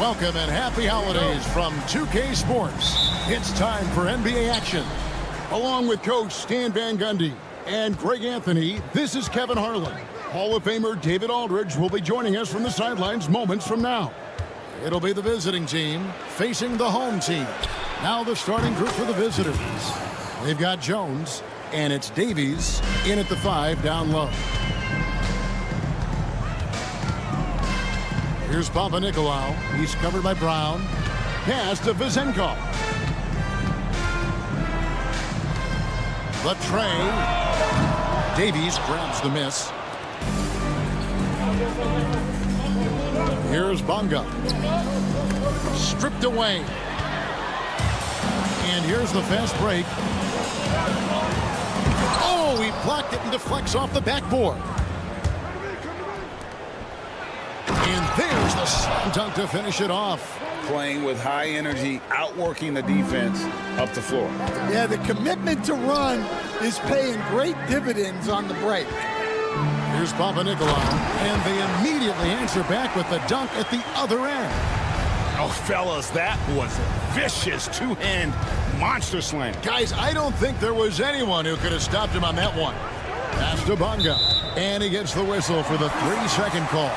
Welcome and happy holidays from 2K Sports. It's time for NBA action. Along with Coach Stan Van Gundy and Greg Anthony, this is Kevin Harlan. Hall of Famer David Aldridge will be joining us from the sidelines moments from now. It'll be the visiting team facing the home team. Now the starting group for the visitors. They've got Jones, and it's Davies in at the 5 down low. Here's Papanikolaou. He's covered by Brown. Pass to Vezenkov. The tray. Davies grabs the miss. Here's Bonga. Stripped away. And here's the fast break. Oh, he blocked it and deflects off the backboard. And there's the slam dunk to finish it off. Playing with high energy, outworking the defense up the floor. Yeah, the commitment to run is paying great dividends on the break. Here's Papanikolaou, and they immediately answer back with the dunk at the other end. Oh, fellas, that was a vicious two-hand monster slam. Guys, I don't think there was anyone who could have stopped him on that one. Pass to Bonga, and he gets the whistle for the 3-second call.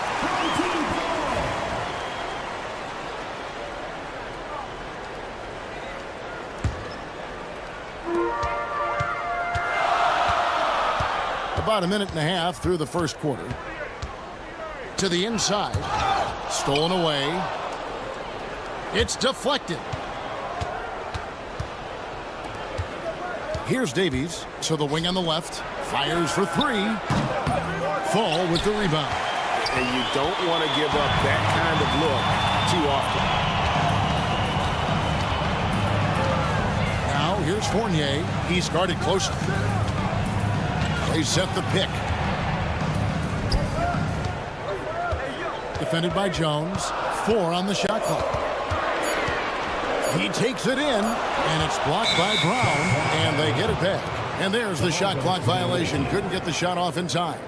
About a minute and a half through the first quarter. To the inside. Stolen away. It's deflected. Here's Davies. To the wing on the left. Fires for 3. Fall with the rebound. And you don't want to give up that kind of look too often. Now here's Fournier. He's guarded closely. They set the pick. Defended by Jones. 4 on the shot clock. He takes it in, and it's blocked by Brown, and they get it back. And there's the shot clock violation. Couldn't get the shot off in time.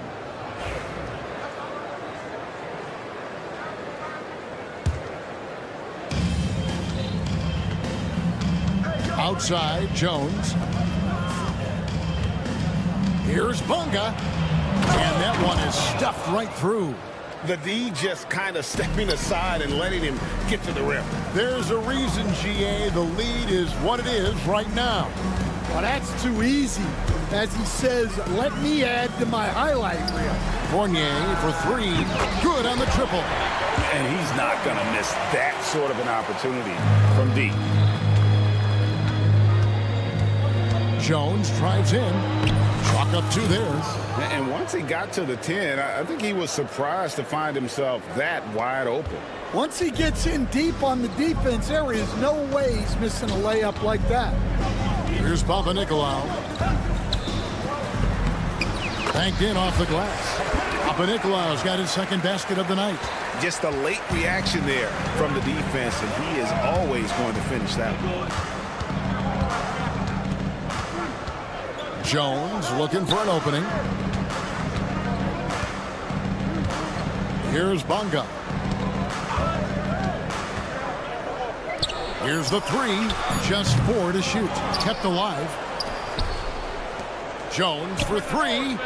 Outside, Jones. Here's Bonga, and that one is stuffed right through. The D just kind of stepping aside and letting him get to the rim. There's a reason, GA, the lead is what it is right now. Well, that's too easy. As he says, let me add to my highlight reel. Fournier for 3, good on the triple. And he's not going to miss that sort of an opportunity from D. Jones drives in. Chalk up 2 there. And once he got to the 10, I think he was surprised to find himself that wide open. Once he gets in deep on the defense, there is no way he's missing a layup like that. Here's Papanikolaou. Banked in off the glass. Papanikolaou's got his second basket of the night. Just a late reaction there from the defense, and he is always going to finish that one. Jones looking for an opening. Here's Bonga. Here's the 3. Just 4 to shoot. Kept alive. Jones for 3.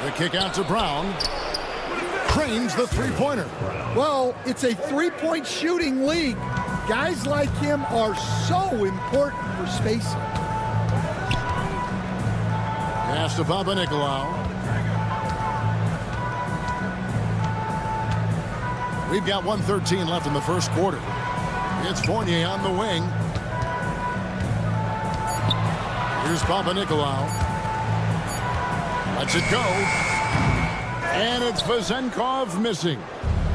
The kick out to Brown. Cranes the three-pointer. Well, it's a three-point shooting league. Guys like him are so important for spacing. Pass to Papanikolaou. We've got 1:13 left in the first quarter. It's Fournier on the wing. Here's Papanikolaou. Lets it go. And it's Vezenkov missing.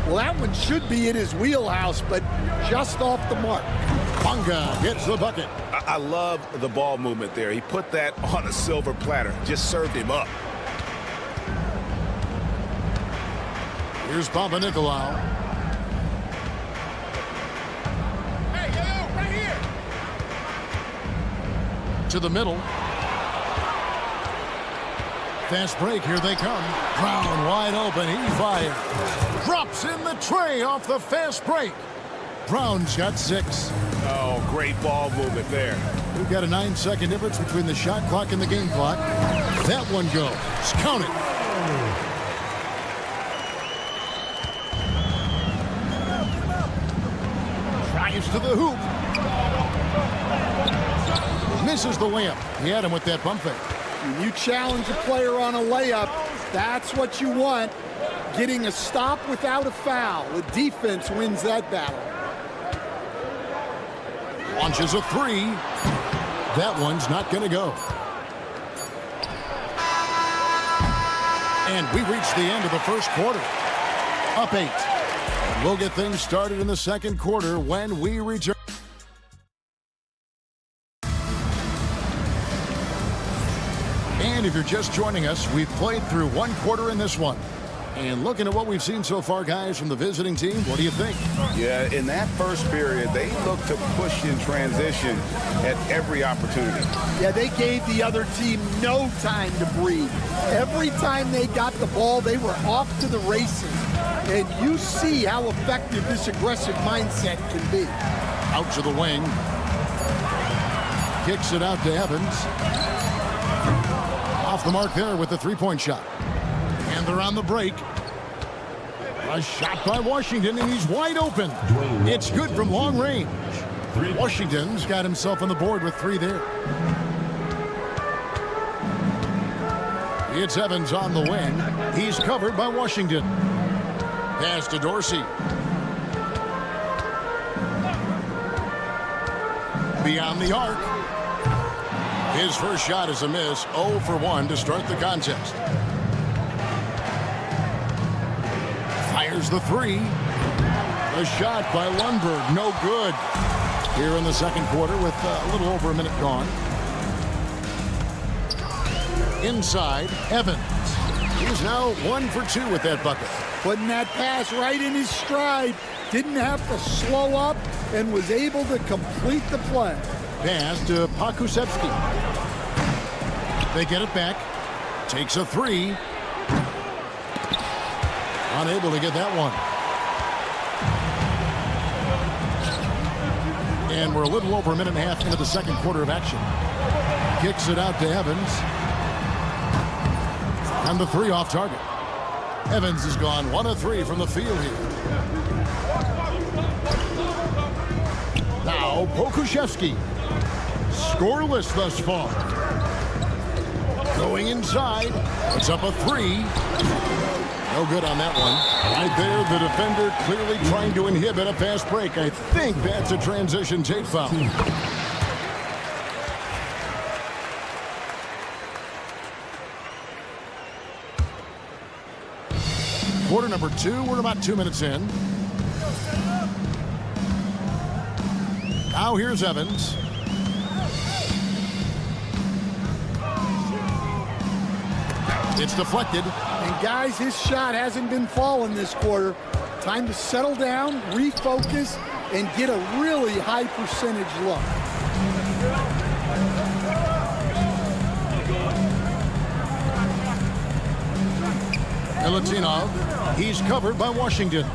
Well, that one should be in his wheelhouse, but just off the mark. Bonga hits the bucket. I love the ball movement there. He put that on a silver platter. Just served him up. Here's Papanikolaou. Hey, yo, right here. To the middle. fast break. Here they come. Brown wide open. He fires. Drops in the tray off the fast break. Brown's got 6. Oh, great ball movement there. We've got a 9-second difference between the shot clock and the game clock. That one goes. Count it. Drives to the hoop. Misses the layup. He had him with that bump fake. When you challenge a player on a layup, that's what you want. Getting a stop without a foul. The defense wins that battle. Launches a 3. That one's not going to go. And we've reached the end of the first quarter. Up 8. We'll get things started in the second quarter when we return. And if you're just joining us, we've played through one quarter in this one. And looking at what we've seen so far, guys, from the visiting team, what do you think? Yeah, in that first period, they looked to push in transition at every opportunity. Yeah, they gave the other team no time to breathe. Every time they got the ball, they were off to the races. And you see how effective this aggressive mindset can be. Out to the wing. Kicks it out to Evans. Off the mark there with the three-point shot. And they're on the break. A shot by Washington, and he's wide open. It's good from long range. Washington's got himself on the board with 3 there. It's Evans on the wing. He's covered by Washington. Pass to Dorsey. Beyond the arc. His first shot is a miss. 0 for 1 to start the contest. Fires the 3. A shot by Lundberg. No good. Here in the second quarter with a little over a minute gone. Inside, Evans. He's now 1 for 2 with that bucket. Putting that pass right in his stride. Didn't have to slow up and was able to complete the play. Pass to Pokusevski. They get it back. Takes a 3. Unable to get that one. And we're a little over a minute and a half into the second quarter of action. Kicks it out to Evans. And the 3 off target. Evans has gone 1 of 3 from the field here. Now Pokusevski. Scoreless thus far. Going inside. It's up a 3. No good on that one. Right there, the defender clearly trying to inhibit a fast break. I think that's a transition tape foul. Quarter number 2, we're about 2 minutes in. Now here's Evans. It's deflected. And guys, his shot hasn't been falling this quarter. Time to settle down, refocus, and get a really high percentage look. Milutinov, he's covered by Washington.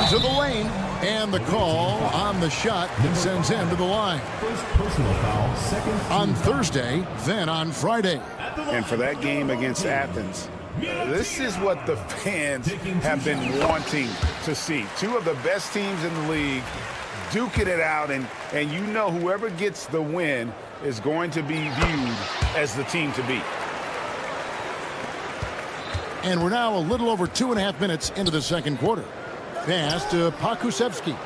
Into the lane, and the call on the shot sends him to the line. First personal foul, second on Thursday, then on Friday. And for that game against Athens, this is what the fans have been wanting to see. 2 of the best teams in the league duking it out, and you know whoever gets the win is going to be viewed as the team to beat. And we're now a little over 2.5 minutes into the second quarter. Pass to Pokusevski.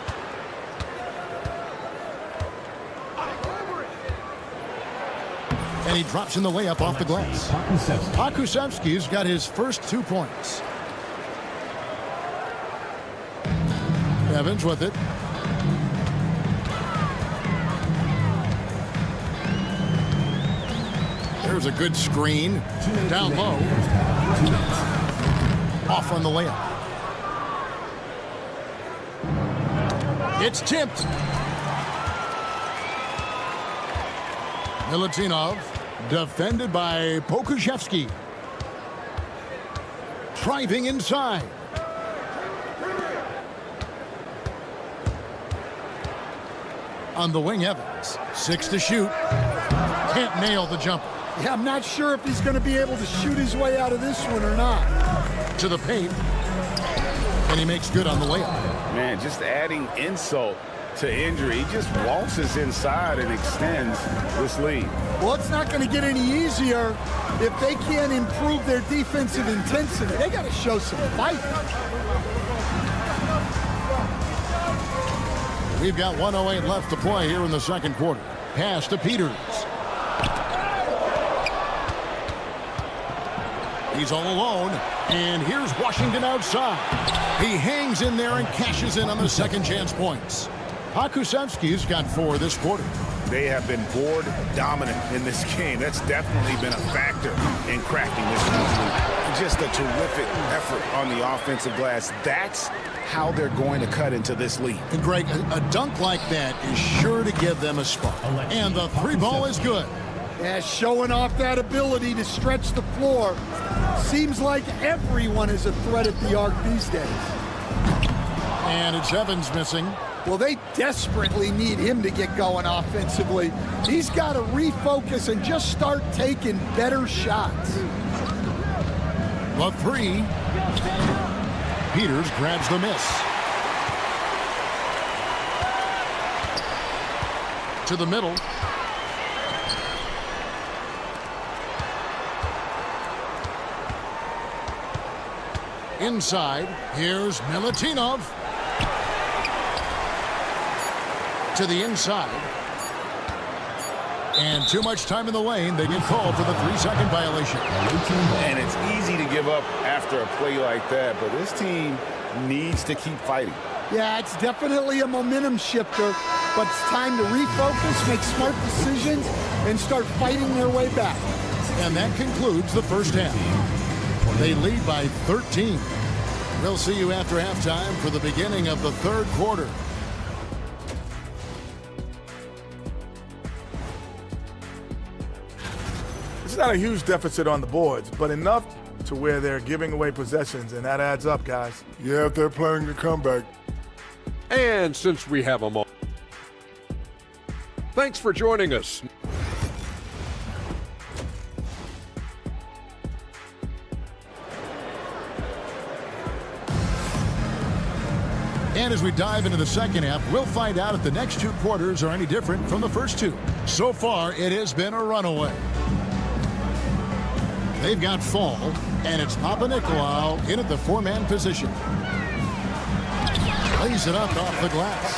And he drops in the layup off the glass. Pokusevski's got his first 2 points. Evans with it. There's a good screen. Down low. Off on the layup. It's tipped. Milutinov, defended by Pokusevski. Driving inside. On the wing, Evans. 6 to shoot. Can't nail the jumper. Yeah, I'm not sure if he's going to be able to shoot his way out of this one or not. To the paint. And he makes good on the layup. Man, just adding insult to injury. He just waltzes inside and extends this lead. Well, it's not going to get any easier if they can't improve their defensive intensity. They got to show some fight. We've got 1:08 left to play here in the second quarter. Pass to Peters. He's all alone, and here's Washington outside. He hangs in there and cashes in on the second chance points. Pakusevski's got 4 this quarter. They have been board dominant in this game. That's definitely been a factor in cracking this lead. Just a terrific effort on the offensive glass. That's how they're going to cut into this lead. And Greg, a dunk like that is sure to give them a spark. And the 3 ball is good. Yeah, showing off that ability to stretch the floor. Seems like everyone is a threat at the arc these days. And it's Evans missing. Well, they desperately need him to get going offensively. He's got to refocus and just start taking better shots. The 3. Peters grabs the miss. To the middle. Inside, here's Milutinov. To the inside. And too much time in the lane. They get called for the 3-second violation. And it's easy to give up after a play like that, but this team needs to keep fighting. Yeah, it's definitely a momentum shifter, but it's time to refocus, make smart decisions, and start fighting their way back. And that concludes the first half. They lead by 13. We'll see you after halftime for the beginning of the third quarter. It's not a huge deficit on the boards, but enough to where they're giving away possessions, and that adds up, guys. Yeah, if they're playing a comeback. And since we have a moment, thanks for joining us. And as we dive into the second half, we'll find out if the next 2 quarters are any different from the first 2. So far, it has been a runaway. They've got Fall, and it's Papanikolaou in at the 4-man position. Lays it up off the glass.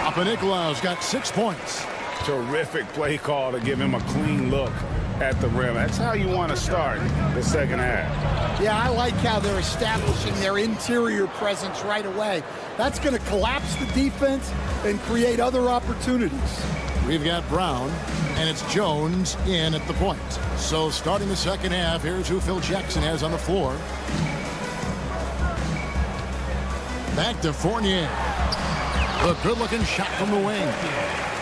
Papanikolaou's got 6 points. Terrific play call to give him a clean look at the rim. That's how you want to start the second half. Yeah, I like how they're establishing their interior presence right away. That's going to collapse the defense and create other opportunities. We've got Brown, and it's Jones in at the point. So starting the second half, here's who Phil Jackson has on the floor. Back to Fournier. A good-looking shot from the wing.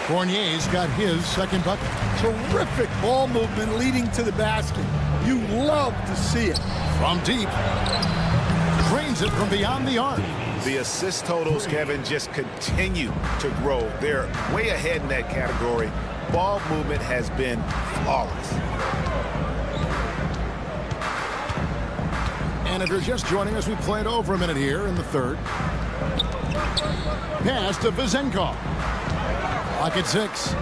Fournier's got his second bucket. Terrific ball movement leading to the basket. You love to see it. From deep. Drains it from beyond the arc. The assist totals, Kevin, just continue to grow. They're way ahead in that category. Ball movement has been flawless. And if you're just joining us, we played over a minute here in the third. Pass to Vezenkov. Clock at 6.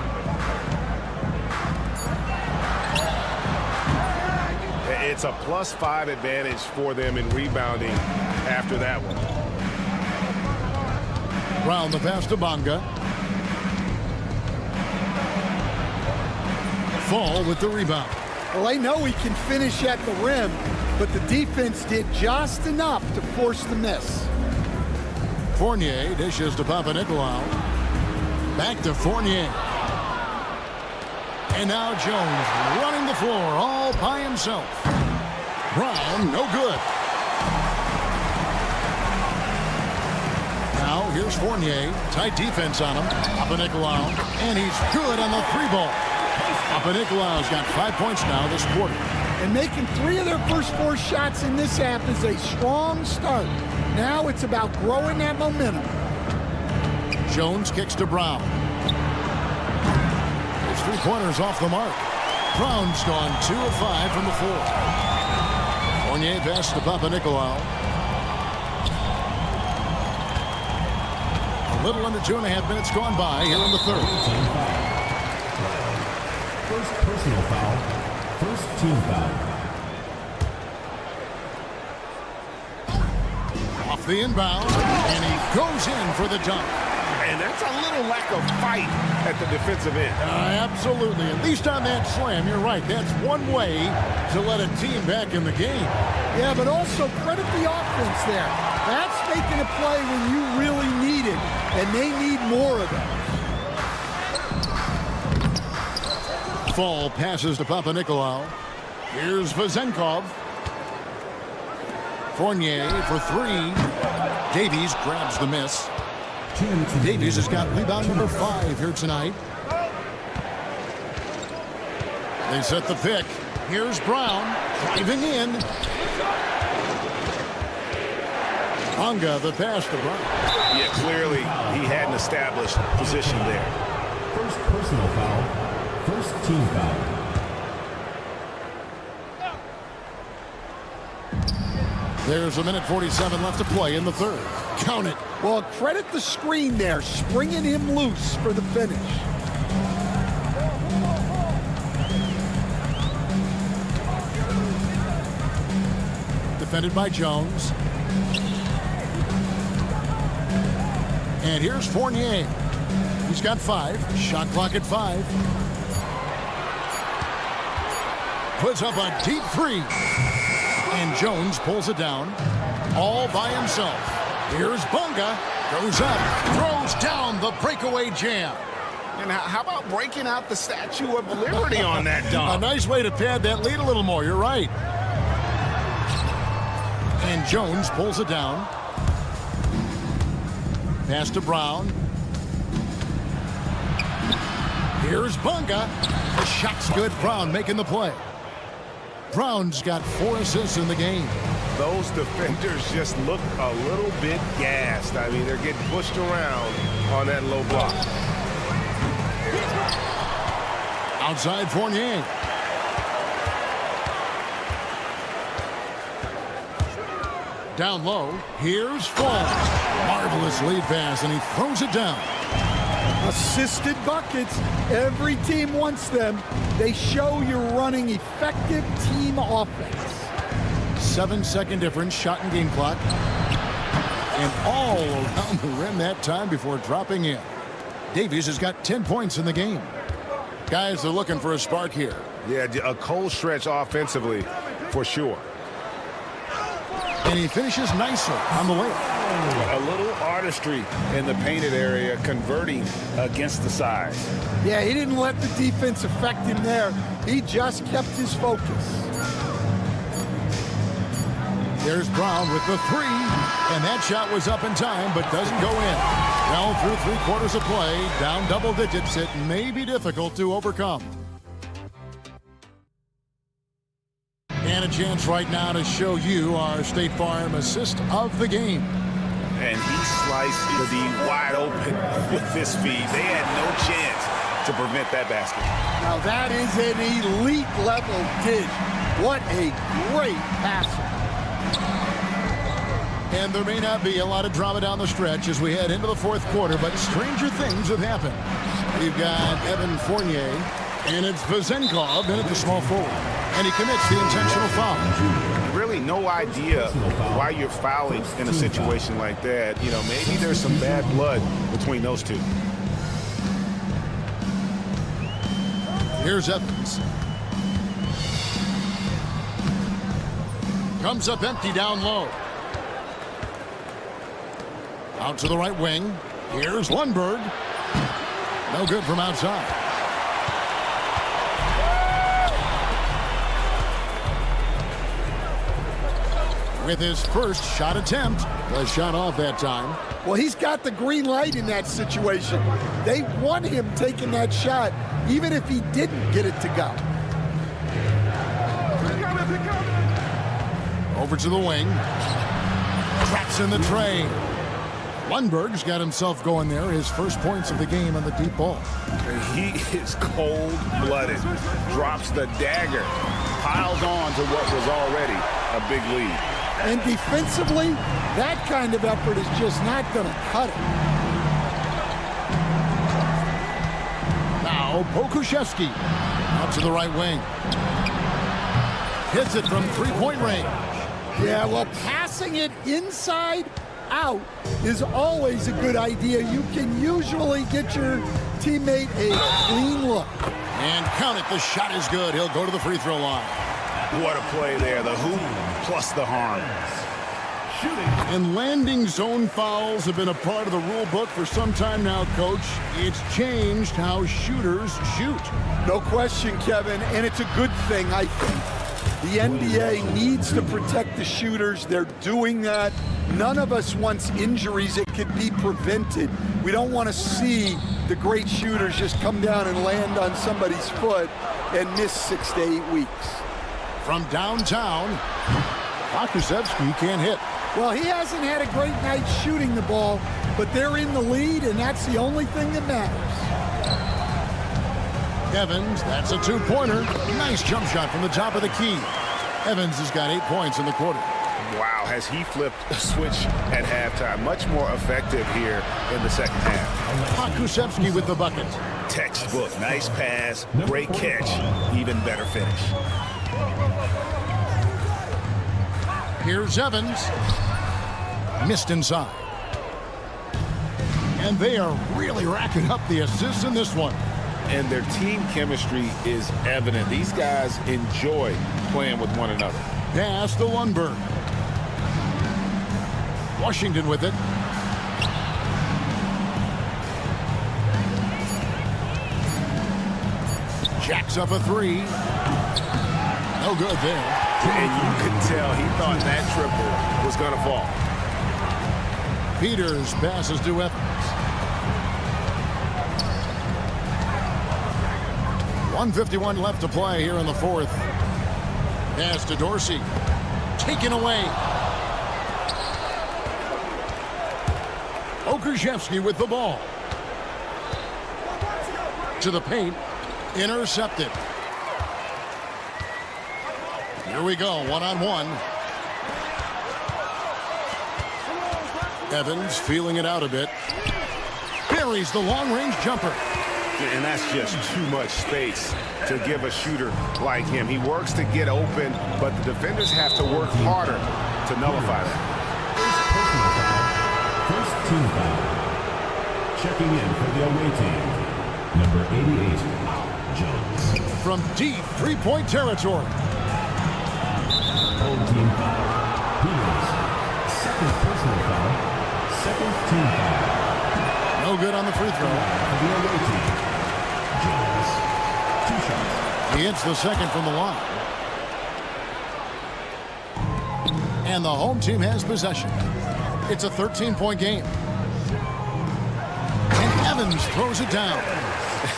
It's a +5 advantage for them in rebounding after that one. Brown the pass to Bonga. Fall with the rebound. Well, they know he can finish at the rim, but the defense did just enough to force the miss. Fournier dishes to Papanikolaou. Back to Fournier. And now Jones running the floor all by himself. Brown, no good. Now here's Fournier. Tight defense on him. Papanikolaou. And he's good on the 3 ball. Papanikolaou's got 5 points now this quarter. And making 3 of their first 4 shots in this half is a strong start. Now it's about growing that momentum. Jones kicks to Brown. His 3-pointers off the mark. Brown's gone 2 of 5 from the floor. Fournier pass to Papanikolaou. A little under 2.5 minutes gone by here in the third. First personal foul. First team foul. Off the inbound, and he goes in for the dunk. And that's a little lack of fight at the defensive end. Absolutely. At least on that slam, you're right. That's one way to let a team back in the game. Yeah, but also credit the offense there. That's making a play when you really need it, and they need more of it. Fall passes to Papanikolaou. Here's Vezenkov. Fournier for 3. Davies grabs the miss. Davies has got rebound number 5 here tonight. They set the pick. Here's Brown driving in. Bonga the pass to Brown. Yeah, clearly he had an established position there. First personal foul. First team foul. There's 1:47 left to play in the third. Count it. Well, credit the screen there, springing him loose for the finish. Defended by Jones. And here's Fournier. He's got 5. Shot clock at 5. Puts up a deep 3. And Jones pulls it down all by himself. Here's Bonga. Goes up. Throws down the breakaway jam. And how about breaking out the Statue of Liberty on that dunk? A nice way to pad that lead a little more. You're right. And Jones pulls it down. Pass to Brown. Here's Bonga. The shot's good. Brown making the play. Brown's got 4 assists in the game. Those defenders just look a little bit gassed. I mean, they're getting pushed around on that low block. Outside Fournier. Down low. Here's Fall. Marvelous lead pass, and he throws it down. Assisted buckets. Every team wants them. They show you're running effective team offense. 7-second difference, shot and game clock. And all around the rim that time before dropping in. Davies has got 10 points in the game. Guys are looking for a spark here. Yeah, a cold stretch offensively for sure. And he finishes nicely on the layup. A little artistry in the painted area, converting against the size. Yeah, he didn't let the defense affect him there. He just kept his focus. There's Brown with the 3. And that shot was up in time, but doesn't go in. Well, through 3 quarters of play, down double digits, it may be difficult to overcome. And a chance right now to show you our State Farm assist of the game. And he sliced the D wide open with this feed. They had no chance to prevent that basket. Now that is an elite level dish. What a great passer. And there may not be a lot of drama down the stretch as we head into the 4th quarter, but stranger things have happened. We've got Evan Fournier, and it's Vezenkov in at the small forward. And he commits the intentional foul. Really no idea why you're fouling in a situation like that. You know, maybe there's some bad blood between those two. Here's Evans. Comes up empty down low. Out to the right wing. Here's Lundberg. No good from outside. With his first shot attempt, was shot off that time. Well, he's got the green light in that situation. They want him taking that shot, even if he didn't get it to go. Over to the wing. Traps in the tray. Lundberg's got himself going there. His first points of the game on the deep ball. He is cold-blooded. Drops the dagger. Piles on to what was already a big lead. And defensively, that kind of effort is just not going to cut it. Now, Pokuševski out to the right wing. Hits it from three-point range. Yeah, well, passing it inside out is always a good idea. You can usually get your teammate a clean look. And count it, the shot is good. He'll go to the free throw line. What a play there. The hoop plus the harm. And landing zone fouls have been a part of the rule book for some time now, Coach. It's changed how shooters shoot. No question, Kevin, and it's a good thing, I think. The NBA needs to protect the shooters. They're doing that. None of us wants injuries that could be prevented. We don't want to see the great shooters just come down and land on somebody's foot and miss 6 to 8 weeks. From downtown, Pokuševski can't hit. Well, he hasn't had a great night shooting the ball, but they're in the lead, and that's the only thing that matters. Evans, that's a two-pointer. Nice jump shot from the top of the key. Evans has got 8 points in the quarter. Wow, has he flipped a switch at halftime. Much more effective here in the second half. Pokuševski with the bucket. Textbook, nice pass, great catch, even better finish. Here's Evans. Missed inside. And they are really racking up the assists in this one. And their team chemistry is evident. These guys enjoy playing with one another. Pass to Lundberg. Washington with it. Jacks up a three. No good there. And you could tell he thought that triple was going to fall. Peters passes to Evans. 1:51 left to play here in the fourth. Pass to Dorsey. Taken away. Pokuševski with the ball. To the paint. Intercepted. Here we go, one-on-one. Evans feeling it out a bit. Buries the long-range jumper. And that's just too much space to give a shooter like him. He works to get open, but the defenders have to work harder to nullify that. First team foul. Checking in for the away team, number 88, Jones. From deep three-point territory. Home team foul. Peters. Second personal foul. Second team foul. No good on the free throw. For the away team, Jones. 2 shots. He hits the second from the line. And the home team has possession. It's a 13-point game. And Evans throws it down.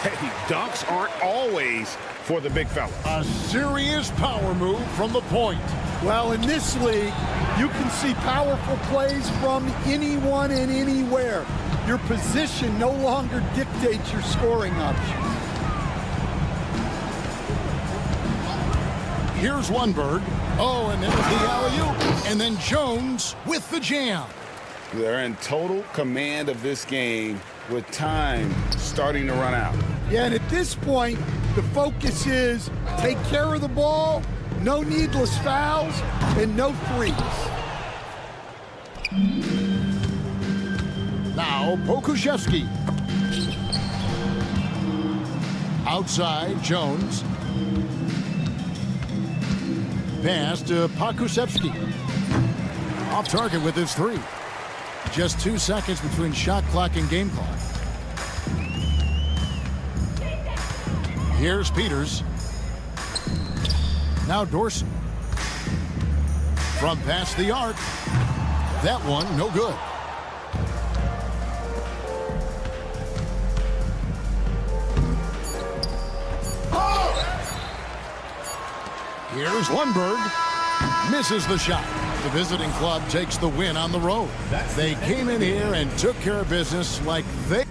Hey, dunks aren't always for the big fella. A serious power move from the point. Well, in this league, you can see powerful plays from anyone and anywhere. Your position no longer dictates your scoring options. Here's Lundberg. Oh, and there's the alley-oop. And then Jones with the jam. They're in total command of this game with time starting to run out. Yeah, and at this point, the focus is take care of the ball, no needless fouls, and no threes. Now, Pokuševski. Outside, Jones. Pass to Pokuševski. Off target with his three. Just 2 seconds between shot clock and game clock. Here's Peters. Now Dorsey. From past the arc. That one, no good. Here's Lundberg. Misses the shot. The visiting club takes the win on the road. They came in here and took care of business like they...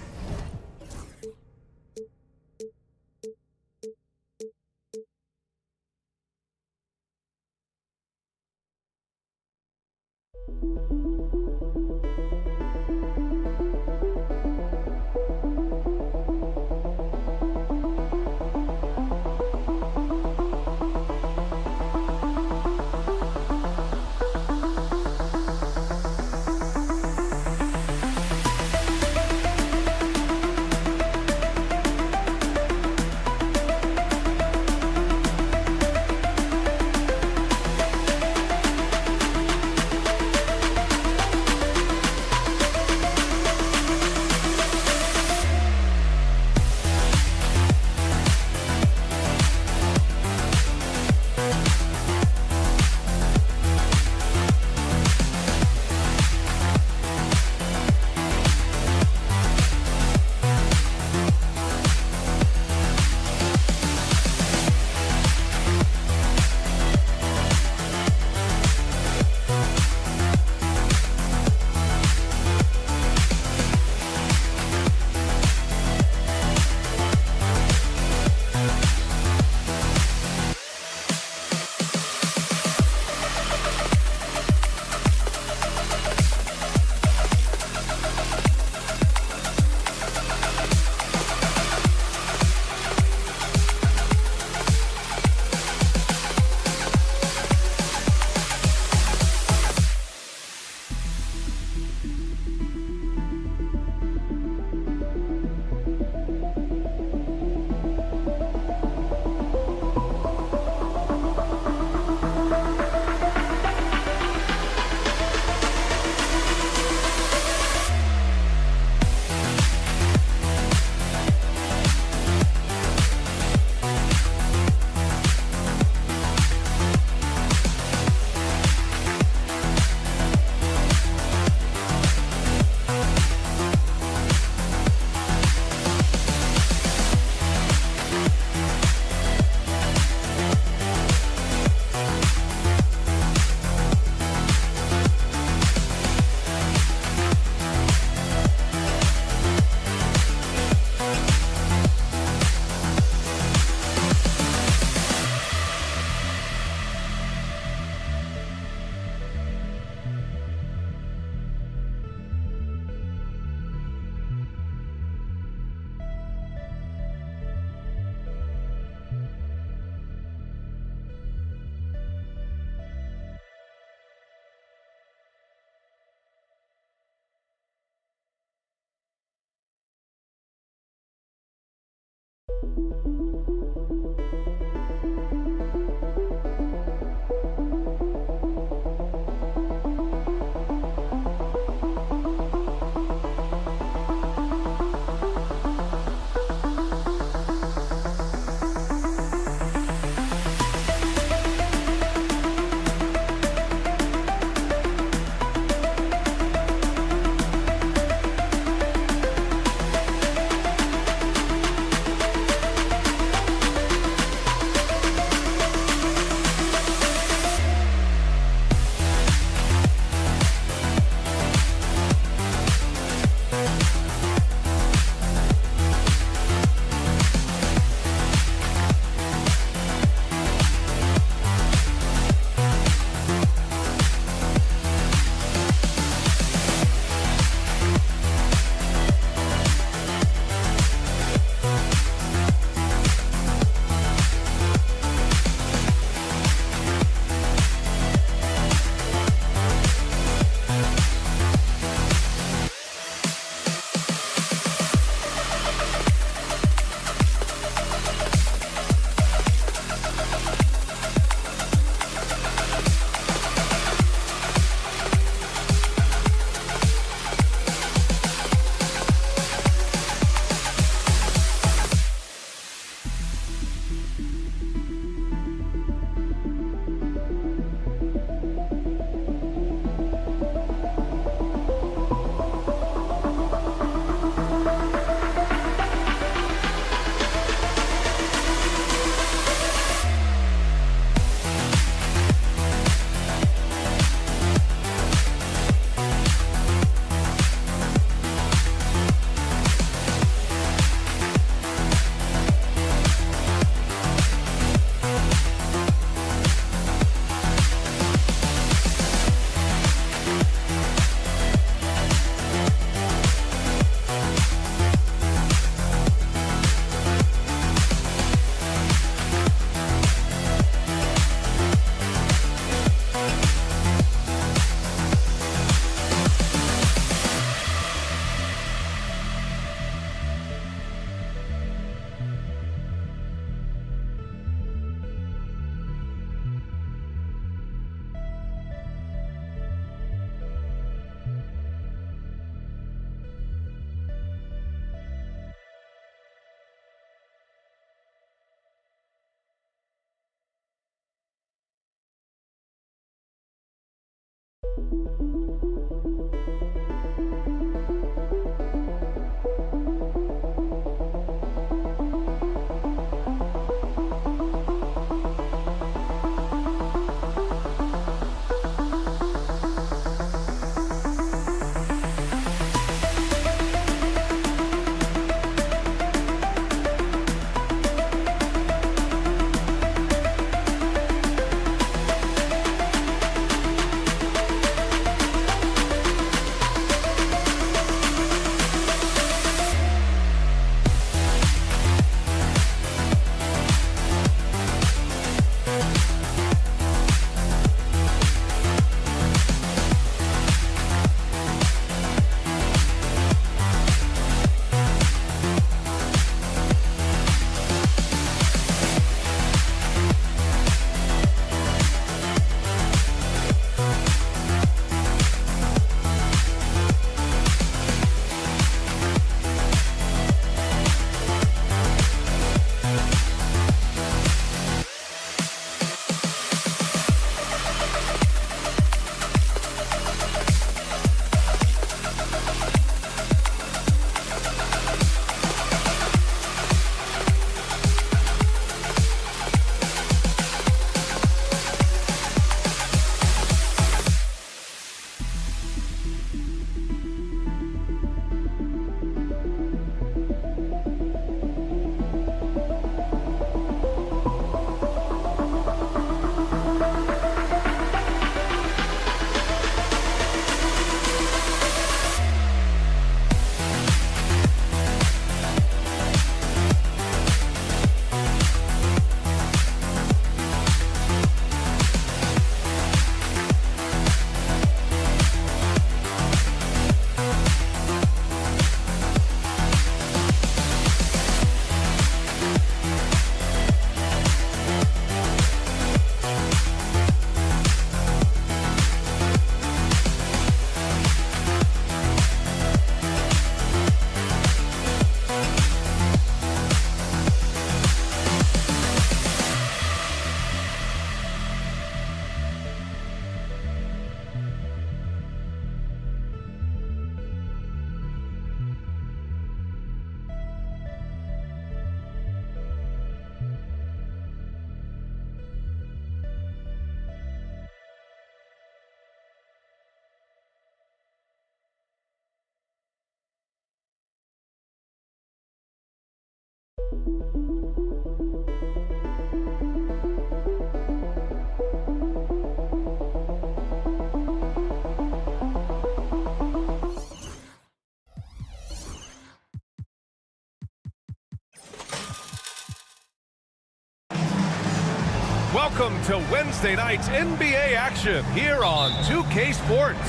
Welcome to Wednesday night's NBA action here on 2K Sports.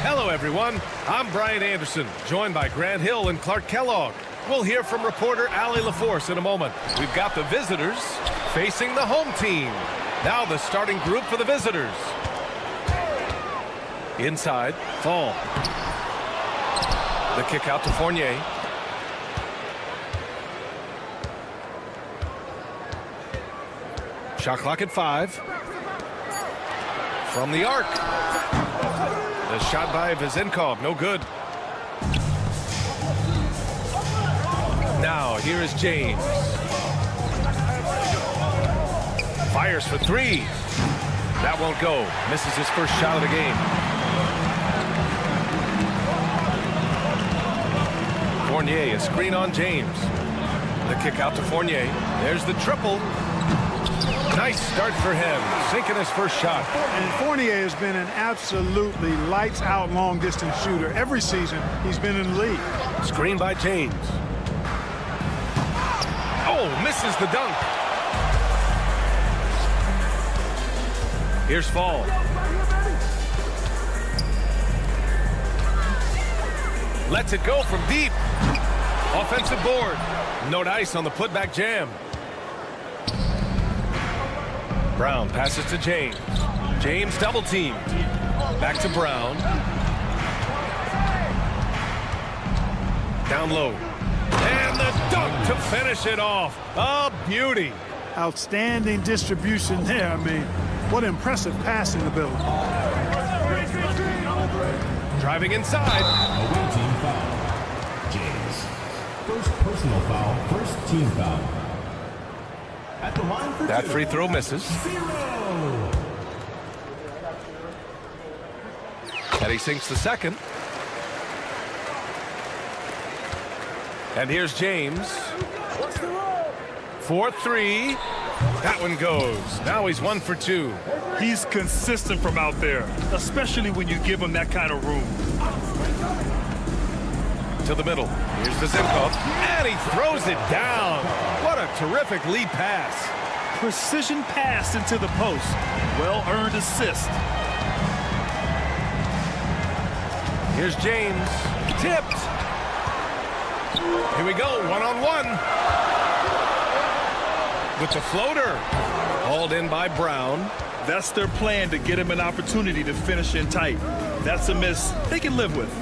Hello, everyone. I'm Brian Anderson, joined by Grant Hill and Clark Kellogg. We'll hear from reporter Allie LaForce in a moment. We've got the visitors facing the home team. Now the starting group for the visitors. Inside, Fall. The kick out to Fournier. Shot clock at 5. From the arc. The shot by Vezenkov, no good. Now, here is James. Fires for 3. That won't go. Misses his first shot of the game. Fournier, a screen on James. The kick out to Fournier. There's the triple. Nice start for him, sinking his first shot. And Fournier has been an absolutely lights-out long-distance shooter. Every season, he's been in the league. Screen by James. Oh, misses the dunk. Here's Fall. Lets it go from deep. Offensive board. No dice on the putback jam. Brown passes to James. James double teamed. Back to Brown. Down low. And the dunk to finish it off. A beauty. Outstanding distribution there. I mean, what impressive passing ability. Driving inside. Away team foul. James. First personal foul, first team foul. At the line for That two. free throw misses. 0. And he sinks the second. And here's James. 4-3. That one goes. Now he's 1 for 2. He's consistent from out there, especially when you give him that kind of room. To the middle. Here's Vizenkov. And he throws it down. What a terrific lead pass. Precision pass into the post. Well-earned assist. Here's James. Tipped. Here we go. One-on-one. With the floater. Hauled in by Brown. That's their plan, to get him an opportunity to finish in tight. That's a miss they can live with.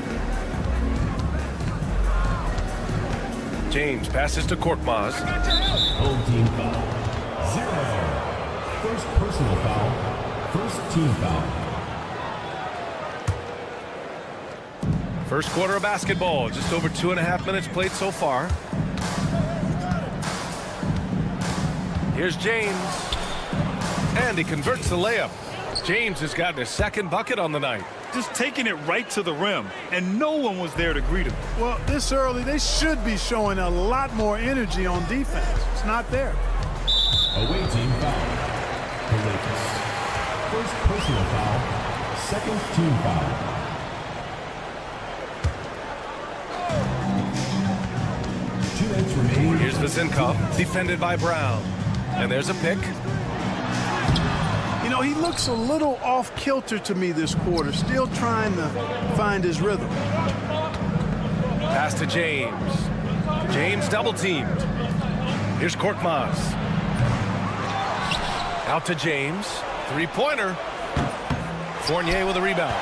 James passes to Korkmaz. Home team foul. 0. First personal foul, first team foul. First quarter of basketball. Just over 2.5 minutes played so far. Here's James. And he converts the layup. James has gotten his second bucket on the night. Just taking it right to the rim, and no one was there to greet him. Well, this early, they should be showing a lot more energy on defense. It's not there. Away team foul. The Lakers. First personal foul, second team foul. Here's Vizenkov, defended by Brown. And there's a pick. You know, he looks a little off kilter to me this quarter, still trying to find his rhythm. Pass to James. James double teamed. Here's Korkmaz. Out to James. Three-pointer. Fournier with a rebound.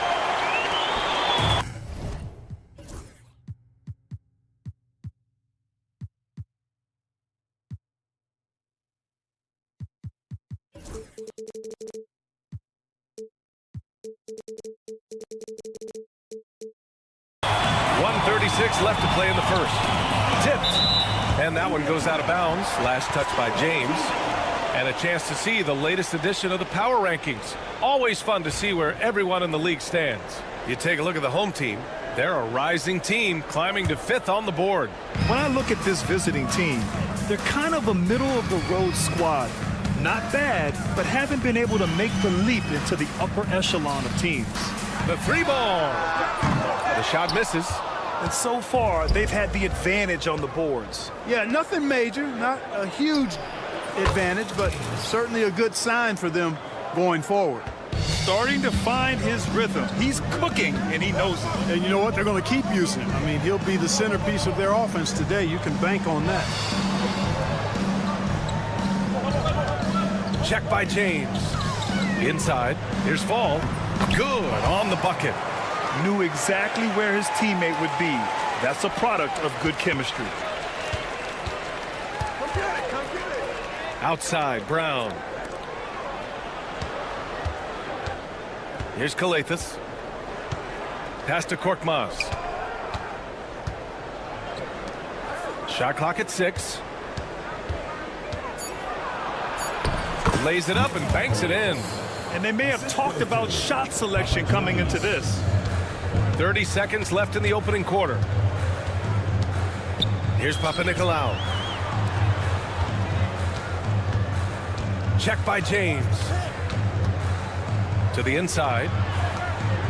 Left to play in the first. Tipped. And that one goes out of bounds. Last touch by James. And a chance to see the latest edition of the power rankings. Always fun to see where everyone in the league stands. You take a look at the home team. They're a rising team climbing to 5th on the board. When I look at this visiting team, they're kind of a middle-of-the-road squad. Not bad, but haven't been able to make the leap into the upper echelon of teams. The three ball. The shot misses. And so far, they've had the advantage on the boards. Yeah, nothing major, not a huge advantage, but certainly a good sign for them going forward. Starting to find his rhythm. He's cooking, and he knows it. And you know what? They're going to keep using him. I mean, he'll be the centerpiece of their offense today. You can bank on that. Check by James. Inside. Here's Fall. Good on the bucket. Knew exactly where his teammate would be. That's a product of good chemistry. Outside, Brown. Here's Kalathis. Pass to Korkmaz. Shot clock at 6. Lays it up and banks it in. And they may have talked about shot selection coming into this. 30 seconds left in the opening quarter. Here's Papanikolaou. Check by James. To the inside.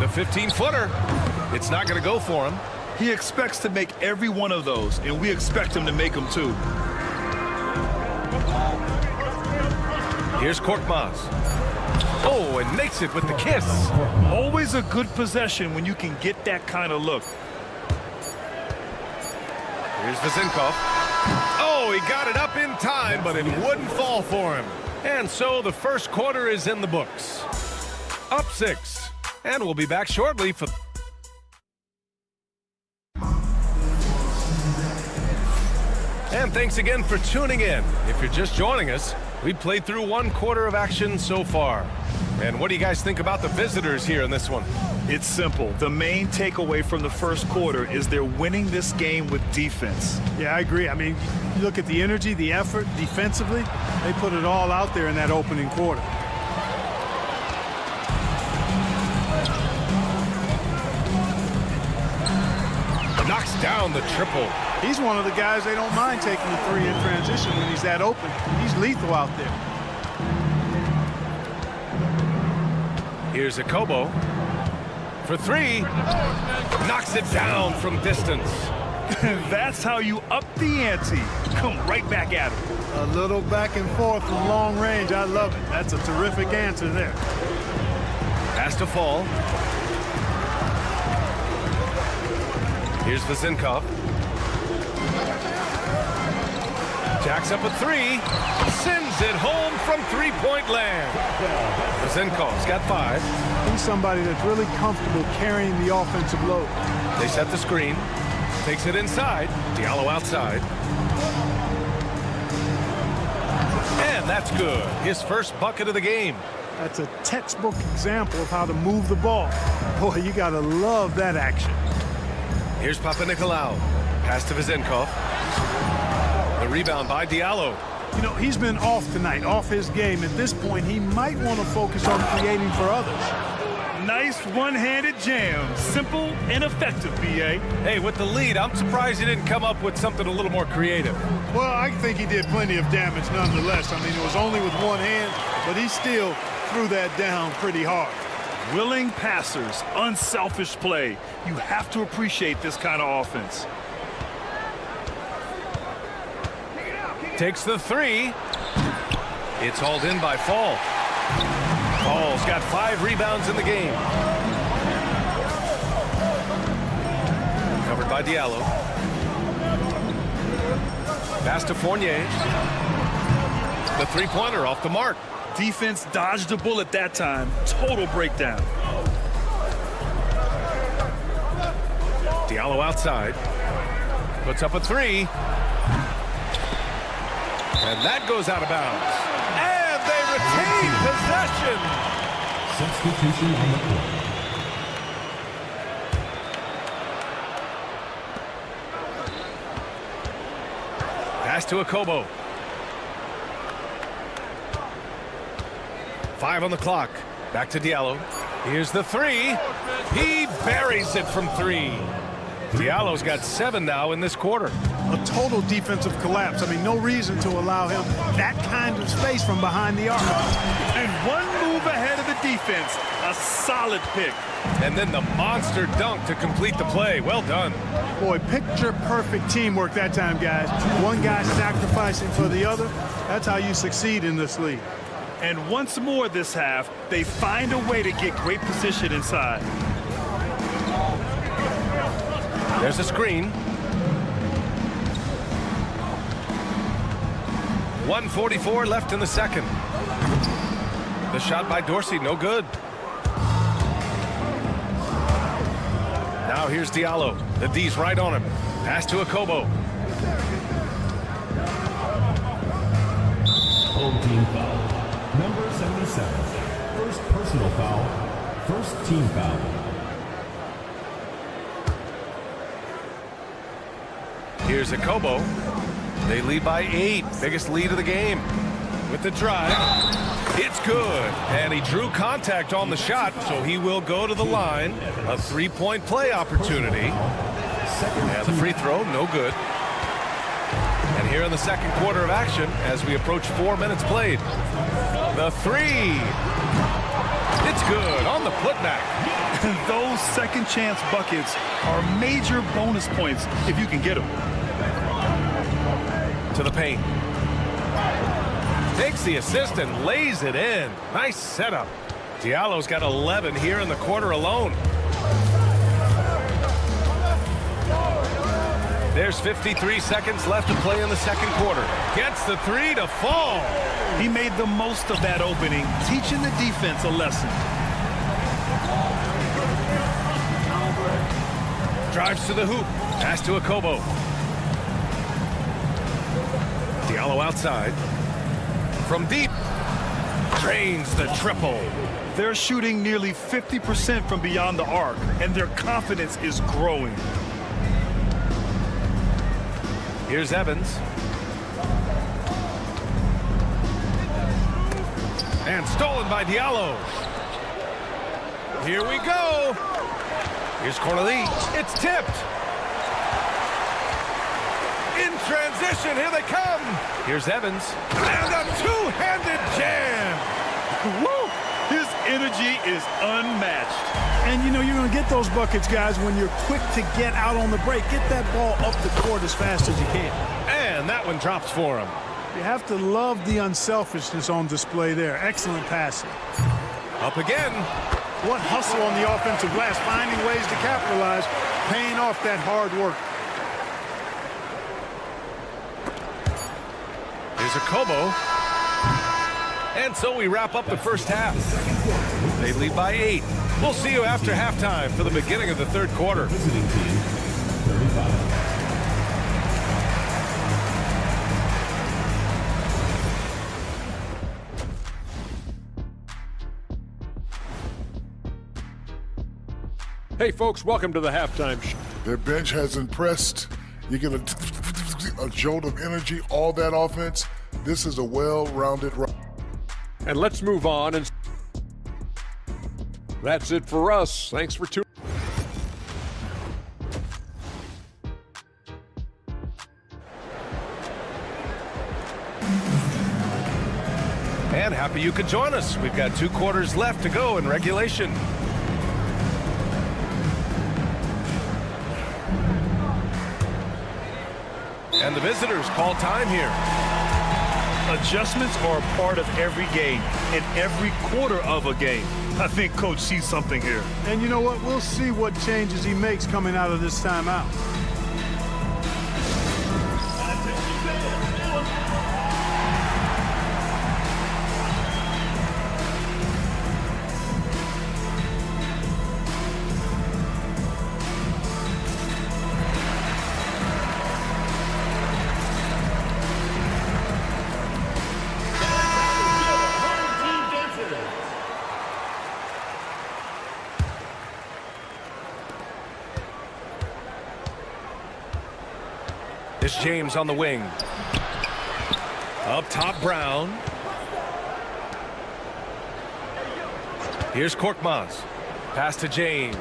The 15-footer. It's not going to go for him. He expects to make every one of those, and we expect him to make them too. Here's Korkmaz. Oh, and makes it with the kiss. Always a good possession when you can get that kind of look. Here's Vizenkov. Oh, he got it up in time, but it wouldn't fall for him. And so the first quarter is in the books. Up 6. And we'll be back shortly for... And thanks again for tuning in. If you're just joining us, We played through 1 quarter of action so far. And what do you guys think about the visitors here in this one? It's simple. The main takeaway from the first quarter is they're winning this game with defense. Yeah, I agree. I mean, you look at the energy, the effort, defensively, they put it all out there in that opening quarter. Knocks down the triple. He's one of the guys they don't mind taking the 3 in transition when he's that open. He's lethal out there. Here's a Kobo for 3. Knocks it down from distance. That's how you up the ante. Come right back at him. A little back and forth from long range. I love it. That's a terrific answer there. Has to fall. Here's Vazenkov. Jacks up a 3. Sends it home from 3-point land. Vazenkov's got 5. He's somebody that's really comfortable carrying the offensive load. They set the screen. Takes it inside. Diallo outside. And that's good. His first bucket of the game. That's a textbook example of how to move the ball. Boy, you got to love that action. Here's Papanikolaou. Pass to Vazenkov. The rebound by Diallo. You know, he's been off tonight, off his game. At this point, he might want to focus on creating for others. Nice one-handed jam. Simple and effective, B.A. Hey, with the lead, I'm surprised he didn't come up with something a little more creative. Well, I think he did plenty of damage nonetheless. I mean, it was only with one hand, but he still threw that down pretty hard. Willing passers, unselfish play. You have to appreciate this kind of offense. Takes the 3. It's hauled in by Fall. Fall's got 5 rebounds in the game. Covered by Diallo. Pass to Fournier. The 3-pointer off the mark. Defense dodged a bullet that time. Total breakdown. Diallo outside. Puts up a 3. And that goes out of bounds. And they retain possession. Substitution on the court. Pass to Akobo. 5 on the clock. Back to Diallo. Here's the 3. He buries it from 3. Diallo's got 7 now in this quarter. A total defensive collapse. I mean, no reason to allow him that kind of space from behind the arc. And one move ahead of the defense. A solid pick. And then the monster dunk to complete the play. Well done. Boy, picture-perfect teamwork that time, guys. One guy sacrificing for the other. That's how you succeed in this league. And once more this half, they find a way to get great position inside. There's a screen. 1:44 left in the second. The shot by Dorsey, no good. Now here's Diallo. The D's right on him. Pass to Akobo. Home team foul. Number 77. First personal foul. First team foul. Here's Akobo. They lead by 8. Biggest lead of the game. With the drive. It's good. And he drew contact on the shot, so he will go to the line. A 3-point play opportunity. And the free throw, no good. And here in the second quarter of action, as we approach 4 minutes played. The 3. It's good on the putback. Those second chance buckets are major bonus points if you can get them. To the paint. Takes the assist and lays it in. Nice setup. Diallo's got 11 here in the quarter alone. There's 53 seconds left to play in the second quarter. Gets the 3 to fall. He made the most of that opening, teaching the defense a lesson. Drives to the hoop. Pass to Akobo. Diallo outside. from deep. Drains the triple. They're shooting nearly 50% from beyond the arc, and their confidence is growing. Here's Evans. And stolen by Diallo. Here we go. Here's Corneli. It's tipped. In transition, here they come. Here's Evans. And a two-handed jam. Woo! His energy is unmatched. And you know you're going to get those buckets, guys, when you're quick to get out on the break. Get that ball up the court as fast as you can. And that one drops for him. You have to love the unselfishness on display there. Excellent passing. Up again. What hustle on the offensive glass, finding ways to capitalize, paying off that hard work. Here's a Kobo. And so we wrap up the first half. They lead by 8. We'll see you after halftime for the beginning of the third quarter. Visiting team, 35. Hey, folks, welcome to the halftime show. Their bench has impressed. You get a jolt of energy, all that offense. This is a well-rounded. And let's move on. And that's it for us. Thanks for tuning. And happy you could join us. We've got 2 quarters left to go in regulation. And the visitors call time here. Adjustments are a part of every game and every quarter of a game. I think Coach sees something here. And you know what? We'll see what changes he makes coming out of this timeout. It's James on the wing. Up top, Brown. Here's Korkmaz. Pass to James.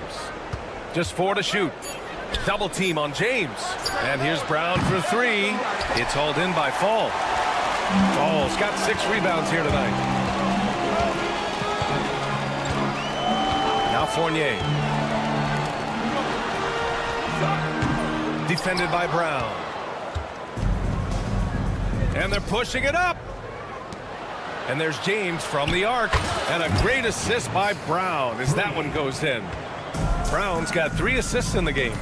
Just 4 to shoot. Double team on James. And here's Brown for 3. It's hauled in by Fall. Fall's got 6 rebounds here tonight. Now Fournier. Defended by Brown. And they're pushing it up. And there's James from the arc. And a great assist by Brown as that one goes in. Brown's got 3 assists in the game.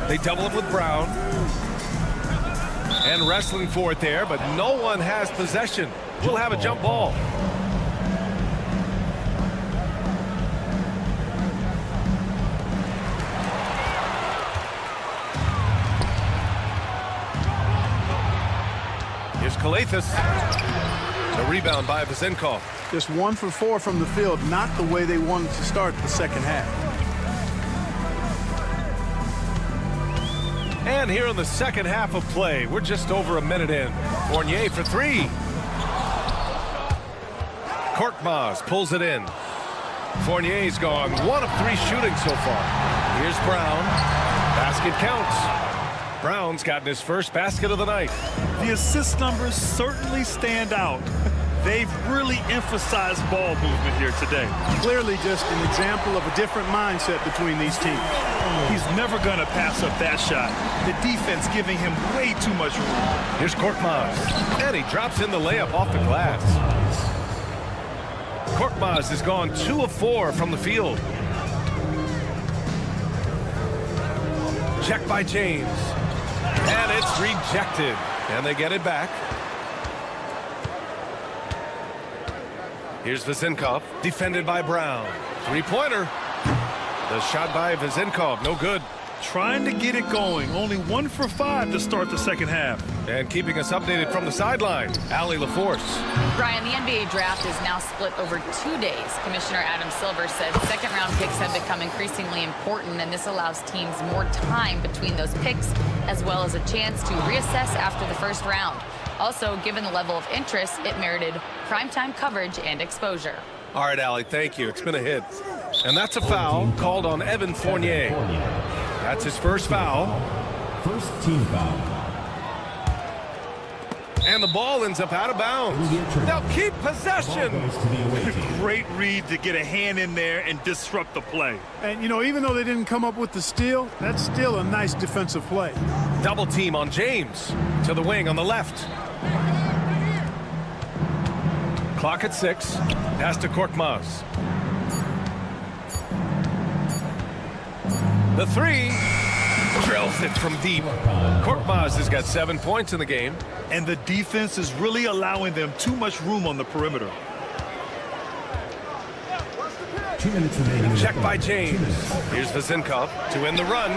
They double up with Brown. And wrestling for it there, but no one has possession. We'll have a jump ball. Here's Kalathis. The rebound by Vezenkov. Just 1 for 4 from the field, not the way they wanted to start the second half. And here in the second half of play, we're just over a minute in. Fournier for 3. Korkmaz pulls it in. Fournier's gone 1 of 3 shooting so far. Here's Brown. Basket counts. Brown's gotten his first basket of the night. The assist numbers certainly stand out. They've really emphasized ball movement here today. Clearly just an example of a different mindset between these teams. He's never going to pass up that shot. The defense giving him way too much room. Here's Korkmaz. And he drops in the layup off the glass. Korkmaz has gone 2 of 4 from the field. Check by James. And it's rejected. And they get it back. Here's Vezenkov, defended by Brown. 3-pointer. The shot by Vezenkov, no good. trying to get it going. Only 1 for 5 to start the second half. And keeping us updated from the sideline, Allie LaForce. Brian, the NBA draft is now split over 2 days. Commissioner Adam Silver said second-round picks have become increasingly important, and this allows teams more time between those picks, as well as a chance to reassess after the first round. Also, given the level of interest, it merited primetime coverage and exposure. All right, Allie, thank you. It's been a hit. And that's a foul called on Evan Fournier. That's his first foul. First team foul. And the ball ends up out of bounds. Now keep possession. Great read to get a hand in there and disrupt the play. And, you know, even though they didn't come up with the steal, that's still a nice defensive play. Double team on James. To the wing on the left. Clock at 6. Pass to Korkmaz. The 3. Drills it from deep. Korkmaz has got 7 points in the game. And the defense is really allowing them too much room on the perimeter. 2 minutes remaining. Check by James. Here's Vazinkov to end the run.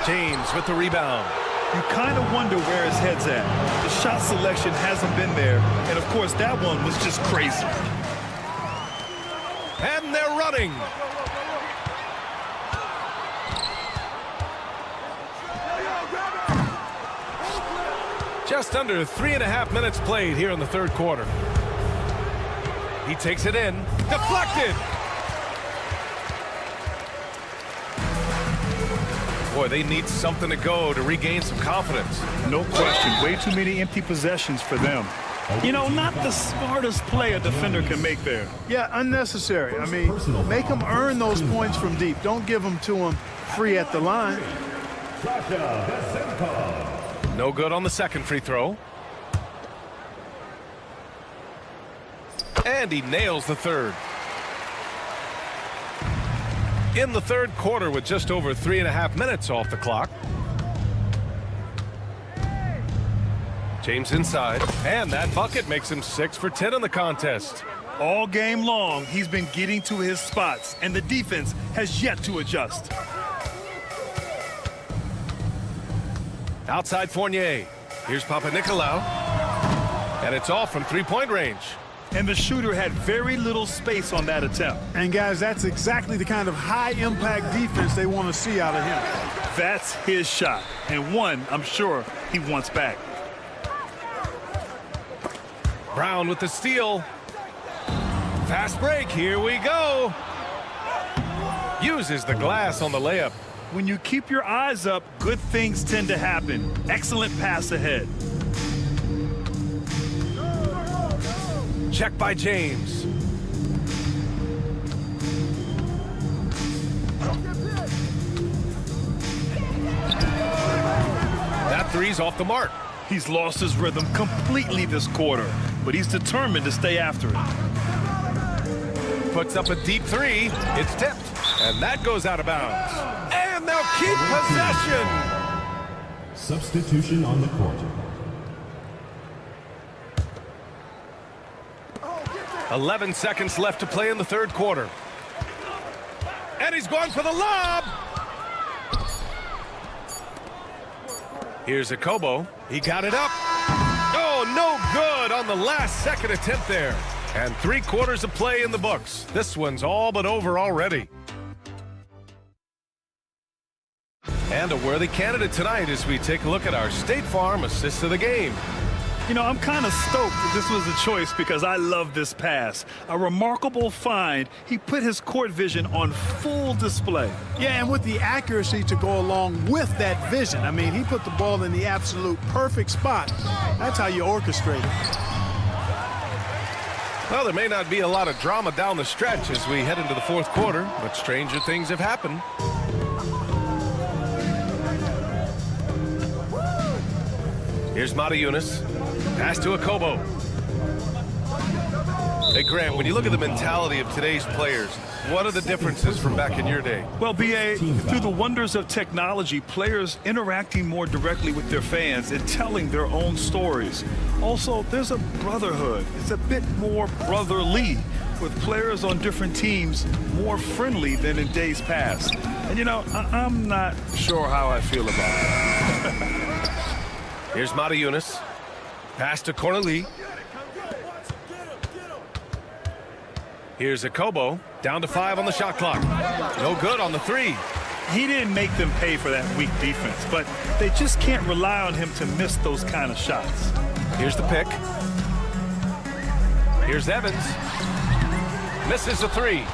James with the rebound. You kind of wonder where his head's at. The shot selection hasn't been there. And, of course, that one was just crazy. And they're running. Just under 3.5 minutes played here in the third quarter. He takes it in. Deflected. Boy, they need something to go to regain some confidence. No question. Way too many empty possessions for them. You know, not the smartest play a defender can make there. Yeah, unnecessary. I mean, make them earn those points from deep. Don't give them to them free at the line. No good on the second free throw. And he nails the third. In the third quarter with just over 3.5 minutes off the clock. James inside, and that bucket makes him 6 for 10 in the contest. All game long, he's been getting to his spots, and the defense has yet to adjust. Outside Fournier. Here's Papanikolaou. And it's off from three-point range. And the shooter had very little space on that attempt. And, guys, that's exactly the kind of high-impact defense they want to see out of him. That's his shot, and one I'm sure he wants back. Brown with the steal. Fast break. Here we go. Uses the glass on the layup. When you keep your eyes up, good things tend to happen. Excellent pass ahead. Check by James. That three's off the mark. He's lost his rhythm completely this quarter, but he's determined to stay after it. Puts up a deep three. It's tipped, and that goes out of bounds. And they'll keep possession. Substitution on the court. 11 seconds left to play in the third quarter. And he's going for the lob. Here's Akobo. He got it up. Oh, no good on the last second attempt there. And 3 quarters of play in the books. This one's all but over already. And a worthy candidate tonight as we take a look at our State Farm assist of the game. You know, I'm kind of stoked that this was a choice because I love this pass. A remarkable find. He put his court vision on full display. Yeah, and with the accuracy to go along with that vision. I mean, he put the ball in the absolute perfect spot. That's how you orchestrate it. Well, there may not be a lot of drama down the stretch as we head into the fourth quarter, but stranger things have happened. Here's Mata Yunus. Pass to Akobo. Hey, Grant, when you look at the mentality of today's players, what are the differences from back in your day? Well, B.A., through the wonders of technology, players interacting more directly with their fans and telling their own stories. Also, there's a brotherhood. It's a bit more brotherly. with players on different teams more friendly than in days past. And, you know, I'm not sure how I feel about it. Here's Yunus. Pass to Corneli. Here's Akobo. Down to 5 on the shot clock. No good on the 3. He didn't make them pay for that weak defense, but they just can't rely on him to miss those kind of shots. Here's the pick. Here's Evans. Misses the 3.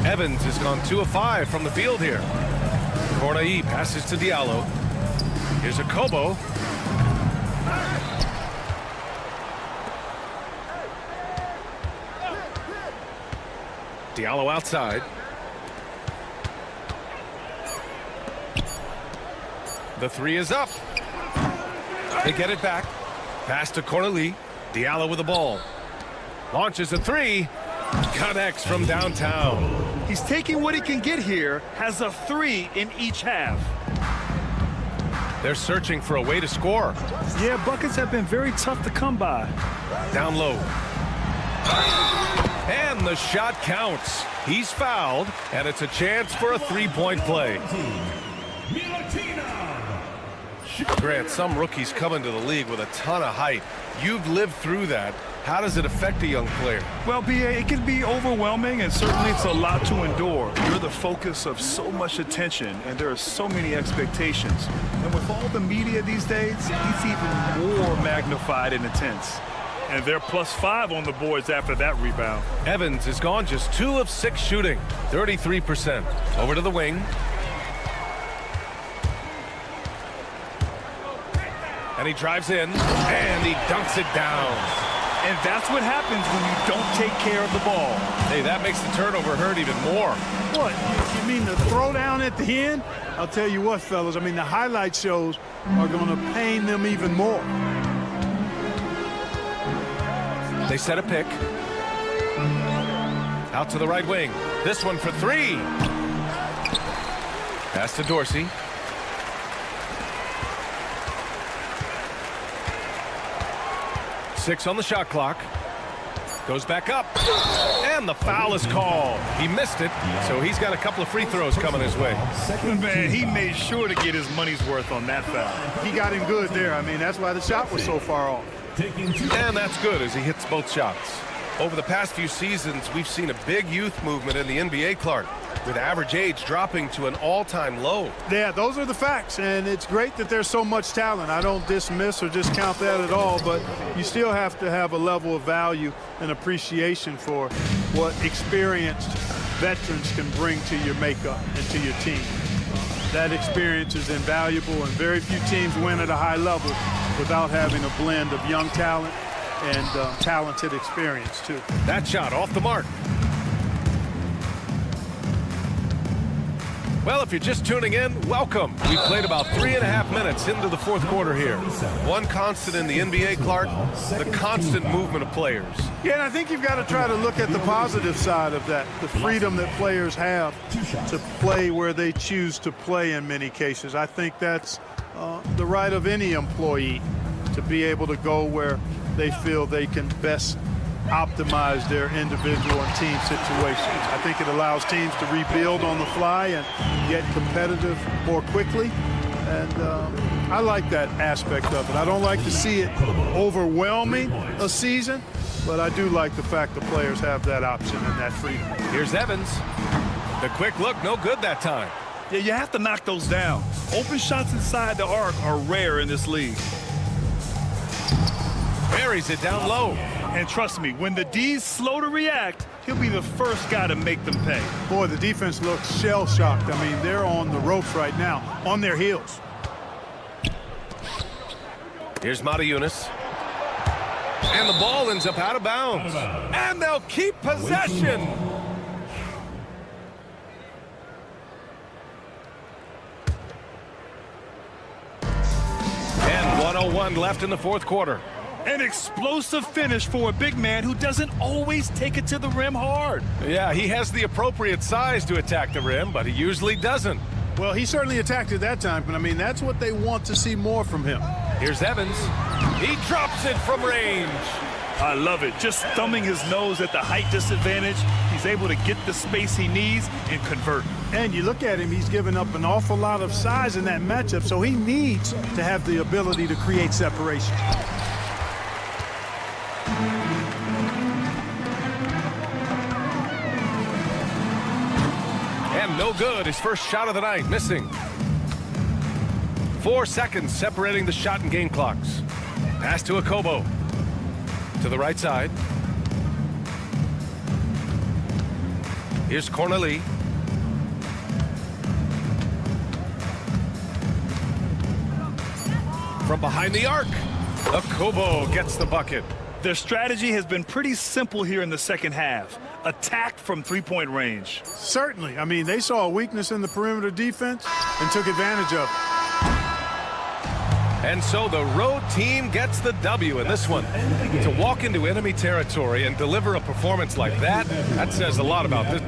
Evans has gone 2 of 5 from the field here. Corneli passes to Diallo. Here's Akobo. Diallo outside. The 3 is up. They get it back. Pass to Corneli. Diallo with the ball. Launches a 3. Connects from downtown. He's taking what he can get here. Has a 3 in each half. They're searching for a way to score. Yeah, buckets have been very tough to come by. Down low. And the shot counts. He's fouled, and it's a chance for a 3-point play. Grant, some rookies come into the league with a ton of height. You've lived through that. How does it affect a young player? Well, B.A., it can be overwhelming, and certainly it's a lot to endure. You're the focus of so much attention, and there are so many expectations. And with all the media these days, it's even more magnified and intense. And they're +5 on the boards after that rebound. Evans has gone just 2 of 6 shooting, 33%. Over to the wing. And he drives in, and he dunks it down. And that's what happens when you don't take care of the ball. Hey, that makes the turnover hurt even more. What, you mean the throwdown at the end? I'll tell you what, fellas, I mean, the highlight shows are going to pain them even more. They set a pick. Out to the right wing. This one for 3. Pass to Dorsey. Six on the shot clock. Goes back up. And the foul is called. He missed it, so he's got a couple of free throws coming his way. Man, he made sure to get his money's worth on that foul. He got him good there. I mean, that's why the shot was so far off. And that's good as he hits both shots. Over the past few seasons, we've seen a big youth movement in the NBA, Clark, with average age dropping to an all-time low. Yeah, those are the facts, and it's great that there's so much talent. I don't dismiss or discount that at all, but you still have to have a level of value and appreciation for what experienced veterans can bring to your makeup and to your team. That experience is invaluable, and very few teams win at a high level without having a blend of young talent and talented experience, too. That shot off the mark. Well, if you're just tuning in, welcome. We played about 3.5 minutes into the fourth quarter here. One constant in the NBA, Clark, the constant movement of players. Yeah, and I think you've got to try to look at the positive side of that, the freedom that players have to play where they choose to play in many cases. I think that's the right of any employee to be able to go where they feel they can best optimize their individual and team situations. I think it allows teams to rebuild on the fly and get competitive more quickly. And I like that aspect of it. I don't like to see it overwhelming a season, but I do like the fact the players have that option and that freedom. Here's Evans. The quick look, no good that time. Yeah, you have to knock those down. Open shots inside the arc are rare in this league. Buries it down low. And trust me, when the D's slow to react, he'll be the first guy to make them pay. Boy, the defense looks shell-shocked. I mean, they're on the ropes right now, on their heels. Here's Yunus. And the ball ends up out of bounds. And they'll keep possession. And 1:01 left in the fourth quarter. An explosive finish for a big man who doesn't always take it to the rim hard. Yeah, he has the appropriate size to attack the rim, but he usually doesn't. Well, he certainly attacked it that time, but I mean, that's what they want to see more from him. Here's Evans. He drops it from range. I love it. Just thumbing his nose at the height disadvantage. He's able to get the space he needs and convert. And you look at him, he's given up an awful lot of size in that matchup, so he needs to have the ability to create separation. And no good. His first shot of the night, missing. 4 seconds separating the shot and game clocks. Pass to Akobo. To the right side. Here's Corneli. From behind the arc, Akobo gets the bucket. Their strategy has been pretty simple here in the second half. Attack from three-point range. Certainly. I mean, they saw a weakness in the perimeter defense and took advantage of it. And so the road team gets the W in this one. To walk into enemy territory and deliver a performance like that, that says a lot about this.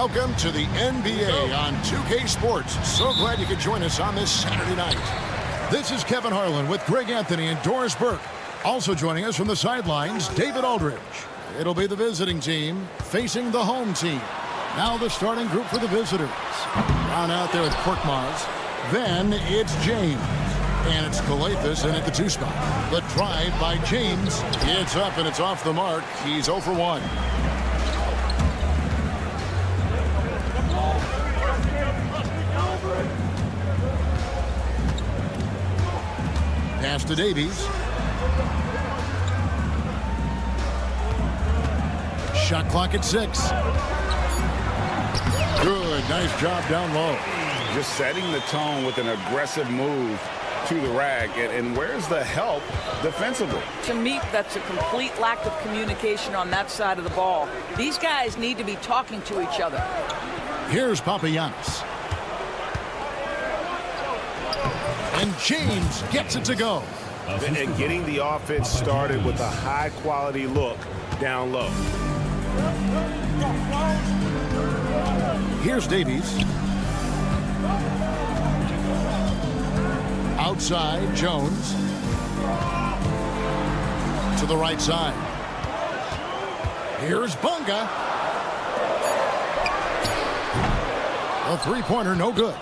Welcome to the NBA on 2K Sports. So glad you could join us on this Saturday night. This is Kevin Harlan with Greg Anthony and Doris Burke. Also joining us from the sidelines, David Aldridge. It'll be the visiting team facing the home team. Now the starting group for the visitors. Brown out there with Korkmaz. Then it's James. And it's Calathis in at the 2 spot. The drive by James. It's up and it's off the mark. He's 0 for 1. Pass to Davies. Shot clock at 6. Good, nice job down low. Just setting the tone with an aggressive move to the rag. And where's the help defensively? To me, that's a complete lack of communication on that side of the ball. These guys need to be talking to each other. Here's Papagiannis. And James gets it to go. And getting the offense started with a high-quality look down low. Here's Davies. Outside, Jones. To the right side. Here's Bunga. A three-pointer, no good.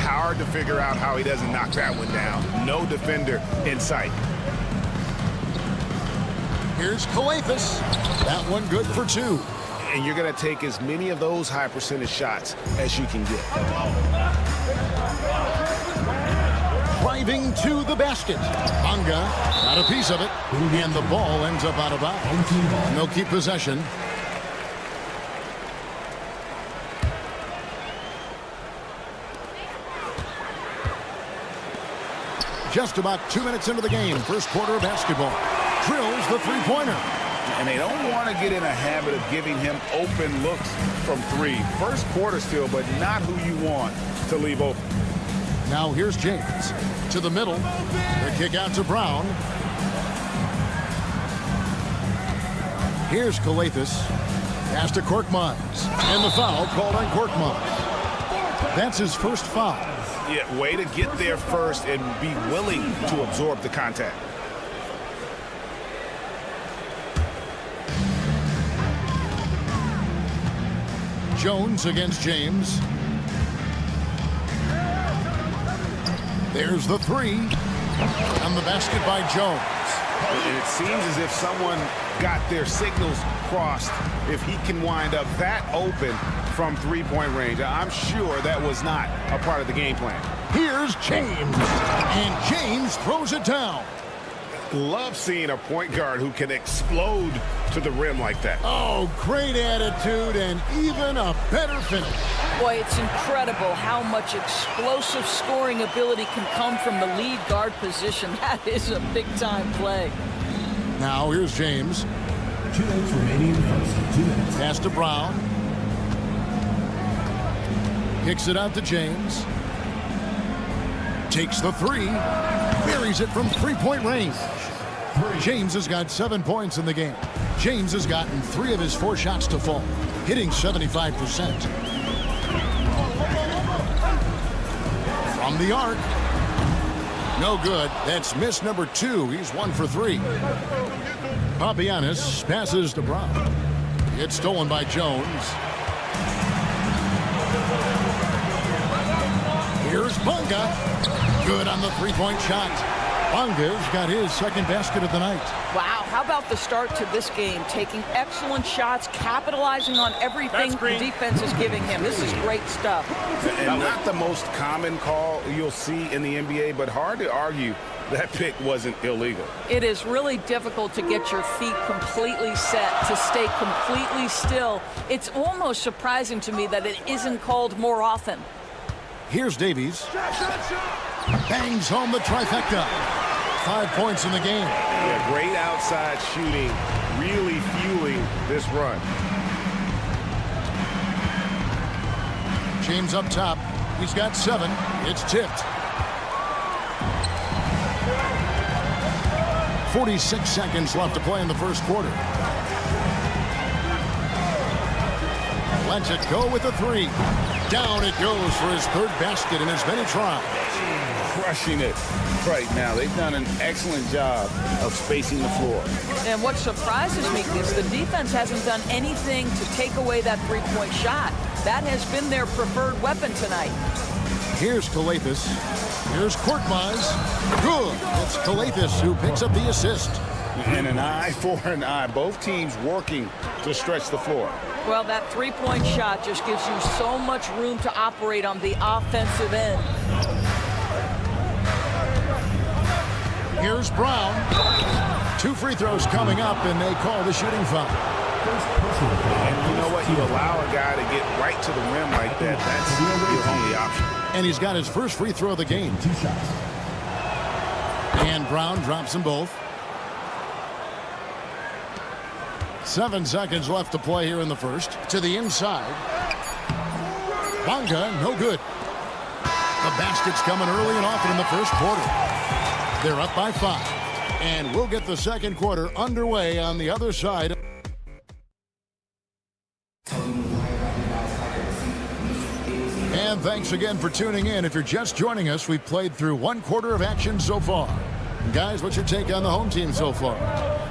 Hard to figure out how he doesn't knock that one down. No defender in sight. Here's Calathis. That one good for 2. And you're going to take as many of those high percentage shots as you can get. Driving to the basket. Bunga got a piece of it. And the ball ends up out of bounds. And they'll keep possession. Just about 2 minutes into the game. First quarter of basketball. Drills the three-pointer. And they don't want to get in a habit of giving him open looks from 3. First quarter still, but not who you want to leave open. Now here's James. To the middle. The kick out to Brown. Here's Calathis. Pass to Korkmaz. And the foul called on Korkmaz. That's his first foul. Yeah, way to get there first and be willing to absorb the contact. Jones against James. There's the 3. And the basket by Jones. And it seems as if someone got their signals crossed if he can wind up that open from three-point range. I'm sure that was not a part of the game plan. Here's James. And James throws it down. Love seeing a point guard who can explode to the rim like that. Oh, great attitude and even a better finish. Boy, it's incredible how much explosive scoring ability can come from the lead guard position. That is a big-time play. Now here's James. 2 minutes remaining in the first. 2 minutes. Pass to Brown. Kicks it out to James. Takes the 3. Buries it from three-point range. James has got 7 points in the game. James has gotten 3 of his 4 shots to fall, hitting 75%. From the arc. No good. That's miss number 2. He's 1 for 3. Papagiannis passes to Brown. It's stolen by Jones. Here's Bunga. Good on the three-point shot. Bunga's got his second basket of the night. Wow, how about the start to this game? Taking excellent shots, capitalizing on everything the defense is giving him. This is great stuff. And not the most common call you'll see in the NBA, but hard to argue that pick wasn't illegal. It is really difficult to get your feet completely set, to stay completely still. It's almost surprising to me that it isn't called more often. Here's Davies. Bangs home the trifecta. 5 points in the game. Yeah, great outside shooting, really fueling this run. James up top. He's got 7. It's tipped. 46 seconds left to play in the first quarter. Lets it go with a three. Down it goes for his third basket in as many tries. Crushing it right now. They've done an excellent job of spacing the floor. And what surprises me is the defense hasn't done anything to take away that three-point shot. That has been their preferred weapon tonight. Here's Calathis. Here's Korkmaz. Good. It's Calathis who picks up the assist. And an eye for an eye. Both teams working to stretch the floor. Well, that three-point shot just gives you so much room to operate on the offensive end. Here's Brown. 2 free throws coming up, and they call the shooting foul. And you know what? You allow a guy to get right to the rim like that. That's the only option. And he's got his first free throw of the game. 2 shots. And Brown drops them both. 7 seconds left to play here in the first. To the inside. Bonga, no good. The basket's coming early and often in the first quarter. They're up by 5. And we'll get the second quarter underway on the other side. And thanks again for tuning in. If you're just joining us, we've played through 1 quarter of action so far. Guys, what's your take on the home team so far?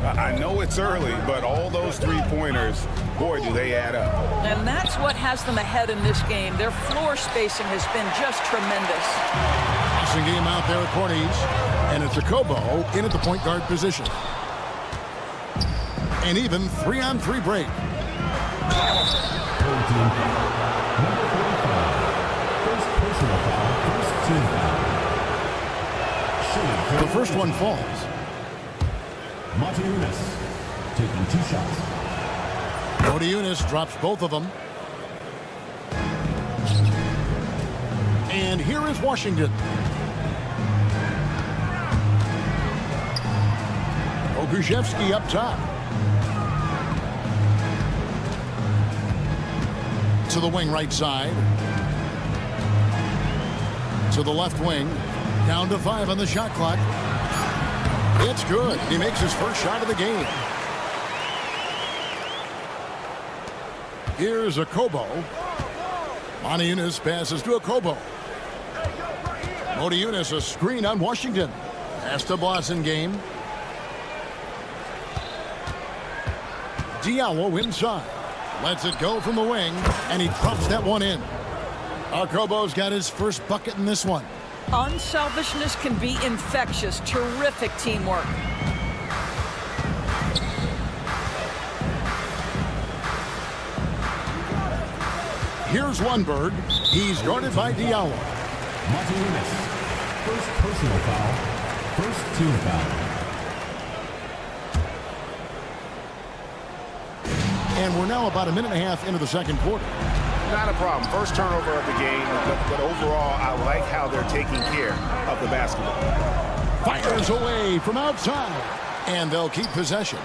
I know it's early, but all those three-pointers, boy, do they add up. And that's what has them ahead in this game. Their floor spacing has been just tremendous. Passing game out there at Cornies. And it's a Kobo in at the point guard position. And even 3-on-3 break. The first one falls. Monaco taking 2 shots. Monaco drops both of them. And here is Washington. Okushevsky up top. To the wing right side. To the left wing. Down to 5 on the shot clock. It's good. He makes his first shot of the game. Here's a Kobo. Monaco passes to a Kobo. Monaco a screen on Washington. Pass to Blossom game. Diallo inside. Lets it go from the wing, and he drops that one in. Kobo's got his first bucket in this one. Unselfishness can be infectious. Terrific teamwork. Here's Lundberg. He's guarded by Diallo. Monaco. First personal foul. First team foul. And we're now about a minute and a half into the second quarter. Not a problem. First turnover of the game, but overall, I like how they're taking care of the basketball. Fires away from outside, and they'll keep possession.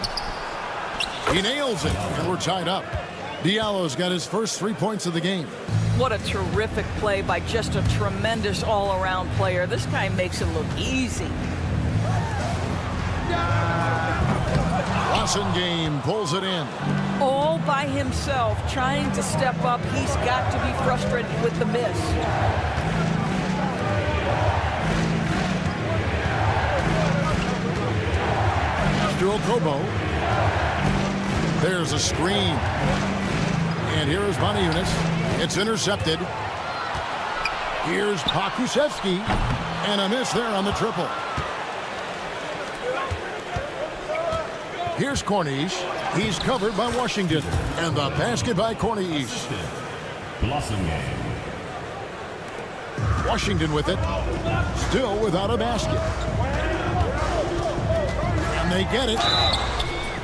He nails it, and we're tied up. Diallo's got his first 3 points of the game. What a terrific play by just a tremendous all-around player. This guy makes it look easy. Lawson game pulls it in. All by himself, trying to step up. He's got to be frustrated with the miss. Astro Kobo. There's a screen. And here's Monaco. It's intercepted. Here's Pokusevsky. And a miss there on the triple. Here's Cornish. He's covered by Washington. And the basket by Cornish. Blossom game. Washington with it. Still without a basket. And they get it.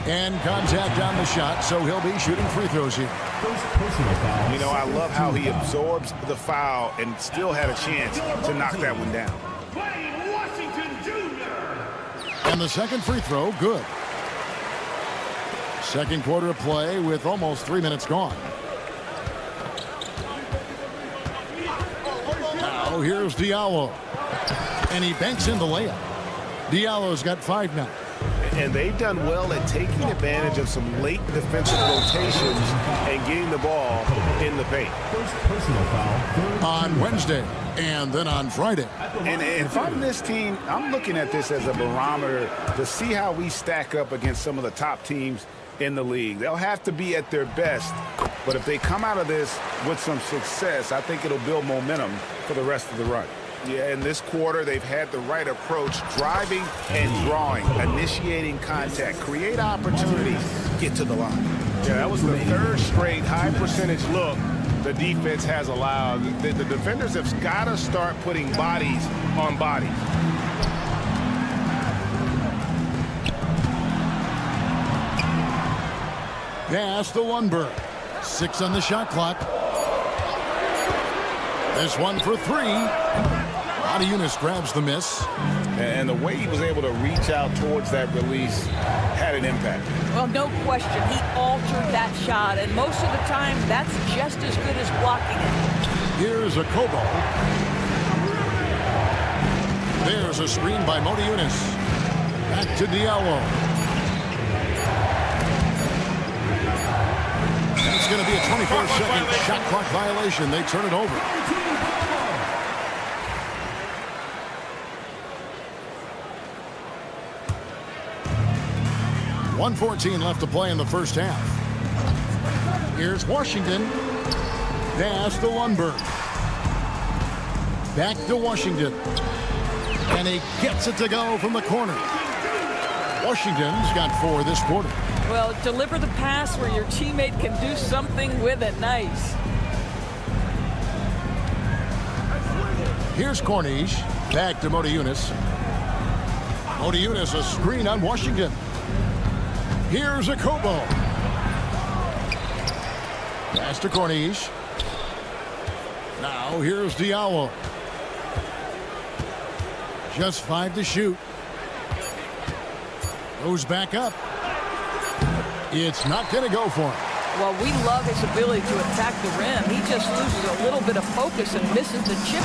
And contact on the shot, so he'll be shooting free throws here. First personal foul. You know, I love how he absorbs the foul and still had a chance to knock that one down. And the second free throw, good. Second quarter of play with almost 3 minutes gone. Now here's Diallo. And he banks in the layup. Diallo's got 5 now. And they've done well at taking advantage of some late defensive rotations and getting the ball in the paint. First personal foul. On Wednesday and then on Friday. And if I'm this team, I'm looking at this as a barometer to see how we stack up against some of the top teams in the league. They'll have to be at their best, but if they come out of this with some success, I think it'll build momentum for the rest of the run. Yeah, in this quarter, they've had the right approach, driving and drawing, initiating contact, create opportunities, get to the line. Yeah, that was the third straight high-percentage look the defense has allowed. The defenders have got to start putting bodies on bodies. Pass to Lundberg. 6 on the shot clock. This one for 3. Yunus grabs the miss. And the way he was able to reach out towards that release had an impact. Well, no question. He altered that shot, and most of the time, that's just as good as blocking it. Here's a Kobo. There's a screen by Yunus. Back to Diallo. It's going to be a 24-second shot clock violation. They turn it over. .114 left to play in the first half. Here's Washington. Pass to Lundberg. Back to Washington. And he gets it to go from the corner. Washington's got 4 this quarter. Well, deliver the pass where your teammate can do something with it. Nice. Here's Cornish. Back to Yunus. Yunus, a screen on Washington. Here's a Kobo. Pass to Cornish. Now here's Diallo. Just 5 to shoot. Goes back up. It's not going to go for him. Well, we love his ability to attack the rim. He just loses a little bit of focus and misses the chipping.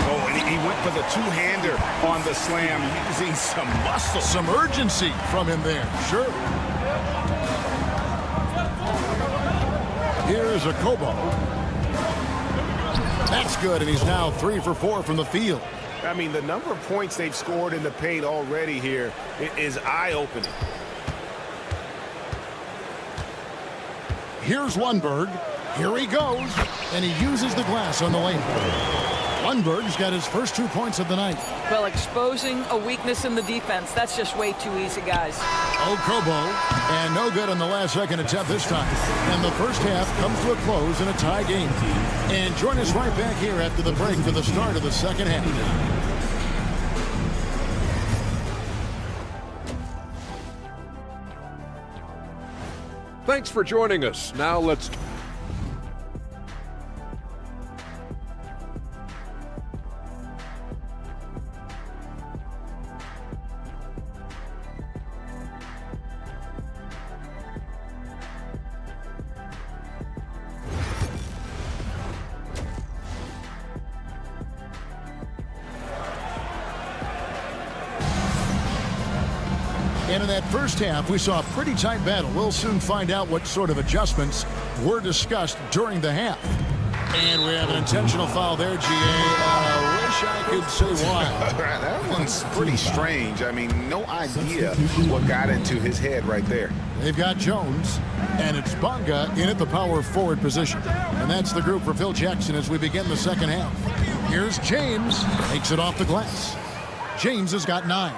Oh, and he went for the two-hander on the slam, using some muscle. Some urgency from him there. Sure. Here's a Kobo. That's good, and he's now 3 for 4 from the field. I mean, the number of points they've scored in the paint already here is eye-opening. Here's Lundberg. Here he goes, and he uses the glass on the lane. Lundberg's got his first 2 points of the night. Well, exposing a weakness in the defense, that's just way too easy, guys. Kobo, and no good on the last second attempt this time. And the first half comes to a close in a tie game. And join us right back here after the break for the start of the second half. Thanks for joining us. Now let's... And in that first half, we saw a pretty tight battle. We'll soon find out what sort of adjustments were discussed during the half. And we have an intentional foul there, G.A. Wish I could say why. That one's pretty strange. I mean, no idea what got into his head right there. They've got Jones, and it's Bonga in at the power forward position. And that's the group for Phil Jackson as we begin the second half. Here's James, takes it off the glass. James has got 9.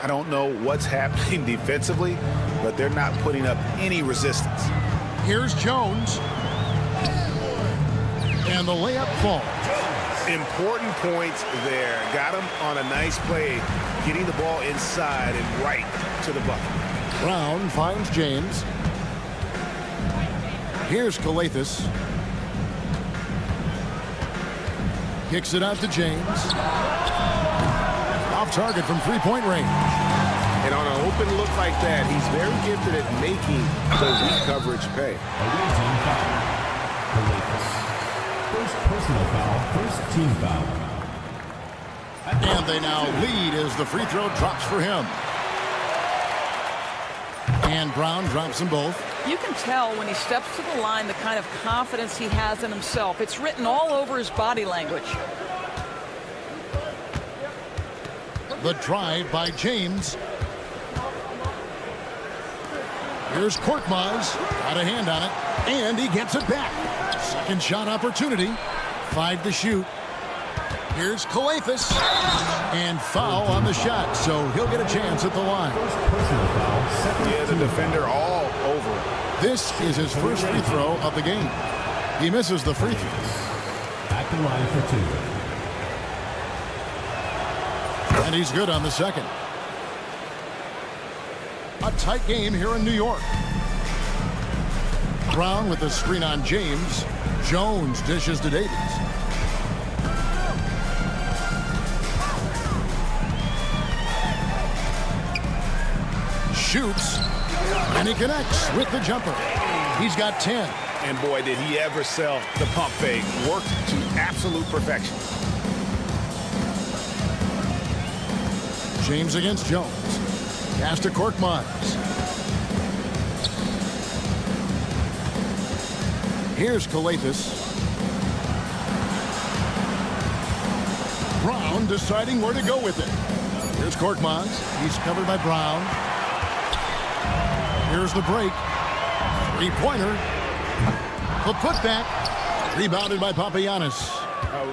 I don't know what's happening defensively, but they're not putting up any resistance. Here's Jones. And the layup falls. Important points there. Got him on a nice play, getting the ball inside and right to the bucket. Brown finds James. Here's Kalathis. Kicks it out to James. Off target from three-point range. And on an open look like that, he's very gifted at making the weak coverage pay. First personal foul, first team foul. And they now lead as the free throw drops for him. And Brown drops them both. You can tell when he steps to the line the kind of confidence he has in himself. It's written all over his body language. The drive by James. Here's Korkmaz. Got a hand on it. And he gets it back. Second shot opportunity. 5 to shoot. Here's Kalathis. And foul on the shot, so he'll get a chance at the line. Yeah, the defender all over. This is his first free throw of the game. He misses the free throw. At the line for 2. And he's good on the second. A tight game here in New York. Brown with the screen on James. Jones dishes to Davies. Shoots, and he connects with the jumper. He's got 10. And boy, did he ever sell the pump fake. Worked to absolute perfection. James against Jones. Pass to Korkmaz. Here's Kalathis. Brown deciding where to go with it. Here's Korkmaz. He's covered by Brown. Here's the break. Three-pointer. The putback. Rebounded by Papagiannis.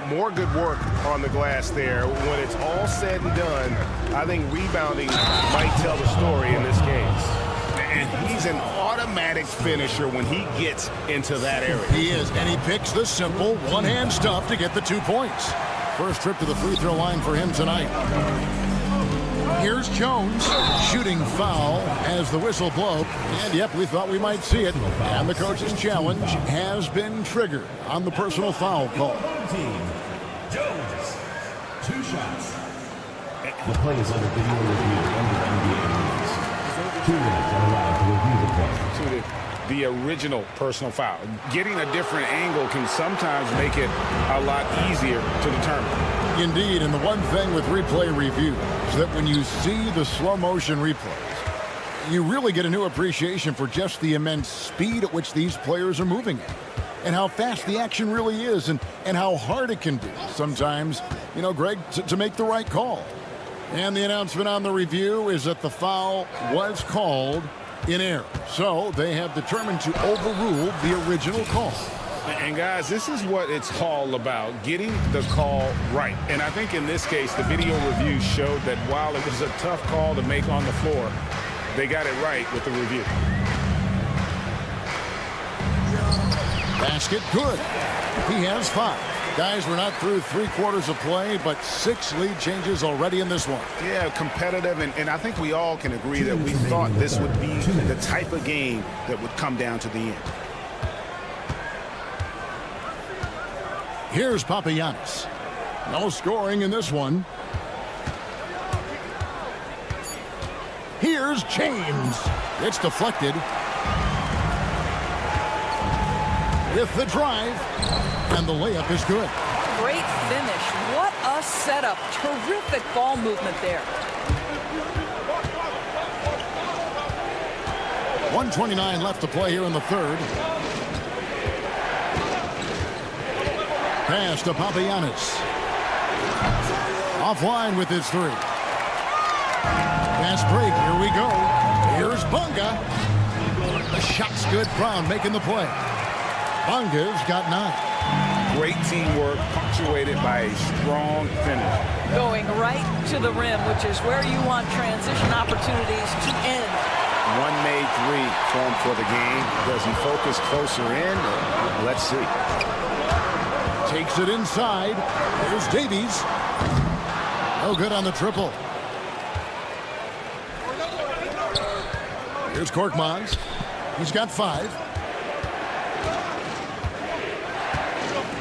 More good work on the glass there. When it's all said and done, I think rebounding might tell the story in this case. And he's an automatic finisher when he gets into that area. He is, and he picks the simple one-hand stuff to get the 2 points. First trip to the free throw line for him tonight. Here's Jones, shooting foul as the whistle blows. And yep, we thought we might see it. And the coach's challenge has been triggered on the personal foul call. Jones, 2 shots. The play is under video review under NBA rules. 2 minutes are allowed to review the play. The original personal foul. Getting a different angle can sometimes make it a lot easier to determine. Indeed, and the one thing with replay review is that when you see the slow motion replays, you really get a new appreciation for just the immense speed at which these players are moving at, and how fast the action really is, and how hard it can be sometimes, Greg, to make the right call. And the announcement on the review is that the foul was called in error. So they have determined to overrule the original call. And guys, this is what it's all about, getting the call right. And I think in this case, the video review showed that while it was a tough call to make on the floor, they got it right with the review. Basket good. He has 5. Guys, we're not through 3 quarters of play, but 6 lead changes already in this one. Yeah, competitive, and I think we all can agree that we thought this would be the type of game that would come down to the end. Here's Papagiannis. No scoring in this one. Here's James. It's deflected. With the drive. And the layup is good. Great finish. What a setup. Terrific ball movement there. 1:29 left to play here in the third. Pass to Papagiannis. Offline with his 3. Fast break. Here we go. Here's Bunga. The shot's good. Brown making the play. Bunga's got 9. Great teamwork, punctuated by a strong finish. Going right to the rim, which is where you want transition opportunities to end. One made 3 for him for the game. Does he focus closer in? Let's see. Takes it inside. Here's Davies. No good on the triple. Here's Korkmaz. He's got 5.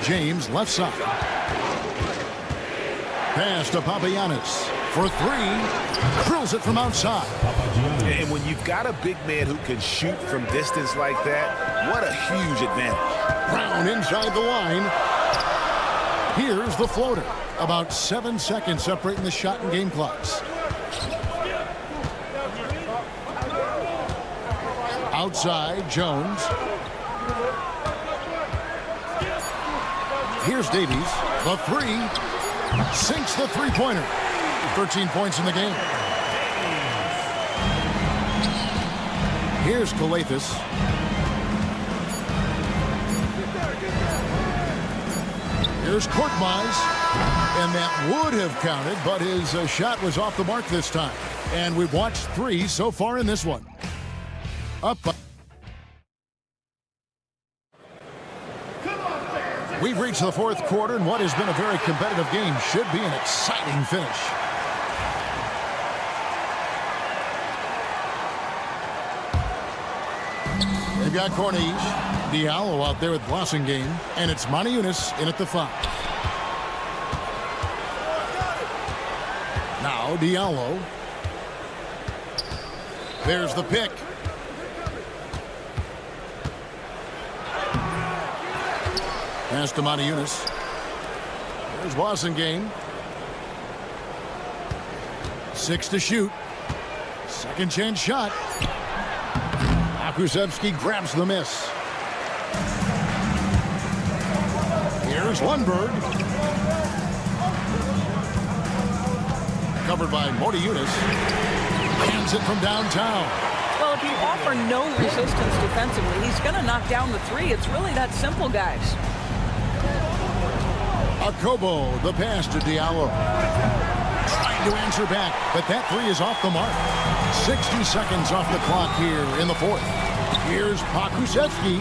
James left side. Pass to Papagiannis for 3. Drills it from outside. And when you've got a big man who can shoot from distance like that, what a huge advantage. Brown inside the line. Here's the floater. About 7 seconds separating the shot and game clocks. Outside, Jones. Here's Davies. The three. Sinks the three-pointer. 13 points in the game. Here's Calathis. Here's Korkmaz. And that would have counted, but his shot was off the mark this time. And we've watched 3 so far in this one. Up. We've reached the fourth quarter, and what has been a very competitive game should be an exciting finish. They've got Corniche, Diallo out there with Blossingame, and it's Moniunas in at the 5. Now Diallo. There's the pick. Pass to Moniunas. There's Blossingame. 6 to shoot. Second chance shot. Akusevsky grabs the miss. Here's Lundberg. Covered by Moniunas. Hands it from downtown. Well, if you offer no resistance defensively, he's going to knock down the 3. It's really that simple, guys. Akobo, the pass to Diallo. Trying to answer back, but that 3 is off the mark. 60 seconds off the clock here in the fourth. Here's Pakusevsky.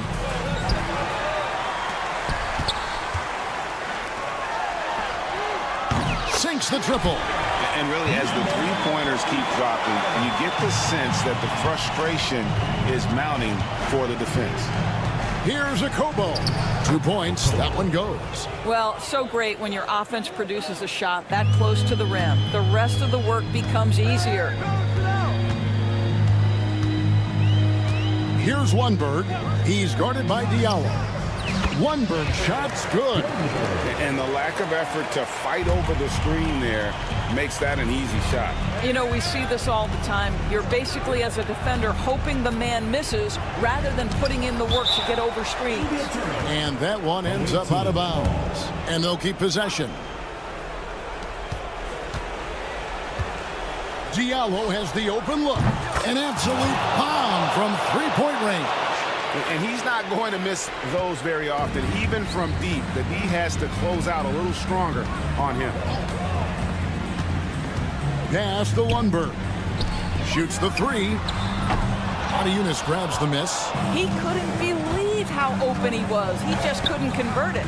Sinks the triple. And really, as the three-pointers keep dropping, you get the sense that the frustration is mounting for the defense. Here's Akobo. 2 points. That one goes. Well, so great when your offense produces a shot that close to the rim. The rest of the work becomes easier. Here's Lundberg. He's guarded by Diallo. Lundberg shot's good. And the lack of effort to fight over the screen there makes that an easy shot. You know, we see this all the time. You're basically, as a defender, hoping the man misses rather than putting in the work to get over screens. And that one ends up out of bounds. And they'll keep possession. Diallo has the open look. An absolute bomb from three-point range. And he's not going to miss those very often, even from deep. The D has to close out a little stronger on him. Pass to Lundberg. Shoots the 3. Moniunas grabs the miss. He couldn't believe how open he was. He just couldn't convert it.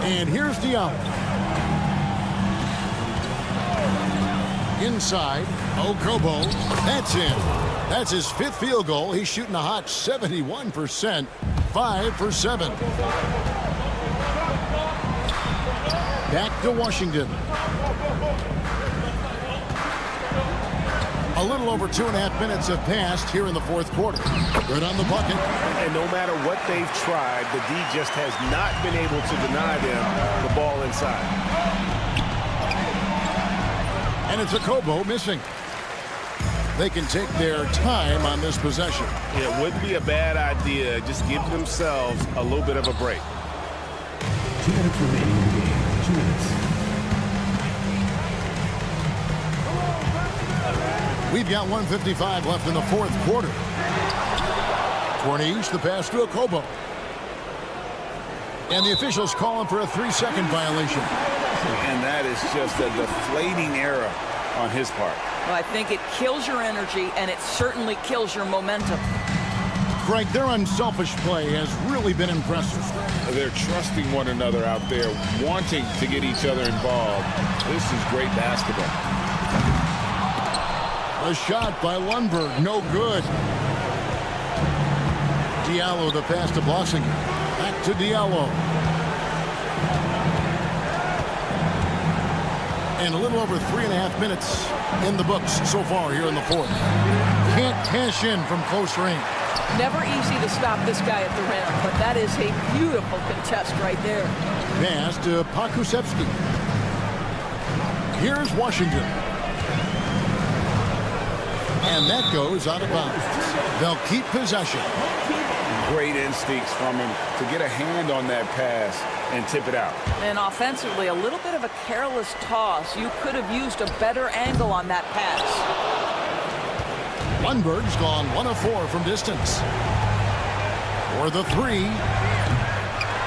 And here's Diallo. Inside, Okobo. That's in. That's his 5th field goal. He's shooting a hot 71%. 5 for 7. Back to Washington. A little over 2.5 minutes have passed here in the fourth quarter. Good on the bucket. And no matter what they've tried, the D just has not been able to deny them the ball inside. And it's Akobo missing. They can take their time on this possession. It wouldn't be a bad idea. Just give themselves a little bit of a break. 2 minutes remaining in the game. 2 minutes. We've got 1:55 left in the fourth quarter. Corniche, the pass to Akobo. And the officials calling for a 3-second violation. And that is just a deflating error on his part. Well, I think it kills your energy, and it certainly kills your momentum. Greg, their unselfish play has really been impressive. They're trusting one another out there, wanting to get each other involved. This is great basketball. A shot by Lundberg, no good. Diallo, the pass to Blossingame. Back to Diallo. And a little over 3.5 minutes in the books so far here in the fourth. Can't cash in from close range. Never easy to stop this guy at the rim, but that is a beautiful contest right there. Pass to Pakusevsky. Here's Washington. And And that goes out of bounds. They'll keep possession. Great instincts from him to get a hand on that pass and tip it out. And offensively, a little bit of a careless toss. You could have used a better angle on that pass. Lundberg's gone 1 of 4 from distance. For the 3.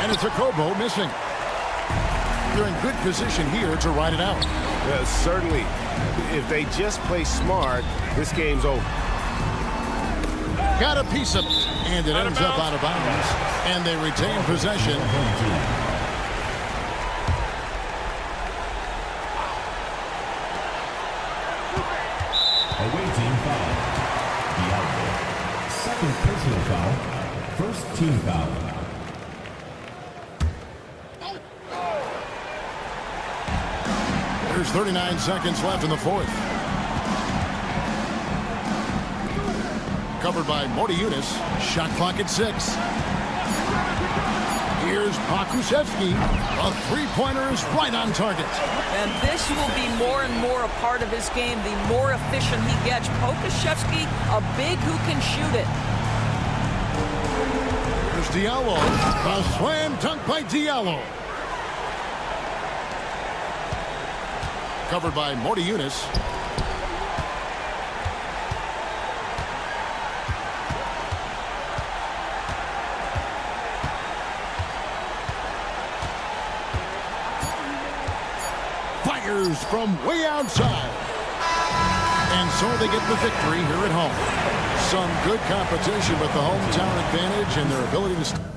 And it's a Kobo missing. They're in good position here to ride it out. Certainly. If they just play smart, this game's over. Got a piece of it. And it ends up out of bounds. And they retain possession. Away team foul. Diallo. Second personal foul. First team foul. There's 39 seconds left in the 4th. Covered by Morty Eunice. Shot clock at 6. Here's Pokusevski. A three-pointer is right on target. And this will be more and more a part of his game, the more efficient he gets. Pokusevski, a big who can shoot it. There's Diallo. A slam dunk by Diallo. Covered by Morty Eunice. Fires from way outside. And so they get the victory here at home. Some good competition with the hometown advantage and their ability to...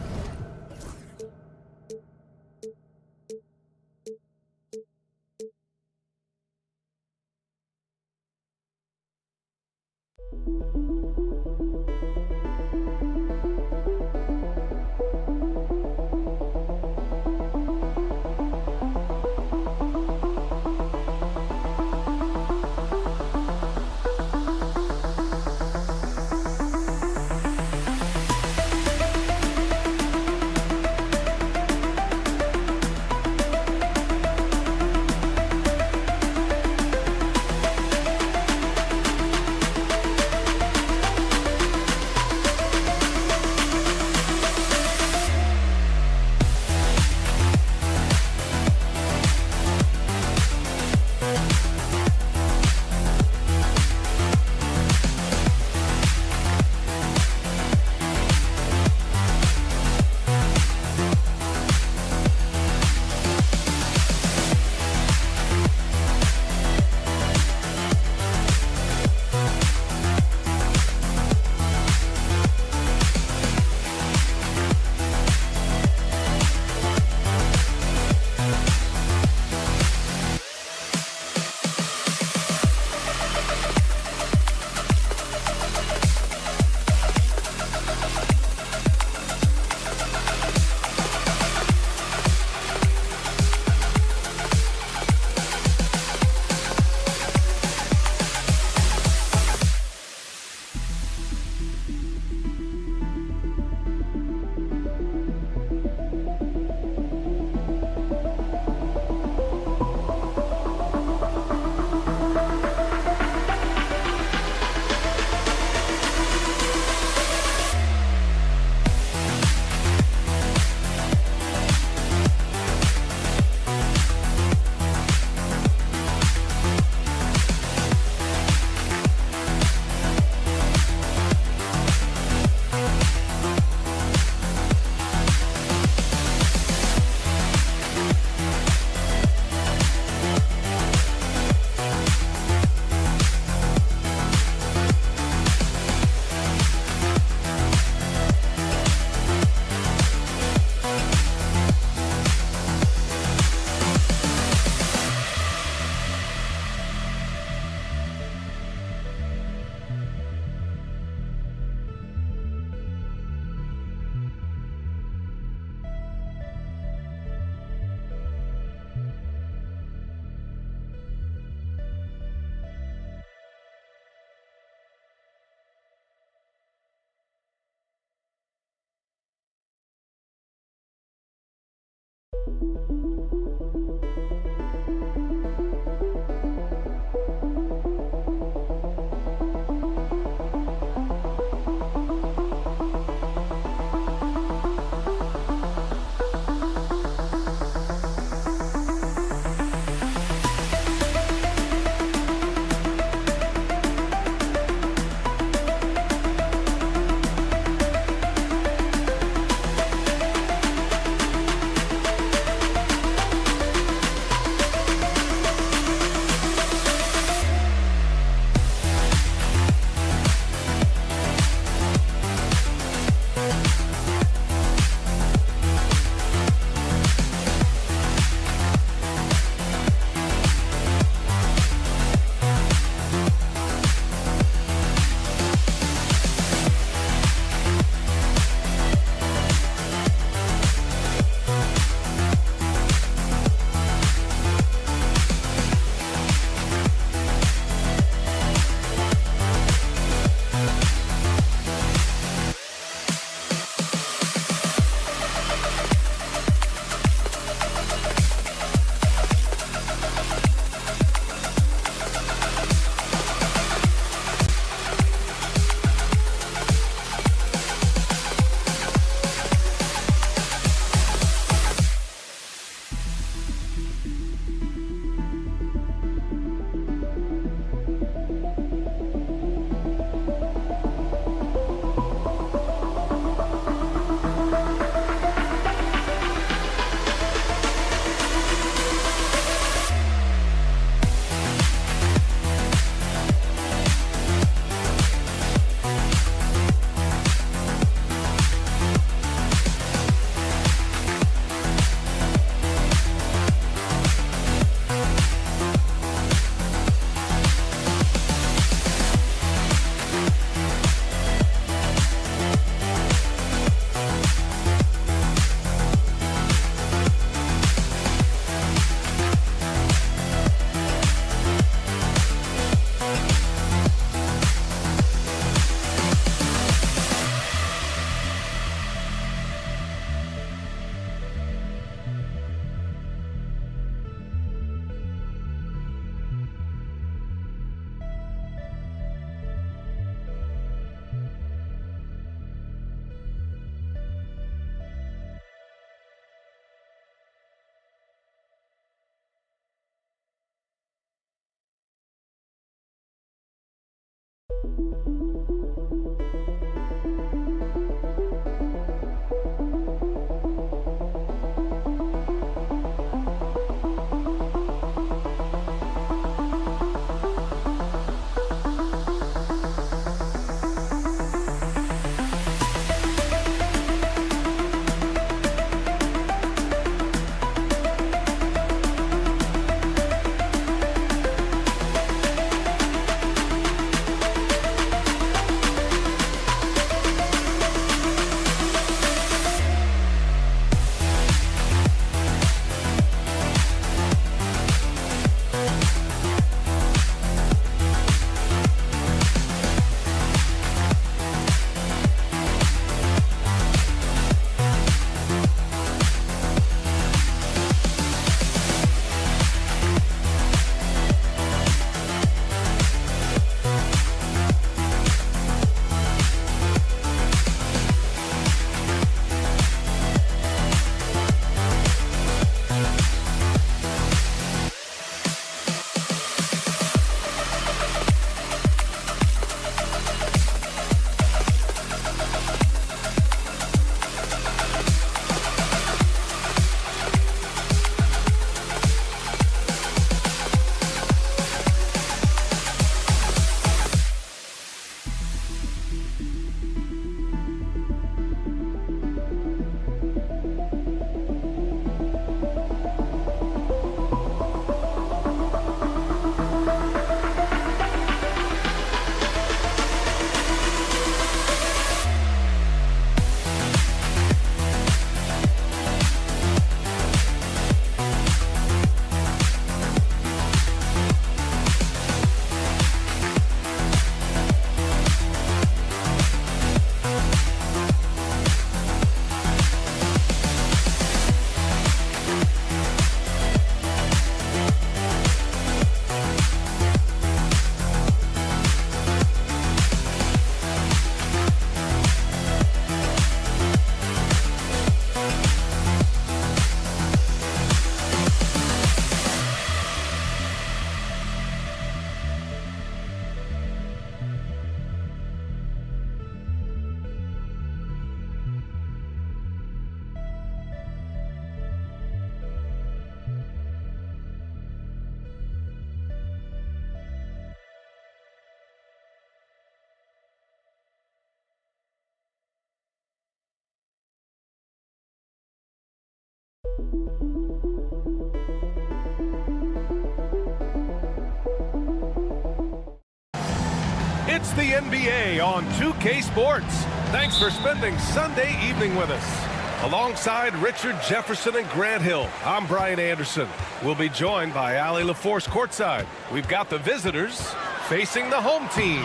It's the NBA on 2K Sports. Thanks for spending Sunday evening with us. Alongside Richard Jefferson and Grant Hill, I'm Brian Anderson. We'll be joined by Ali LaForce courtside. We've got the visitors facing the home team.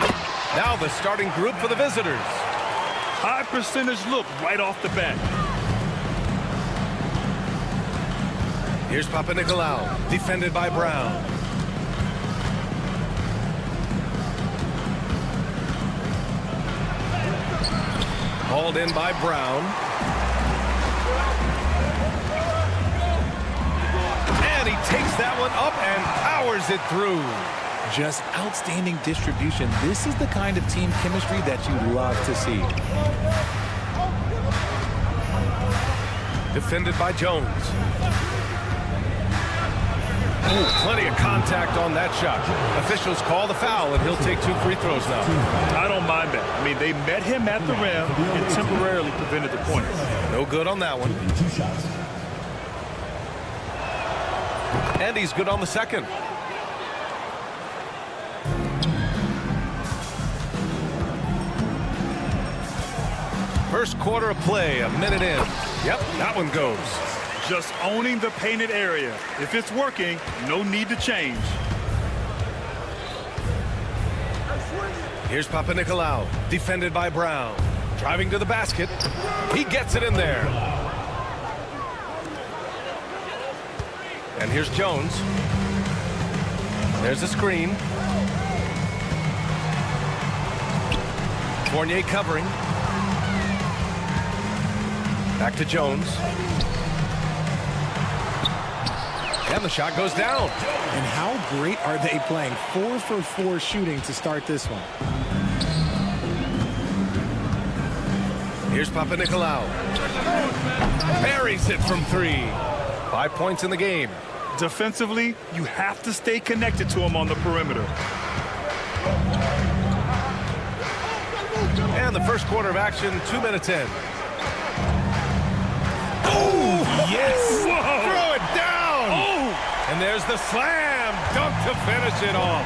Now the starting group for the visitors. High percentage look right off the bat. Here's Papanikolaou, defended by Brown. Hauled in by Brown. And he takes that one up and powers it through. Just outstanding distribution. This is the kind of team chemistry that you love to see. Defended by Jones. Ooh, plenty of contact on that shot. Officials call the foul, and he'll take 2 free throws now. I don't mind that. I mean, they met him at the rim and temporarily prevented the point. No good on that one. 2 shots. And he's good on the second. First quarter of play, a minute in. Yep, that one goes. Just owning the painted area. If it's working, no need to change. Here's Papanikolaou, defended by Brown. Driving to the basket. He gets it in there. And here's Jones. There's a screen. Fournier covering. Back to Jones. And the shot goes down. And how great are they playing? 4 for 4 shooting to start this one. Here's Papanikolaou. Buries it from 3. 5 points in the game. Defensively, you have to stay connected to him on the perimeter. And the first quarter of action, 2 minutes in. Oh, yes! Whoa. Throw it down! Oh! And there's the slam dunk to finish it off.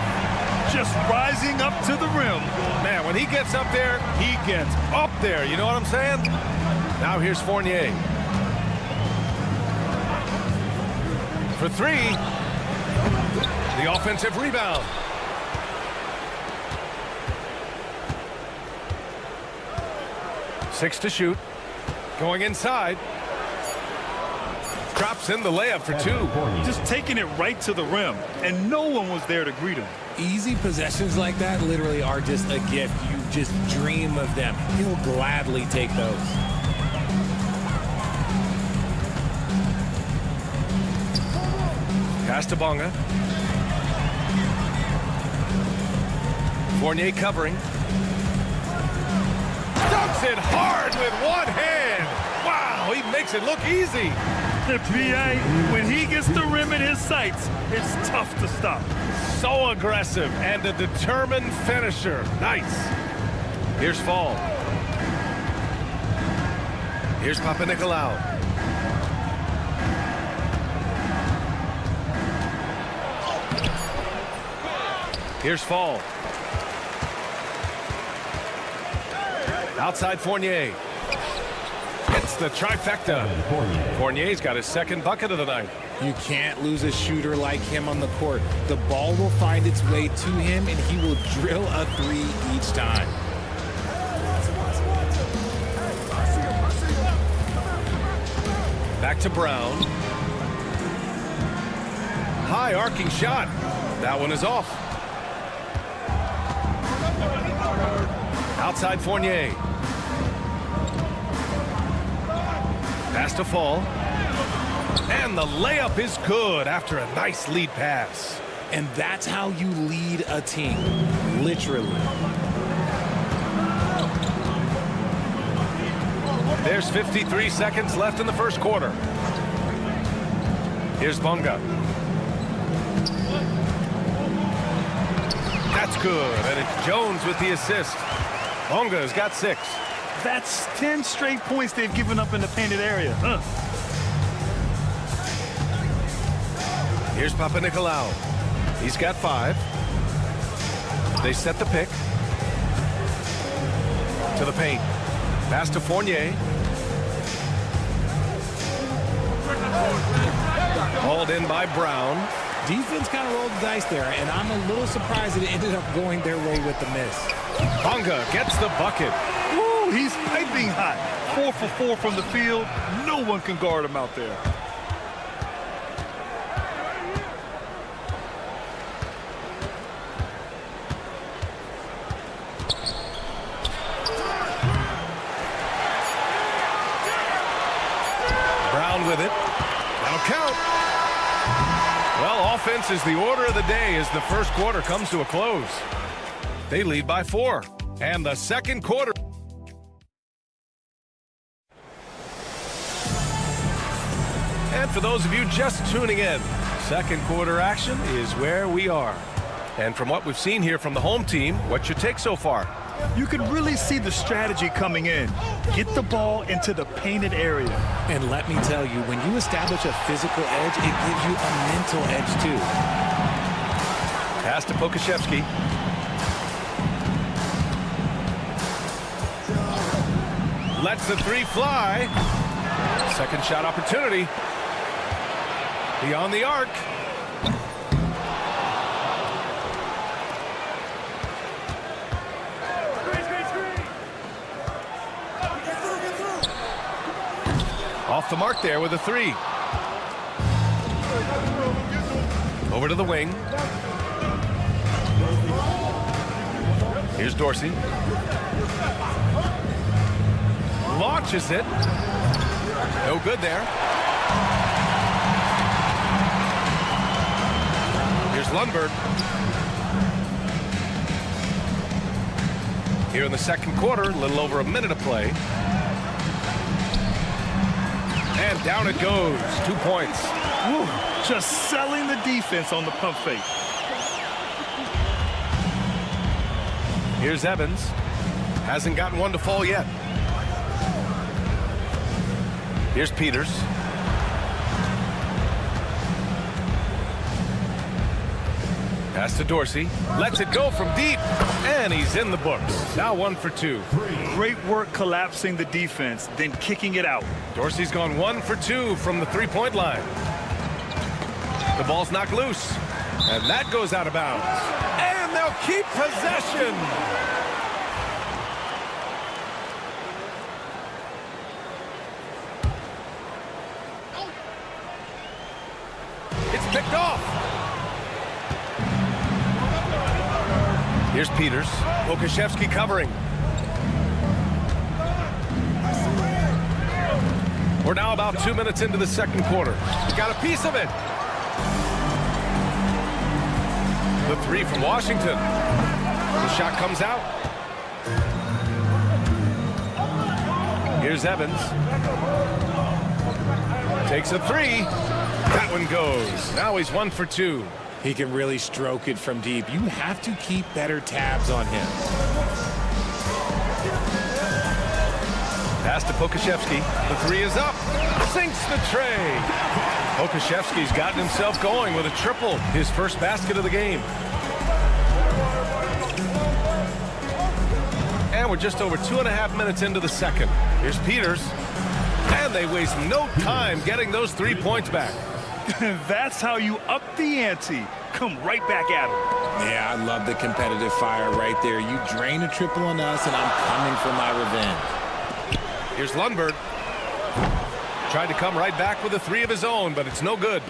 Just rising up to the rim. Man, when he gets up there, he gets up there. You know what I'm saying? Now here's Fournier. For 3. The offensive rebound. Six to shoot. Going inside. Drops in the layup for 2. Just taking it right to the rim, and no one was there to greet him. Easy possessions like that literally are just a gift. You just dream of them. He'll gladly take those. Pass to Bonga. Fournier covering. Dunks it hard with one hand. Wow, he makes it look easy. The PA, when he gets the rim in his sights, it's tough to stop. So aggressive and a determined finisher. Nice. Here's Fall. Here's Papanikolaou. Here's Fall. Outside Fournier. It's the trifecta. Fournier's got his second bucket of the night. You can't lose a shooter like him on the court. The ball will find its way to him, and he will drill a 3 each time. Back to Brown. High arcing shot. That one is off. Outside Fournier. Pass to Fall. And the layup is good after a nice lead pass. And that's how you lead a team, literally. There's 53 seconds left in the first quarter. Here's Bonga. That's good, and it's Jones with the assist. Bonga's got 6. That's 10 straight points they've given up in the painted area. Here's Papanikolaou. He's got 5. They set the pick. To the paint. Pass to Fournier. Hauled in by Brown. Defense kind of rolled the dice there, and I'm a little surprised that it ended up going their way with the miss. Bonga gets the bucket. Woo, he's piping hot. 4 for 4 from the field. No one can guard him out there. Brown with it. That'll count. Well, offense is the order of the day as the first quarter comes to a close. They lead by 4. And the second quarter. And for those of you just tuning in, second quarter action is where we are. And from what we've seen here from the home team, what's your take so far? You can really see the strategy coming in. Get the ball into the painted area. And let me tell you, when you establish a physical edge, it gives you a mental edge too. Pass to Pokashevsky. Lets the 3 fly. Second shot opportunity. Beyond the arc. Off the mark there with a 3. Over to the wing. Here's Dorsey. Launches it. No good there. Here's Lundberg. Here in the second quarter, a little over a minute of play. And down it goes. 2 points. Woo, just selling the defense on the pump fake. Here's Evans. Hasn't gotten one to fall yet. Here's Peters. Pass to Dorsey. Lets it go from deep. And he's in the books. Now 1 for 2. Great work collapsing the defense, then kicking it out. Dorsey's gone 1 for 2 from the 3-point line. The ball's knocked loose. And that goes out of bounds. And they'll keep possession. It's picked off. Here's Peters. Pokashevsky covering. We're now about 2 minutes into the second quarter. Got a piece of it. The 3 from Washington. The shot comes out. Here's Evans. Takes a 3. That one goes. Now he's 1 for 2. He can really stroke it from deep. You have to keep better tabs on him. Pass to Pokashevsky. The 3 is up. Sinks the tray. Pokashevsky's gotten himself going with a triple. His first basket of the game. And we're just over 2.5 minutes into the second. Here's Peters. And they waste no time getting those 3 points back. That's how you up the ante. Come right back at him. Yeah, I love the competitive fire right there. You drain a triple on us, and I'm coming for my revenge. Here's Lundberg. Tried to come right back with a 3 of his own, but it's no good.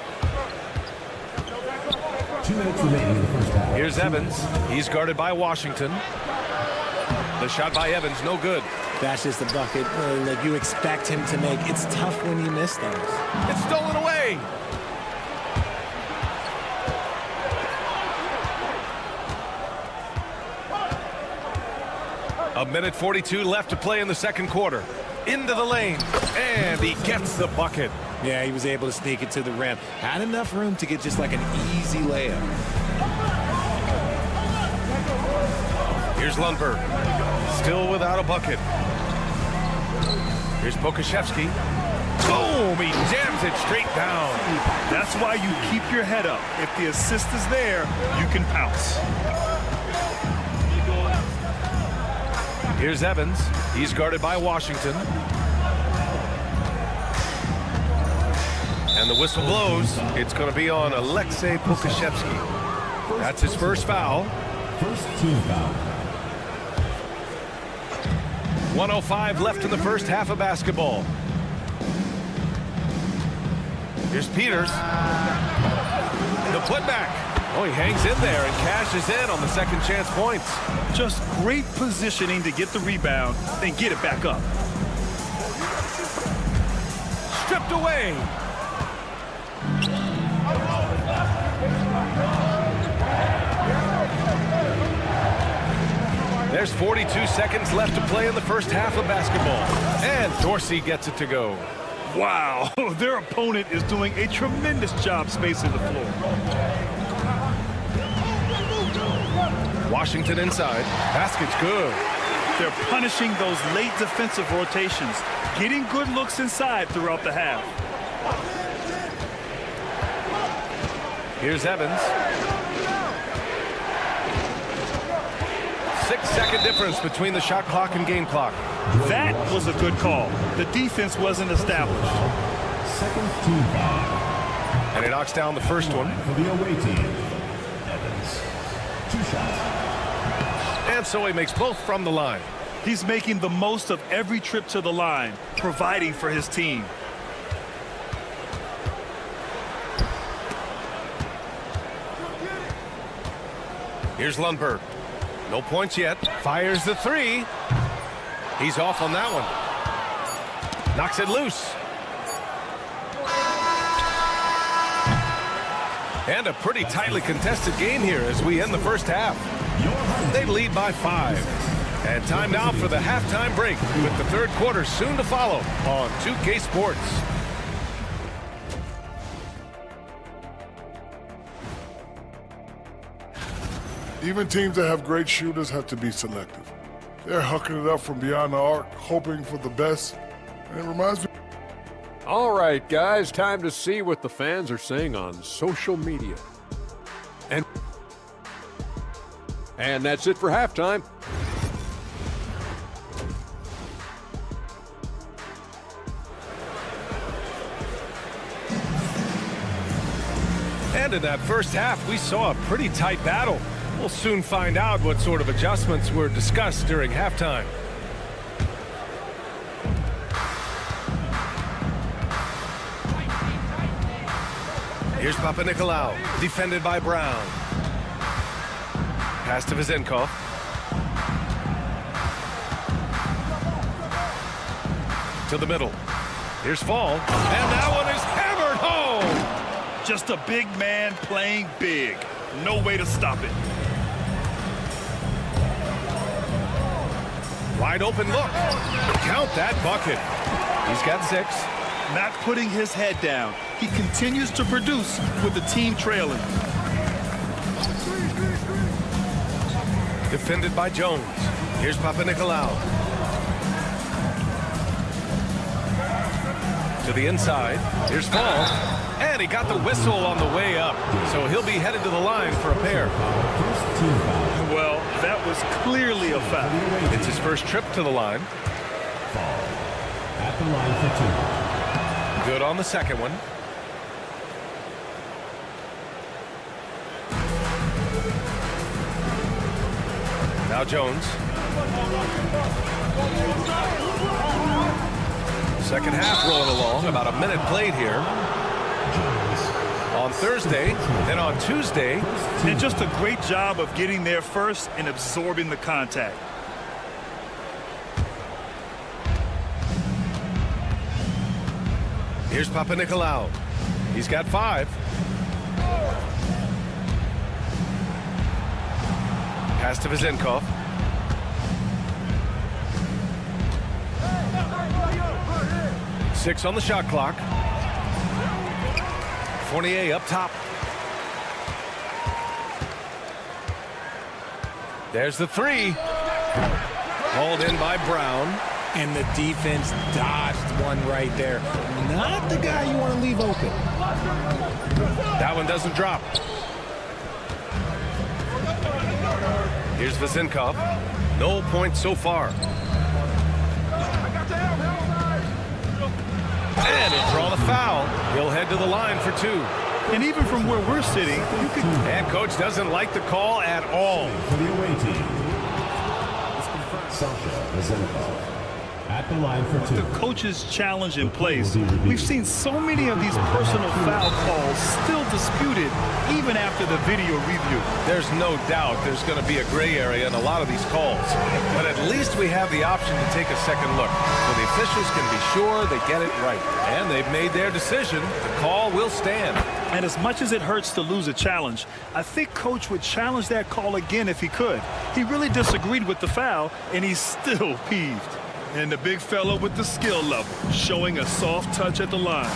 2 minutes remaining in the first half. Here's Evans. He's guarded by Washington. The shot by Evans, no good. That's just the bucket that you expect him to make. It's tough when you miss those. It's stolen away. A minute 42 left to play in the second quarter. Into the lane, and he gets the bucket. Yeah, he was able to sneak it to the rim. Had enough room to get just like an easy layup. Here's Lundberg, still without a bucket. Here's Pokashevsky. Boom! Boom! He jams it straight down. That's why you keep your head up. If the assist is there, you can pounce. Here's Evans. He's guarded by Washington. And the whistle blows. It's going to be on Alexei Pokashevsky. That's his first foul. First team foul. 1:05 left in the first half of basketball. Here's Peters. The putback. Oh, he hangs in there and cashes in on the second chance points. Just great positioning to get the rebound, then get it back up. Stripped away. There's 42 seconds left to play in the first half of basketball. And Dorsey gets it to go. Wow, their opponent is doing a tremendous job spacing the floor. Washington inside. Basket's good. They're punishing those late defensive rotations, getting good looks inside throughout the half. Here's Evans. 6-second difference between the shot clock and game clock. That was a good call. The defense wasn't established. Second team foul. And he knocks down the first one. For the away team, Evans. 2 shots. And so he makes both from the line. He's making the most of every trip to the line, providing for his team. Here's Lundberg. No points yet. Fires the three. He's off on that one. Knocks it loose. And a pretty tightly contested game here as we end the first half. They lead by 5. And time now for the halftime break with the third quarter soon to follow on 2K Sports. Even teams that have great shooters have to be selective. They're hucking it up from beyond the arc, hoping for the best. And it reminds me. All right, guys, time to see what the fans are saying on social media. And that's it for halftime. And in that first half, we saw a pretty tight battle. We'll soon find out what sort of adjustments were discussed during halftime. Here's Papanikolaou, defended by Brown. Pass to Vizenkov. To the middle. Here's Fall. And that one is hammered home. Just a big man playing big. No way to stop it. Wide open look. Count that bucket. He's got 6. Not putting his head down. He continues to produce with the team trailing. Defended by Jones. Here's Papanikolaou. To the inside. Here's Fall. And he got the whistle on the way up. So he'll be headed to the line for a pair. Well, that was clearly a foul. It's his first trip to the line. Fall. At the line for 2. Good on the second one. Now Jones. Second half rolling along. About a minute played here. On Thursday, then on Tuesday. And just a great job of getting there first and absorbing the contact. Here's Papanikolaou. He's got 5. Pass to Vizenkov. Six on the shot clock. Fournier up top. There's the 3. Hauled in by Brown. And the defense dodged one right there. Not the guy you want to leave open. That one doesn't drop. Here's Vezinkov. No points so far. And he'll draw the foul. He'll head to the line for 2. And even from where we're sitting, you could... And coach doesn't like the call at all. For the away team, Sasha Vezinkov. At the line for 2. The coach's challenge in place. We've seen so many of these personal foul calls still disputed even after the video review. There's no doubt there's going to be a gray area in a lot of these calls. But at least we have the option to take a second look. So the officials can be sure they get it right. And they've made their decision. The call will stand. And as much as it hurts to lose a challenge, I think Coach would challenge that call again if he could. He really disagreed with the foul, and he's still peeved. And the big fella with the skill level, showing a soft touch at the line.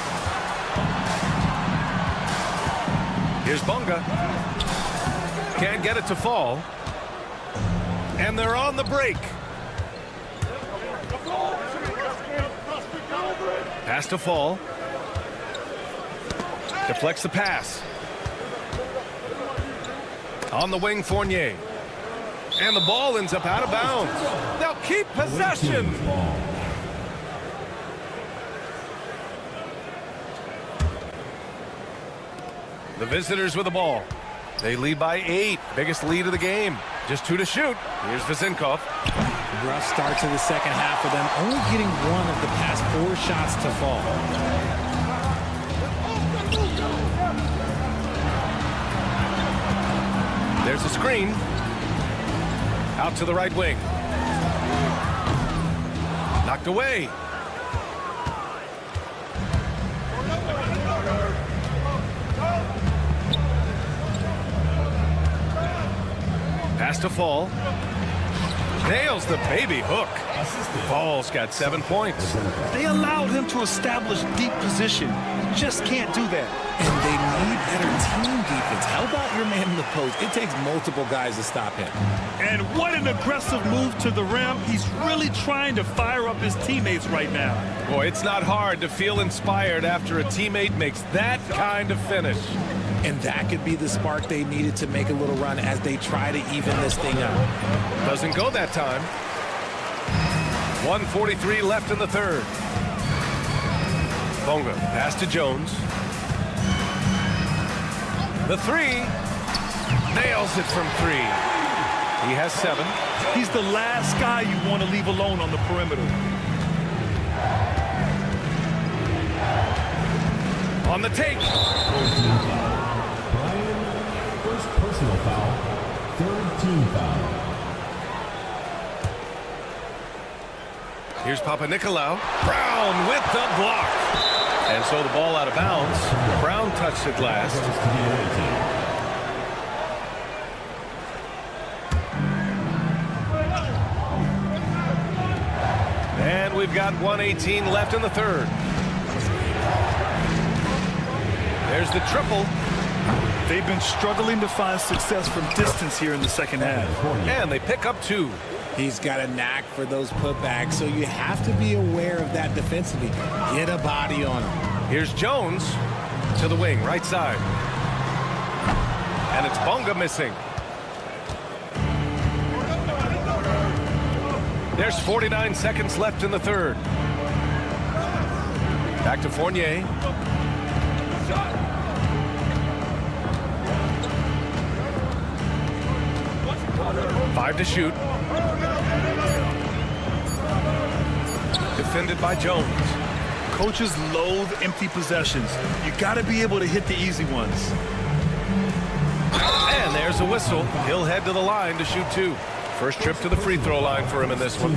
Here's Bonga. Can't get it to fall. And they're on the break. Pass to fall. Deflects the pass. On the wing, Fournier. And the ball ends up out of bounds. They'll keep possession. The visitors with the ball. They lead by 8. Biggest lead of the game. Just 2 to shoot. Here's Vezinkov. Rough start to the second half for them. Only getting 1 of the past 4 shots to fall. There's a screen. Out to the right wing. Knocked away. Pass to Fall. Nails the baby hook. Fall's got 7 points. They allowed him to establish deep position. Just can't do that. And they need better team defense. How about your man in the post? It takes multiple guys to stop him. And what an aggressive move to the rim. He's really trying to fire up his teammates right now. Boy, it's not hard to feel inspired after a teammate makes that kind of finish. And that could be the spark they needed to make a little run as they try to even this thing out. Doesn't go that time. 1:43 left in the third. Bonga, pass to Jones. The 3. Nails it from 3. He has 7. He's the last guy you want to leave alone on the perimeter. On the take. First personal foul, 3rd team foul. Here's Papanikolaou. Brown with the block. And so the ball out of bounds. Brown touched it last. And we've got 1:18 left in the third. There's the triple. They've been struggling to find success from distance here in the second half. And they pick up 2. He's got a knack for those putbacks, so you have to be aware of that defensively. Get a body on him. Here's Jones to the wing, right side. And it's Bonga missing. There's 49 seconds left in the third. Back to Fournier. Five to shoot. Defended by Jones. Coaches loathe empty possessions. You got to be able to hit the easy ones. And there's a whistle. He'll head to the line to shoot 2. First trip to the free throw line for him in this one.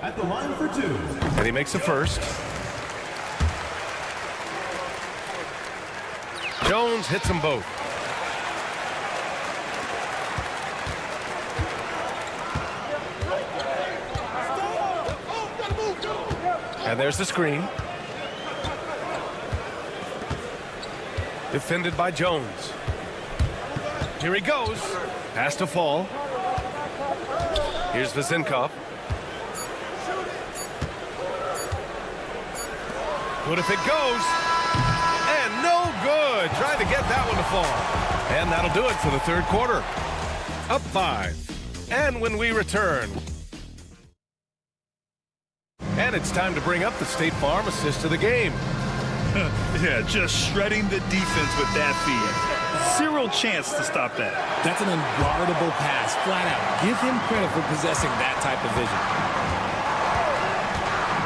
At the line for 2. And he makes the first. Jones hits them both. And there's the screen. Defended by Jones. Here he goes. Pass to Fall. Here's Vezinkov. What if it goes? And no good. Trying to get that one to fall. And that'll do it for the third quarter. Up 5. And when we return... And it's time to bring up the State Farm assist of the game. Yeah, just shredding the defense with that feed. Zero chance to stop that. That's an unguardable pass, flat out. Give him credit for possessing that type of vision.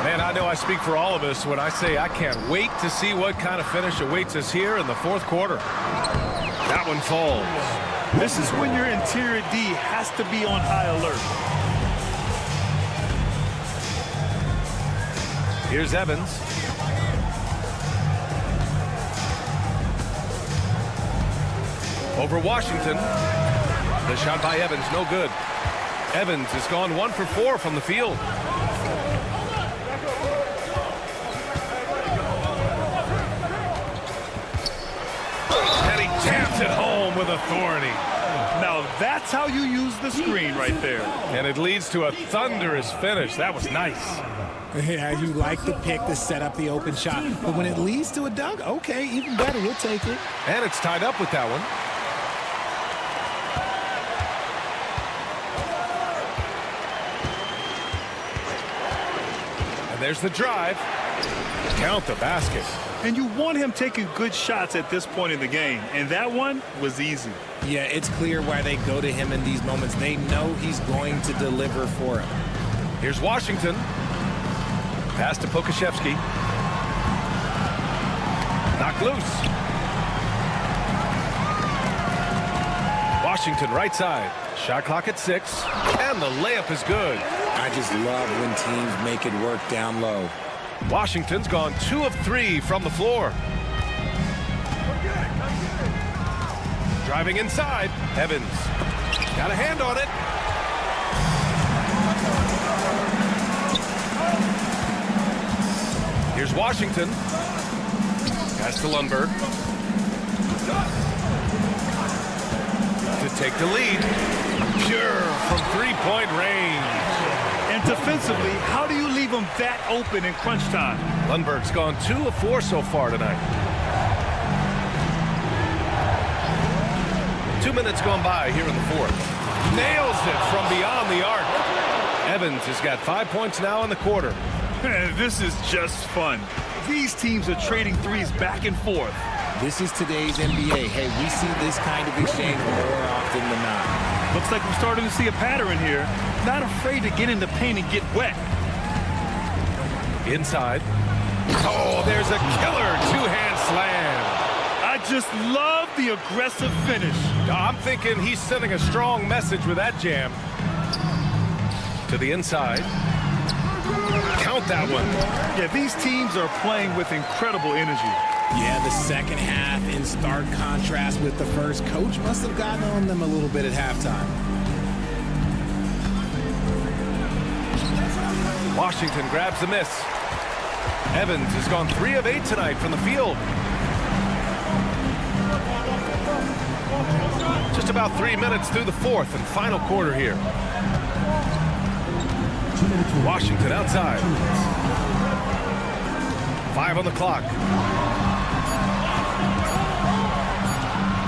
Man, I know I speak for all of us when I say I can't wait to see what kind of finish awaits us here in the fourth quarter. That one falls. This is when your interior D has to be on high alert. Here's Evans. Over Washington. The shot by Evans, no good. Evans has gone 1 for 4 from the field. And he jams it home with authority. Now that's how you use the screen right there. And it leads to a thunderous finish. That was nice. Yeah, you like the pick to set up the open shot. But when it leads to a dunk, okay, even better, we'll take it. And it's tied up with that one. And there's the drive. Count the basket. And you want him taking good shots at this point in the game. And that one was easy. Yeah, it's clear why they go to him in these moments. They know he's going to deliver for him. Here's Washington. Pass to Pokashevsky. Knocked loose. Washington right side. Shot clock at 6. And the layup is good. I just love when teams make it work down low. Washington's gone 2 of 3 from the floor. Driving inside. Evans. Got a hand on it. Here's Washington. Pass to Lundberg. To take the lead. Pure from three-point range. And defensively, how do you leave him that open in crunch time? Lundberg's gone 2 of 4 so far tonight. 2 minutes gone by here in the fourth. Nails it from beyond the arc. Evans has got 5 points now in the quarter. This is just fun. These teams are trading threes back and forth. This is today's NBA. Hey, we see this kind of exchange more often than not. Looks like we're starting to see a pattern here. Not afraid to get in the paint and get wet. Inside. Oh, there's a killer two-hand slam. I just love the aggressive finish. I'm thinking he's sending a strong message with that jam. To the inside. Count that one. Yeah, these teams are playing with incredible energy. Yeah, the second half in stark contrast with the first. Coach must have gotten on them a little bit at halftime. Washington grabs the miss. Evans has gone 3 of 8 tonight from the field. Just about 3 minutes through the fourth and final quarter here. Washington outside. 5 on the clock.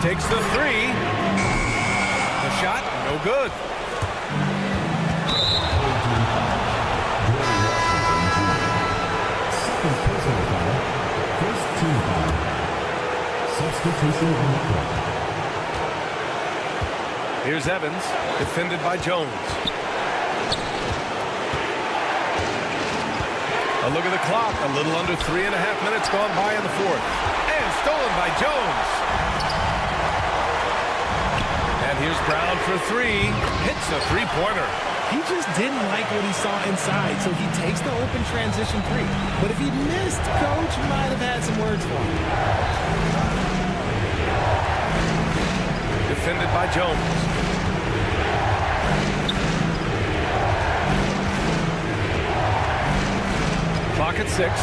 Takes the 3. The shot, no good. Here's Evans, defended by Jones. A look at the clock, a little under 3.5 minutes gone by in the fourth. And stolen by Jones. And here's Brown for 3. Hits a three-pointer. He just didn't like what he saw inside, so he takes the open transition 3. But if he missed, Coach might have had some words for him. Defended by Jones. Clock at 6.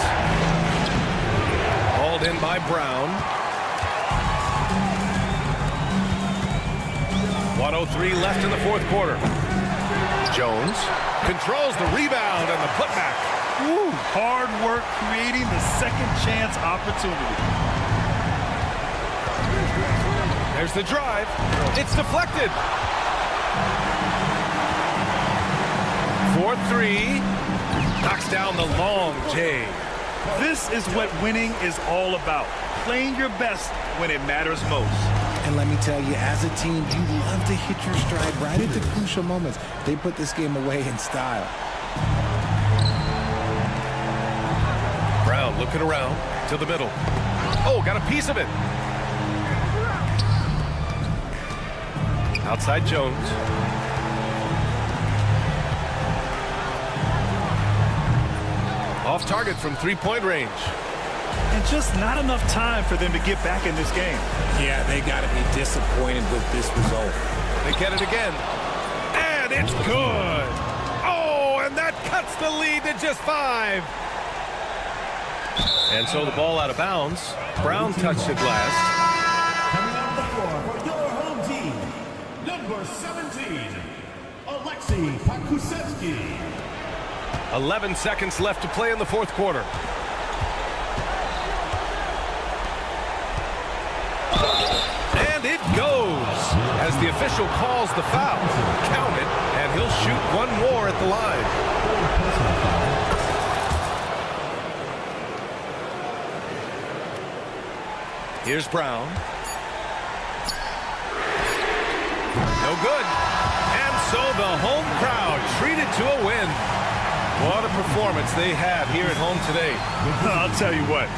Hauled in by Brown. 1:03 left in the fourth quarter. Jones controls the rebound and the putback. Woo, hard work creating the second chance opportunity. There's the drive. It's deflected. 4-3. Knocks down the long J. This is what winning is all about. Playing your best when it matters most. And let me tell you, as a team, you love to hit your stride right at the crucial moments. They put this game away in style. Brown looking around to the middle. Oh, got a piece of it. Outside Jones. Off target from three-point range. And just not enough time for them to get back in this game. Yeah, they got to be disappointed with this result. They get it again. And it's good. Oh, and that cuts the lead to just 5. And so the ball out of bounds. Brown touched it last. Coming on the floor for your home team, number 17, Alexei Pakusevsky. 11 seconds left to play in the fourth quarter. And it goes as the official calls the foul. Count it, and he'll shoot one more at the line. Here's Brown. No good. And so the home crowd treated to a win. What a performance they had here at home today. I'll tell you what.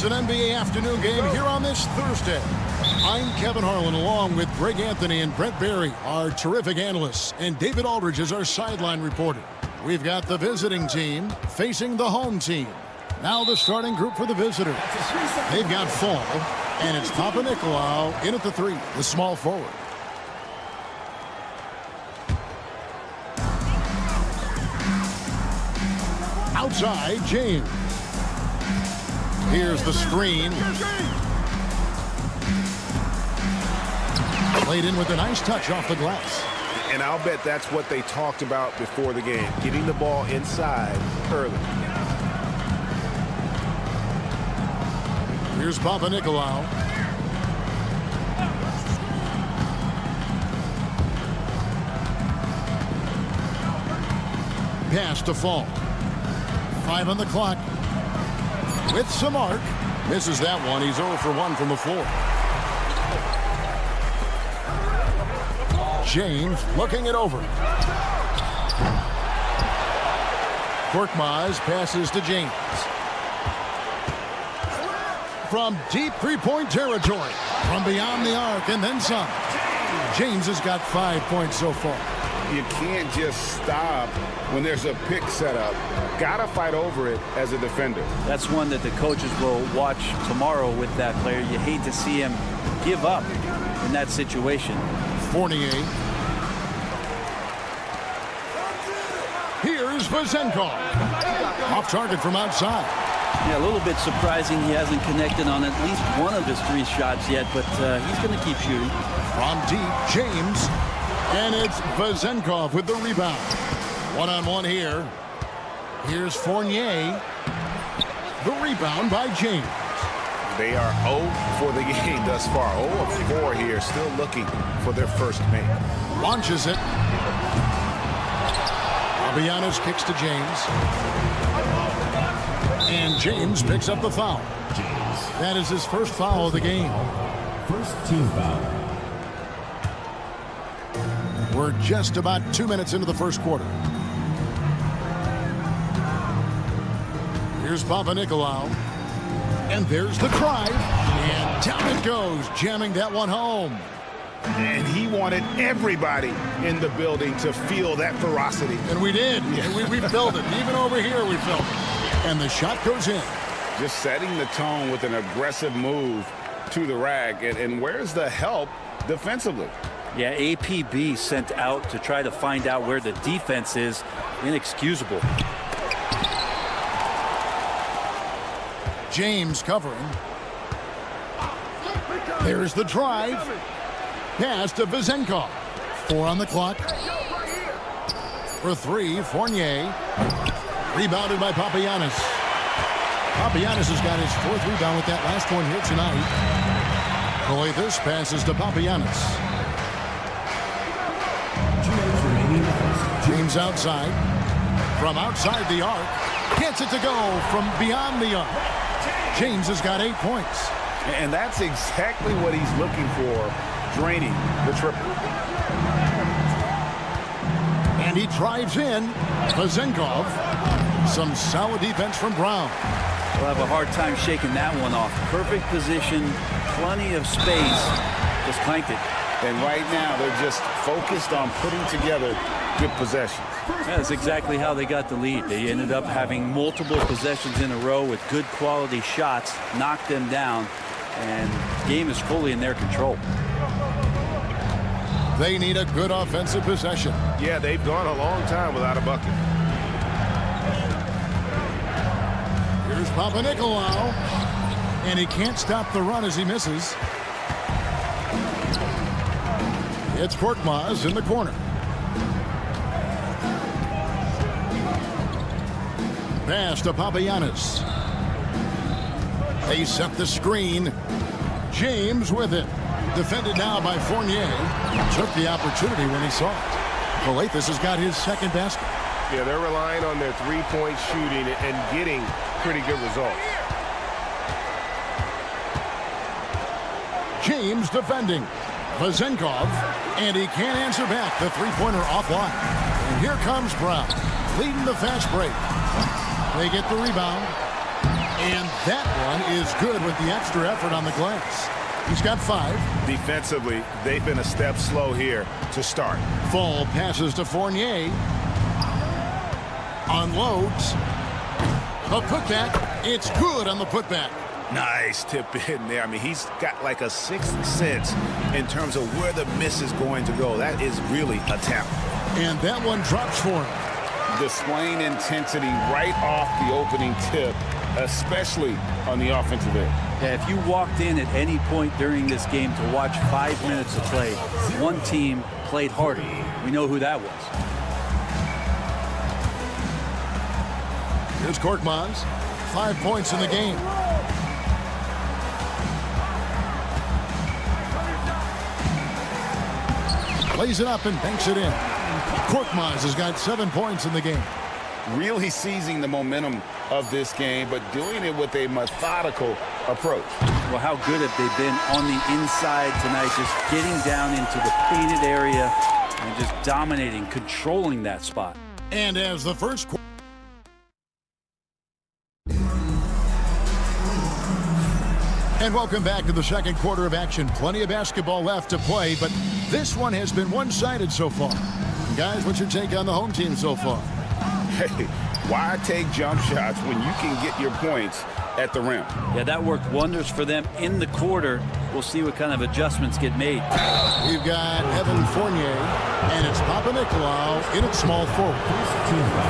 It's an NBA afternoon game here on this Thursday. I'm Kevin Harlan along with Greg Anthony and Brent Barry, our terrific analysts, and David Aldridge is our sideline reporter. We've got the visiting team facing the home team. Now the starting group for the visitors. They've got Fall, and it's Papa Nicolau in at the 3, the small forward. Outside, James. Here's the screen. Played in with a nice touch off the glass. And I'll bet that's what they talked about before the game, getting the ball inside early. Here's Papa Nicolau. Pass to Fall. 5 on the clock. With some arc. Misses that one. He's 0 for 1 from the floor. James looking it over. Korkmaz passes to James. From deep three-point territory. From beyond the arc and then some. James has got 5 points so far. You can't just stop when there's a pick set up. Gotta fight over it as a defender. That's one that the coaches will watch tomorrow with that player. You hate to see him give up in that situation. Fournier. Here's Vazenkov. Off target from outside. Yeah, a little bit surprising he hasn't connected on at least one of his 3 shots yet, but he's going to keep shooting. From deep, James. And it's Vazenkov with the rebound. One-on-one here. Here's Fournier. The rebound by James. They are 0 for the game thus far. 0 of 4 here, still looking for their first make. Launches it. Fabianos kicks to James. And James picks up the foul. That is his first foul of the game. First team foul. We're just about 2 minutes into the first quarter. Here's Papanikolaou. And there's the drive. And down it goes, jamming that one home. And he wanted everybody in the building to feel that ferocity. And we did. And we felt it. Even over here, we felt it. And the shot goes in. Just setting the tone with an aggressive move to the rack. And where's the help defensively? Yeah, APB sent out to try to find out where the defense is. Inexcusable. James covering. There's the drive. Pass to Vazenkov. 4 on the clock. For 3, Fournier. Rebounded by Papagiannis. Papagiannis has got his 4th rebound with that last one here tonight. Coletas passes to Papagiannis. James outside. From outside the arc. Gets it to go from beyond the arc. James has got 8 points. And that's exactly what he's looking for, draining the triple. And he drives in. Vazenkov. Some solid defense from Brown. We'll have a hard time shaking that one off. Perfect position, plenty of space. Just clanked it. And right now, they're just focused on putting together good possessions. Yeah, that's exactly how they got the lead. They ended up having multiple possessions in a row with good quality shots, knocked them down, and the game is fully in their control. They need a good offensive possession. Yeah, they've gone a long time without a bucket. Here's Papanikolaou. And he can't stop the run as he misses. It's Korkmaz in the corner. Pass to Papagiannis. They set the screen. James with it. Defended now by Fournier. Took the opportunity when he saw it. Coletas has got his 2nd basket. Yeah, they're relying on their 3-point shooting and getting pretty good results. James defending. Vazenkov. And he can't answer back. The 3-pointer offline. And here comes Brown. Leading the fast break. They get the rebound. And that one is good with the extra effort on the glass. He's got 5. Defensively, they've been a step slow here to start. Fall passes to Fournier. Unloads. The putback. It's good on the putback. Nice tip in there. I mean, he's got like a 6th sense in terms of where the miss is going to go. That is really a talent. And that one drops for him. Displaying intensity right off the opening tip, especially on the offensive end. Yeah, if you walked in at any point during this game to watch 5 minutes of play, one team played harder. We know who that was. Here's Korkmaz. 5 points in the game. Plays it up and banks it in. Korkmaz has got 7 points in the game. Really seizing the momentum of this game, but doing it with a methodical approach. Well, how good have they been on the inside tonight, just getting down into the painted area and just dominating, controlling that spot. And as the first quarter. And welcome back to the second quarter of action. Plenty of basketball left to play, but this one has been one-sided so far. Guys, what's your take on the home team so far? Hey, why take jump shots when you can get your points at the rim? Yeah, that worked wonders for them in the quarter. We'll see what kind of adjustments get made. We've got Evan Fournier, and it's Papa Nicolau in at small forward.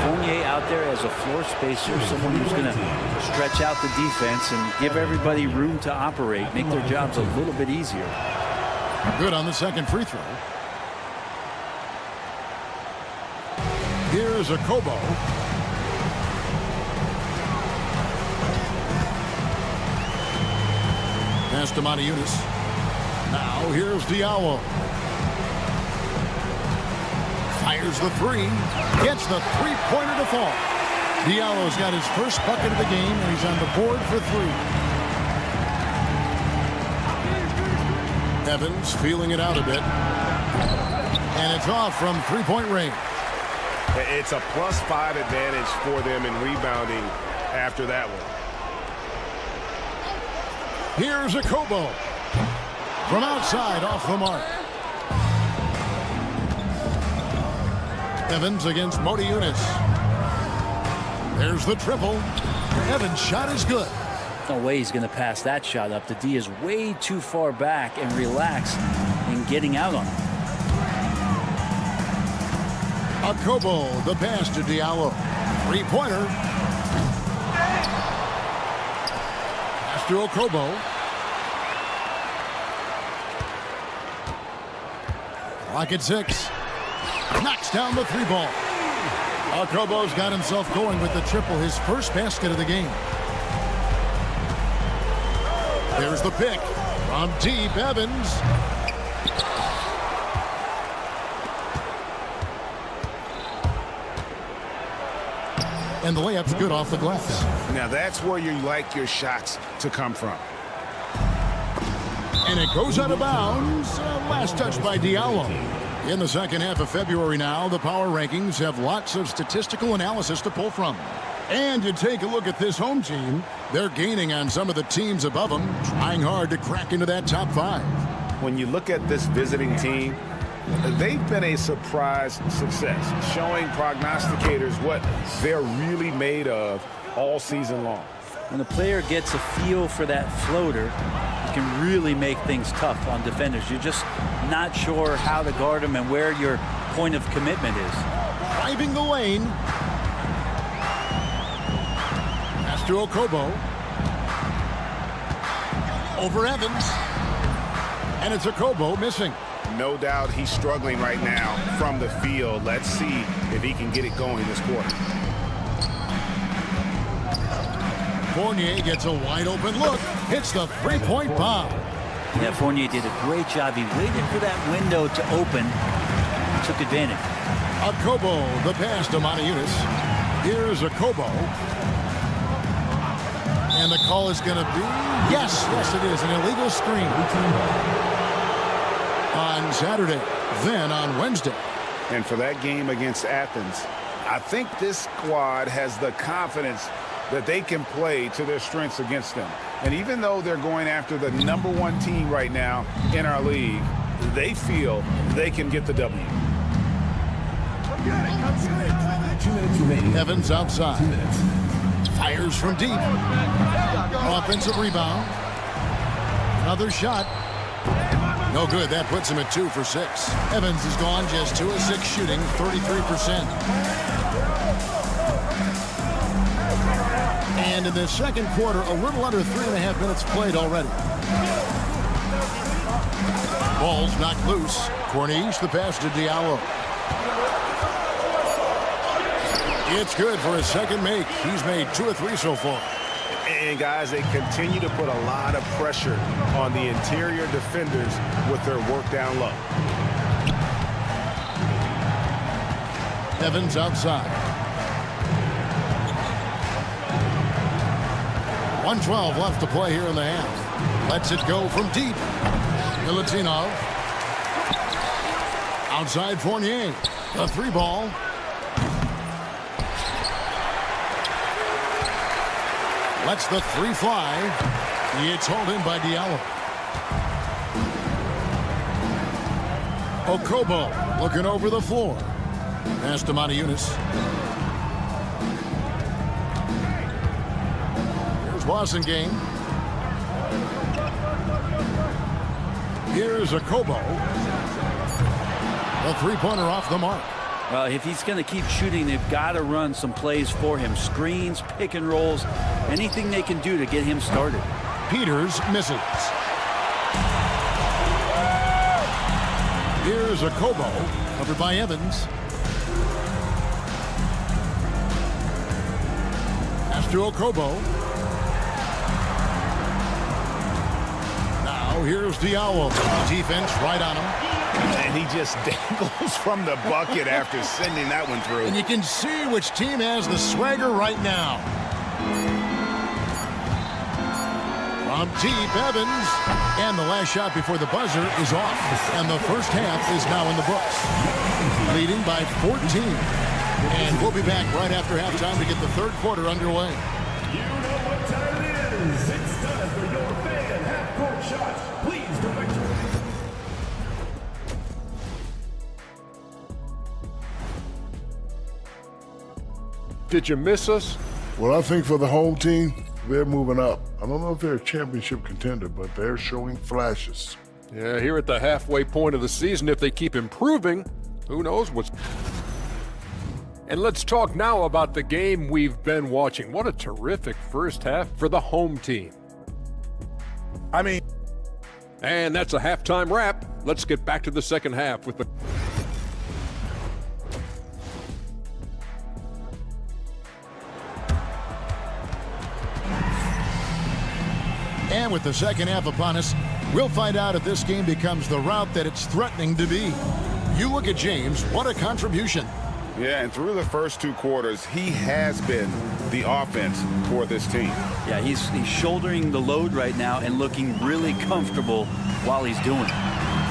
Fournier out there as a floor spacer, someone who's going to stretch out the defense and give everybody room to operate, make their jobs a little bit easier. Good on the second free throw. Here's a Kobo. Pass to Yunus. Now here's Diallo. Fires the three. Gets the three-pointer to fall. Diallo's got his first bucket of the game, and he's on the board for three. Evans feeling it out a bit. And it's off from three-point range. It's a +5 advantage for them in rebounding after that one. Here's a Kobo. From outside, off the mark. Evans against Yunus. There's the triple. Evans' shot is good. No way he's going to pass that shot up. The D is way too far back and relaxed in getting out on him. A Kobo, the pass to Diallo. Three-pointer. Pass to Okobo. Clock at 6. Knocks down the three ball. Okobo's got himself going with the triple, his first basket of the game. There's the pick from deep. Evans. And the layup's good off the glass. Now that's where you like your shots to come from. And it goes out of bounds. Last touch by Diallo. In the second half of February now, the power rankings have lots of statistical analysis to pull from. And you take a look at this home team, they're gaining on some of the teams above them, trying hard to crack into that top 5. When you look at this visiting team, they've been a surprise success, showing prognosticators what they're really made of all season long. When a player gets a feel for that floater, it can really make things tough on defenders. You're just not sure how to guard them and where your point of commitment is. Driving the lane. Pass to Okobo. Over Evans. And it's Okobo missing. No doubt he's struggling right now from the field. Let's see if he can get it going this quarter. Fournier gets a wide open look. Hits the three-point bomb. Yeah, Fournier did a great job. He waited for that window to open. Took advantage. Okobo, the pass to Yunus. Here's Okobo. And the call is going to be, yes, it is, an illegal screen. On Saturday, then on Wednesday. And for that game against Athens, I think this squad has the confidence that they can play to their strengths against them. And even though they're going after the #1 team right now in our league, they feel they can get the W. Evans outside. Fires from deep. Offensive rebound. Another shot. No good. That puts him at 2 for 6. Evans is gone just 2 of 6 shooting, 33%. And in the second quarter, a little under 3.5 minutes played already. Ball's knocked loose. Corniche, the pass to Diallo. It's good for his second make. He's made 2 of 3 so far. And guys, they continue to put a lot of pressure on the interior defenders with their work down low. Evans outside. 1:12 left to play here in the half. Lets it go from deep. Milutinov. Outside Fournier. The 3 ball. Lets the 3 fly. It's hauled in by Diallo. Okobo looking over the floor. Pass to Montejunas. Here's Wasengame. Here's a Kobo. A three-pointer off the mark. Well, if he's going to keep shooting, they've got to run some plays for him. Screens, pick and rolls, anything they can do to get him started. Peters misses. Here's a Kobo, covered by Evans. Pass to Okobo. Now here's Diallo. Defense right on him. And he just dangles from the bucket after sending that one through. And you can see which team has the swagger right now. From deep, Evans. And the last shot before the buzzer is off. And the first half is now in the books. Leading by 14. And we'll be back right after halftime to get the third quarter underway. You know what time it is. It's time for your fan half-court shots. Please direct your... Did you miss us? Well, I think for the home team, they're moving up. I don't know if they're a championship contender, but they're showing flashes. Yeah, here at the halfway point of the season, if they keep improving, who knows what's... And let's talk now about the game we've been watching. What a terrific first half for the home team. And that's a halftime wrap. Let's get back to the second half with the... And with the second half upon us, we'll find out if this game becomes the route that it's threatening to be. You look at James, what a contribution. Yeah, and through the first two quarters, he has been the offense for this team. Yeah, he's shouldering the load right now and looking really comfortable while he's doing it.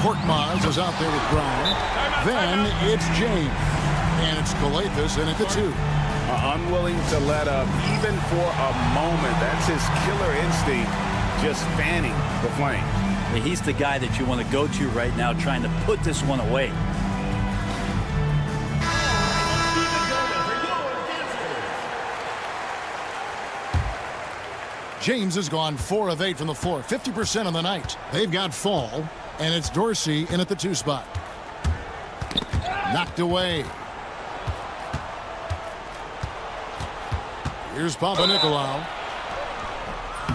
Korkmaz is out there with Brown. Then it's James. And it's Calathes in at the two. Unwilling to let up even for a moment. That's his killer instinct, just fanning the flame. He's the guy that you want to go to right now trying to put this one away. James has gone 4 of 8 from the floor, 50% on the night. They've got Fall, and it's Dorsey in at the 2 spot. Knocked away. Here's Papanikolaou.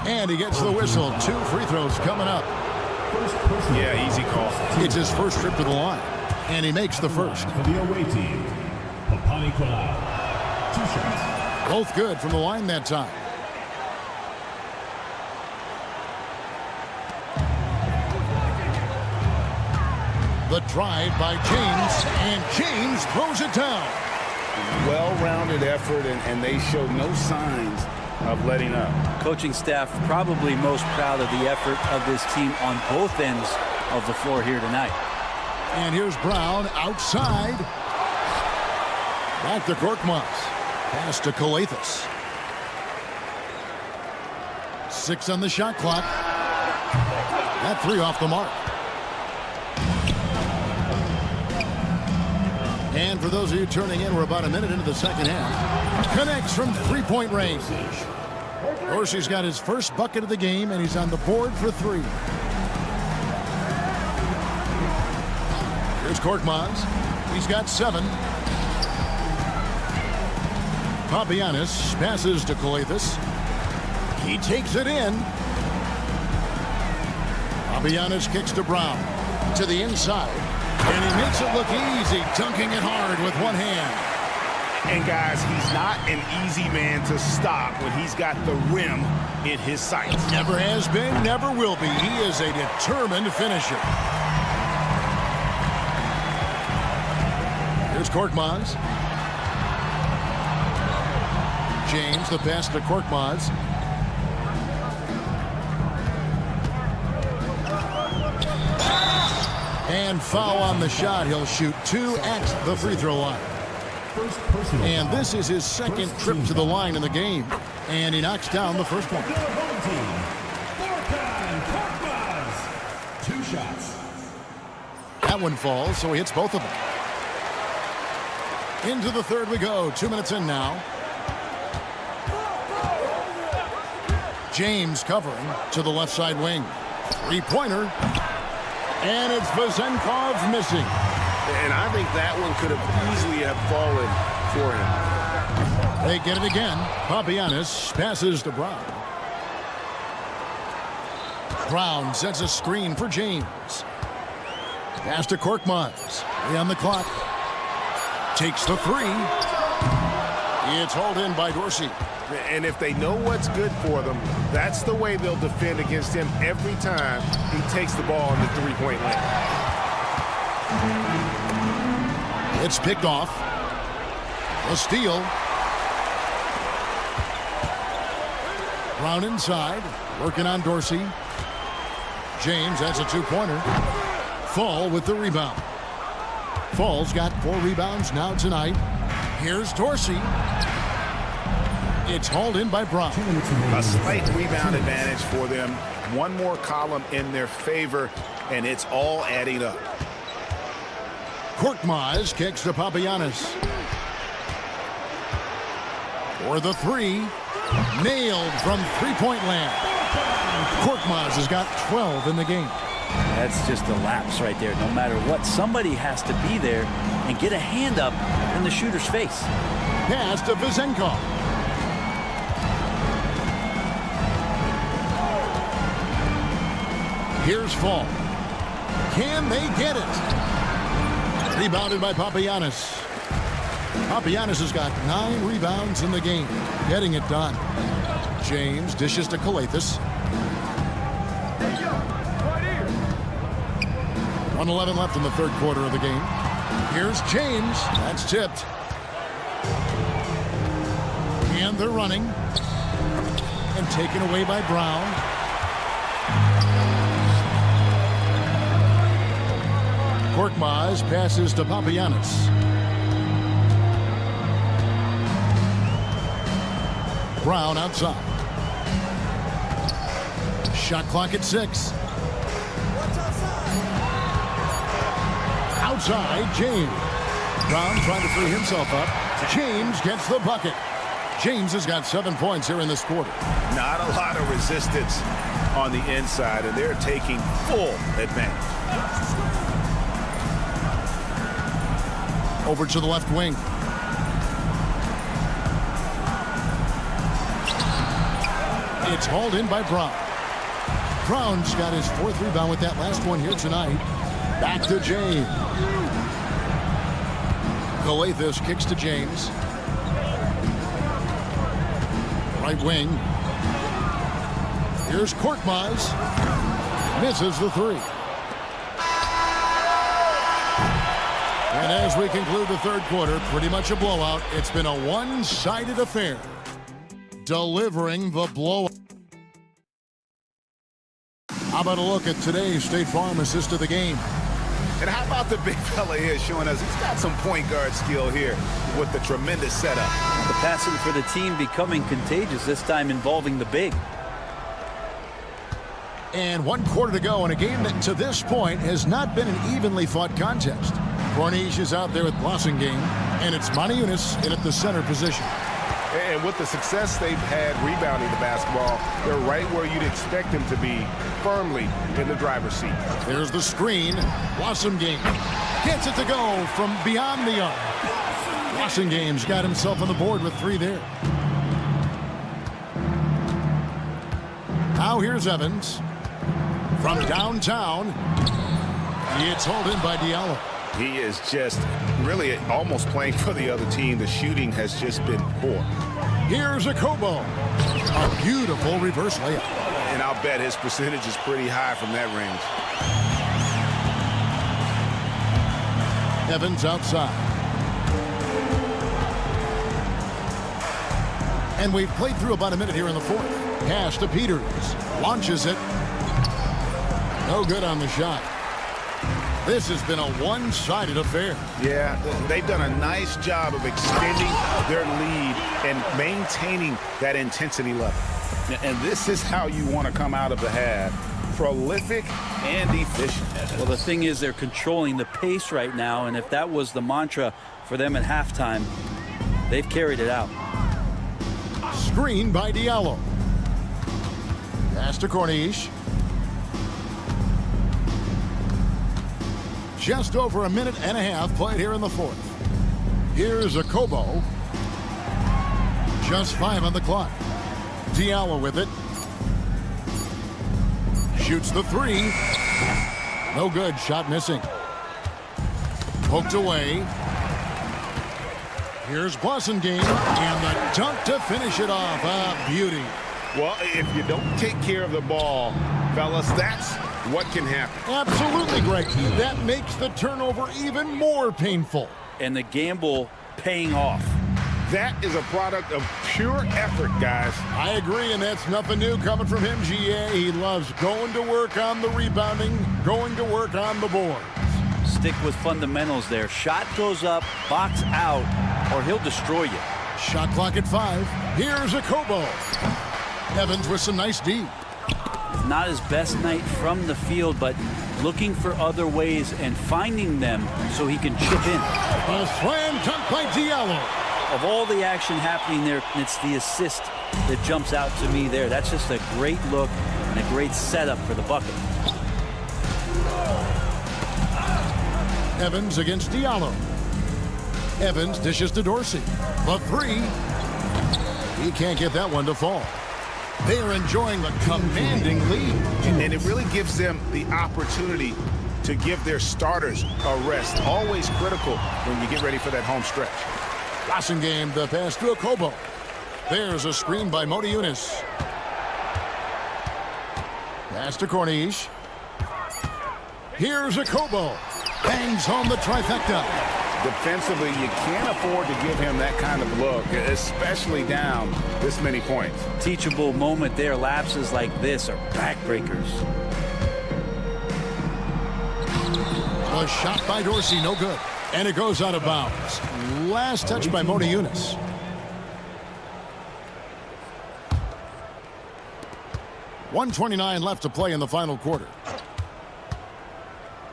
And he gets the whistle. 2 free throws coming up. Yeah, easy call. It's his first trip to the line, and he makes the first. For the away team, Papanikolaou. 2 shots. Both good from the line that time. The drive by James, and James throws it down. Well-rounded effort, and they showed no signs of letting up. Coaching staff probably most proud of the effort of this team on both ends of the floor here tonight. And here's Brown outside. Back to Korkmaz. Pass to Calathes. 6 on the shot clock. That 3 off the mark. And for those of you turning in, we're about a minute into the second half. Connects from three-point range. Dorsey's got his first bucket of the game, and he's on the board for 3. Here's Korkmaz. He's got 7. Papagiannis passes to Calathes. He takes it in. Papagiannis kicks to Brown. To the inside. And he makes it look easy, dunking it hard with one hand. And guys, he's not an easy man to stop when he's got the rim in his sights. Never has been, never will be. He is a determined finisher. Here's Korkmaz. James, the pass to Korkmaz. And foul on the shot. He'll shoot 2 at the free throw line. And this is his second trip to the line in the game. And he knocks down the first one. 2 shots. That one falls, so he hits both of them. Into the third we go. 2 minutes in now. James covering to the left side wing. Three-pointer. And it's Vezenkov missing. And I think that one could have easily have fallen for him. They get it again. Papagiannis passes to Brown. Brown sets a screen for James. Pass to Korkmaz. 3 on the clock. Takes the three. It's hauled in by Dorsey. And if they know what's good for them, that's the way they'll defend against him every time he takes the ball in the three-point line. It's picked off. A steal. Brown inside. Working on Dorsey. James, that's a two-pointer. Fall with the rebound. Fall's got 4 rebounds now tonight. Here's Dorsey. It's hauled in by Brown. A slight rebound advantage for them. One more column in their favor, and it's all adding up. Korkmaz kicks to Papagiannis. For the three. Nailed from three-point land. Korkmaz has got 12 in the game. That's just a lapse right there. No matter what, somebody has to be there and get a hand up in the shooter's face. Pass to Vezenkov. Here's Fall. Can they get it? Rebounded by Papagiannis. Papagiannis has got 9 rebounds in the game. Getting it done. James dishes to Kalathis. 1:11 left in the third quarter of the game. Here's James. That's tipped. And they're running. And taken away by Brown. Korkmaz passes to Papagiannis. Brown outside. Shot clock at 6. Outside, James. Brown trying to free himself up. James gets the bucket. James has got 7 points here in this quarter. Not a lot of resistance on the inside, and they're taking full advantage. Over to the left wing. It's hauled in by Brown. Brown's got his 4th rebound with that last one here tonight. Back to James. Kalathis kicks to James. Right wing. Here's Korkmaz. Misses the 3. And as we conclude the third quarter, pretty much a blowout. It's been a one-sided affair. Delivering the blowout. How about a look at today's State Farm assist of the game? And how about the big fella here showing us he's got some point guard skill here with the tremendous setup. The passing for the team becoming contagious, this time involving the big. And 1 quarter to go in a game that to this point has not been an evenly fought contest. Corniche is out there with Blossingame, and it's Moniunas in at the center position. And with the success they've had rebounding the basketball, they're right where you'd expect them to be, firmly in the driver's seat. There's the screen. Blossingame gets it to go from beyond the arc. Blossingame's got himself on the board with 3 there. Now here's Evans. From downtown, it's hauled in by Diallo. He is just really almost playing for the other team. The shooting has just been poor. Here's a Kobo. A beautiful reverse layup. And I'll bet his percentage is pretty high from that range. Evans outside. And we've played through about a minute here in the fourth. Pass to Peters. Launches it. No good on the shot. This has been a one-sided affair. Yeah, they've done a nice job of extending their lead and maintaining that intensity level. And this is how you want to come out of the half. Prolific and efficient. Well, the thing is they're controlling the pace right now, and if that was the mantra for them at halftime. They've carried it out. Screen by Diallo. Pass to Corniche. Just over a minute and a half played here in the fourth. Here's a Kobo. Just 5 on the clock. Diallo with it. Shoots the 3. No good. Shot missing. Poked away. Here's Blasingame, and the dunk to finish it off. A beauty. Well, if you don't take care of the ball, fellas, that's what can happen. Absolutely, Greg. That makes the turnover even more painful. And the gamble paying off. That is a product of pure effort, guys. I agree, and that's nothing new coming from him, GA. He loves going to work on the rebounding, going to work on the boards. Stick with fundamentals there. Shot goes up, box out, or he'll destroy you. Shot clock at 5. Here's a Kobo. Evans with some nice D. Not his best night from the field, but looking for other ways and finding them so he can chip in. A slam dunk by Diallo. Of all the action happening there, it's the assist that jumps out to me there. That's just a great look and a great setup for the bucket. Evans against Diallo. Evans dishes to Dorsey. The 3. He can't get that one to fall. They are enjoying the commanding lead. And it really gives them the opportunity to give their starters a rest. Always critical when you get ready for that home stretch. Blasingame, the pass to a Kobo. There's a screen by Motiejunas. Pass to Corniche. Here's a Kobo. Bangs home the trifecta. Defensively, you can't afford to give him that kind of look, especially down this many points. Teachable moment there. Lapses like this are backbreakers. A shot by Dorsey, no good. And it goes out of bounds. Last touch by Motiejunas. .129 left to play in the final quarter.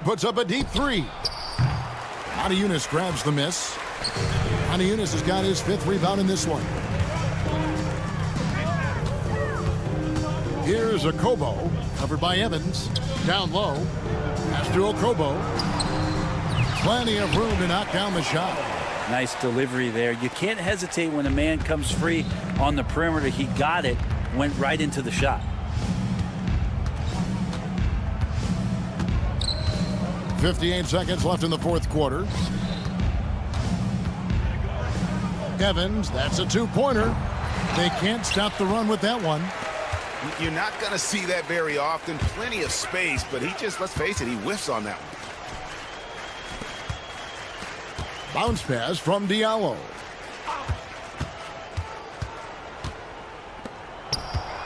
Puts up a deep 3. Motiejunas grabs the miss. Motiejunas has got his 5th rebound in this one. Here's a Kobo, covered by Evans. Down low. Pass to Okobo. Plenty of room to knock down the shot. Nice delivery there. You can't hesitate when a man comes free on the perimeter. He got it, went right into the shot. .58 seconds left in the fourth quarter. Evans, that's a 2-pointer. They can't stop the run with that one. You're not going to see that very often. Plenty of space, but he just, let's face it, he whiffs on that one. Bounce pass from Diallo.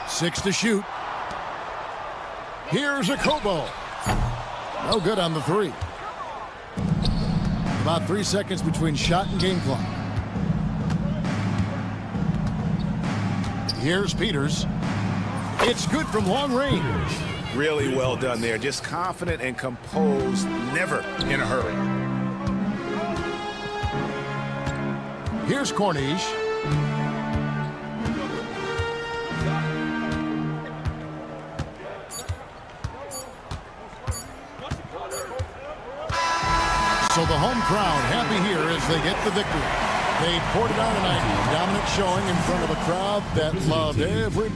Six to shoot. Here's a Kobo. No good on the 3. About 3 seconds between shot and game clock. Here's Peters. It's good from long range. Really well done there. Just confident and composed, never in a hurry. Here's Corniche. So the home crowd happy here as they get the victory. They poured it on tonight. Dominant showing in front of a crowd that loved every...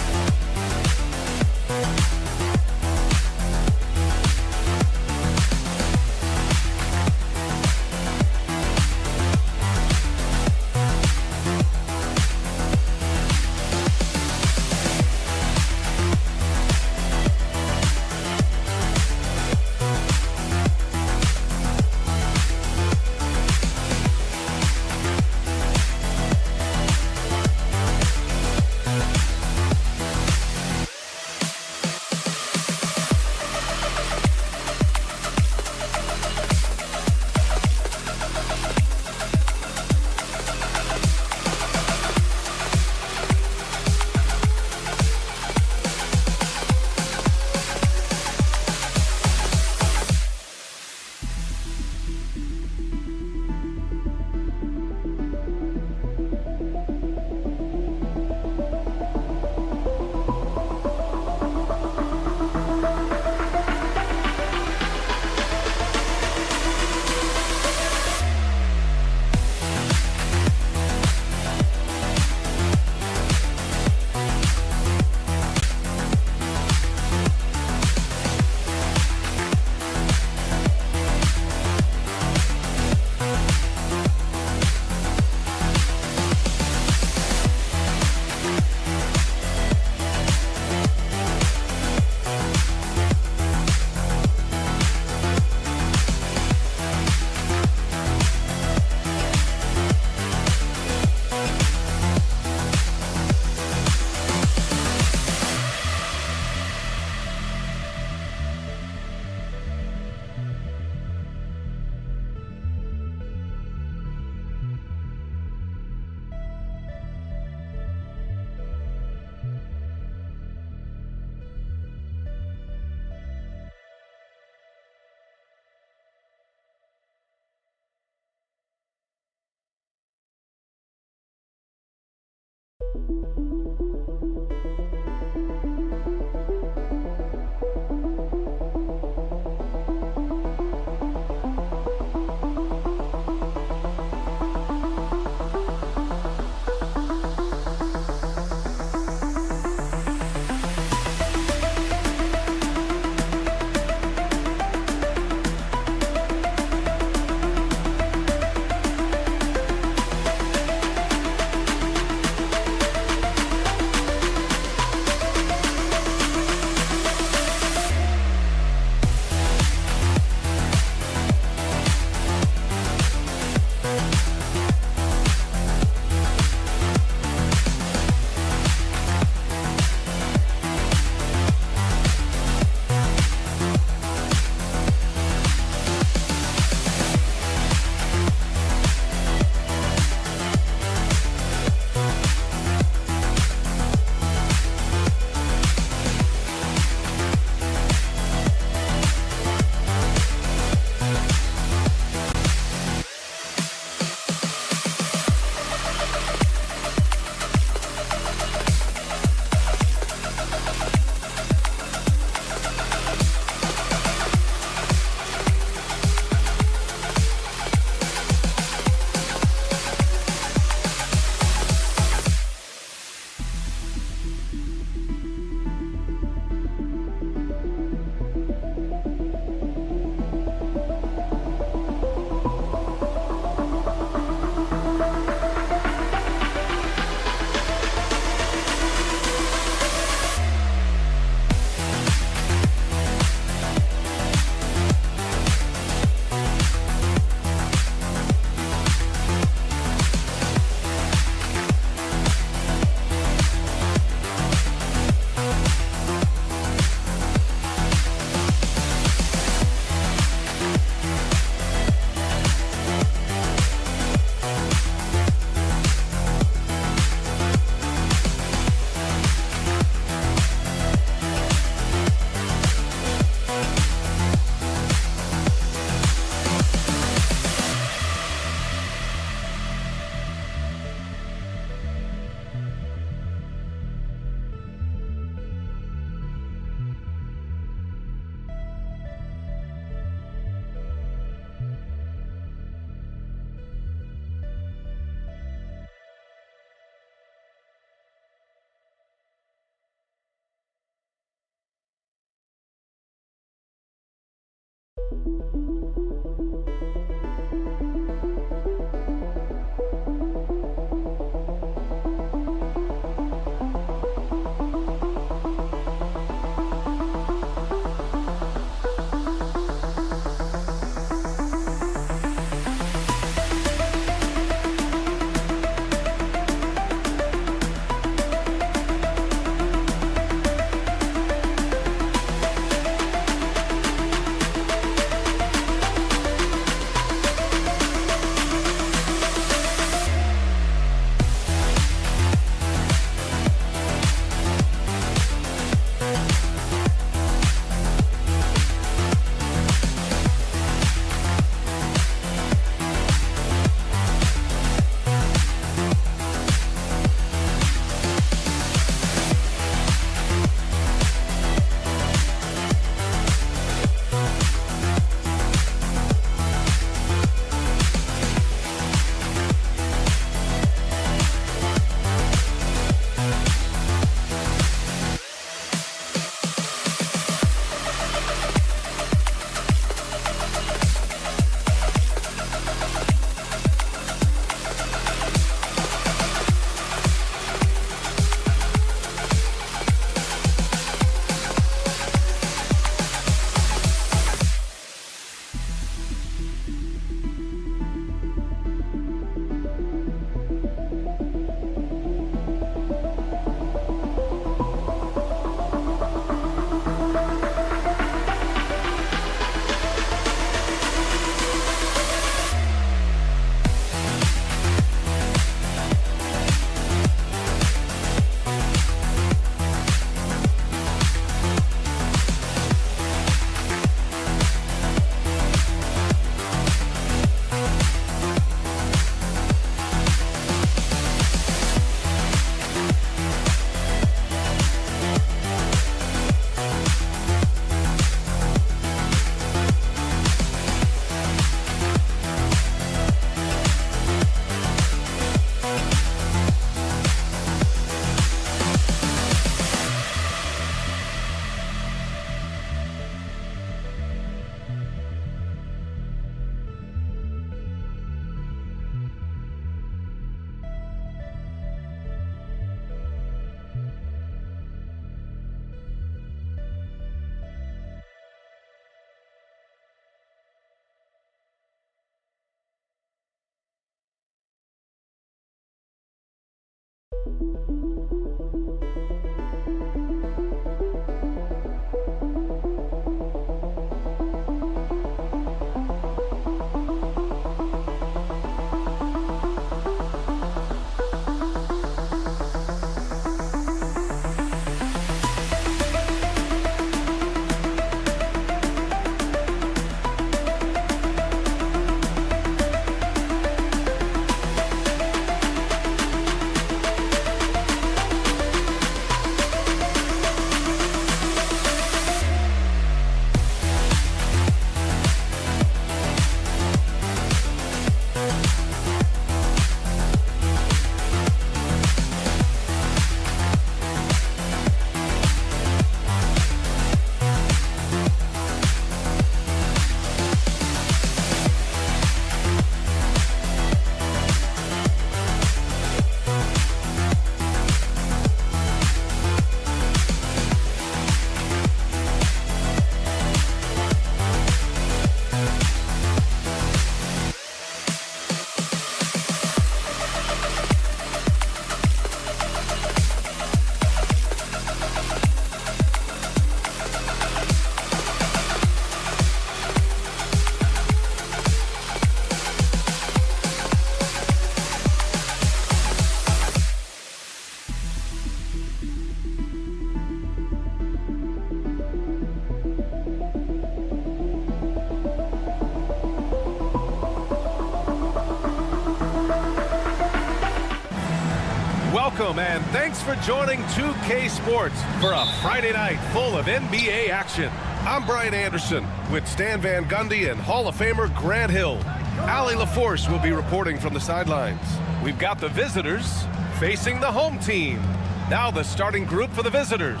Welcome and thanks for joining 2K Sports for a Friday night full of NBA action. I'm Brian Anderson with Stan Van Gundy and Hall of Famer Grant Hill. Allie LaForce will be reporting from the sidelines. We've got the visitors facing the home team. Now the starting group for the visitors.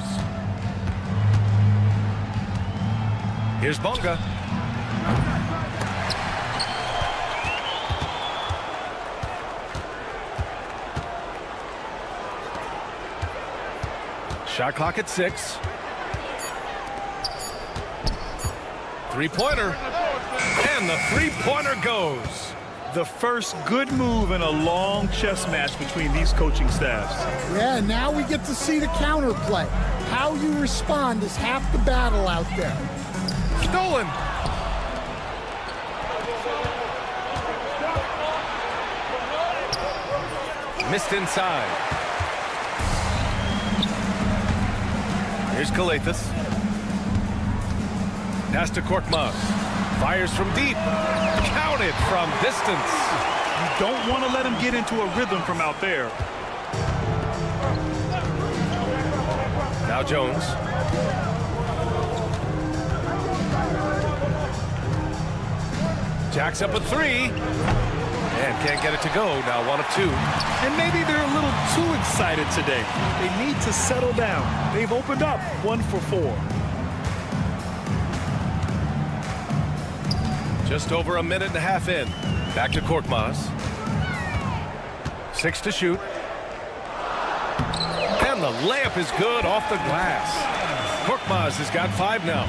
Here's Bonga. Shot clock at 6. Three-pointer. And the three-pointer goes. The first good move in a long chess match between these coaching staffs. Yeah, now we get to see the counterplay. How you respond is half the battle out there. Stolen. Missed inside. Here's Kalathis. Pass to Korkmaz. Fires from deep. Counted from distance. You don't want to let him get into a rhythm from out there. Now Jones. Jacks up a three. And can't get it to go. Now 1 of 2. And maybe they're a little too excited today. They need to settle down. They've opened up 1 for 4. Just over a minute and a half in. Back to Korkmaz. 6 to shoot. And the layup is good off the glass. Korkmaz has got 5 now.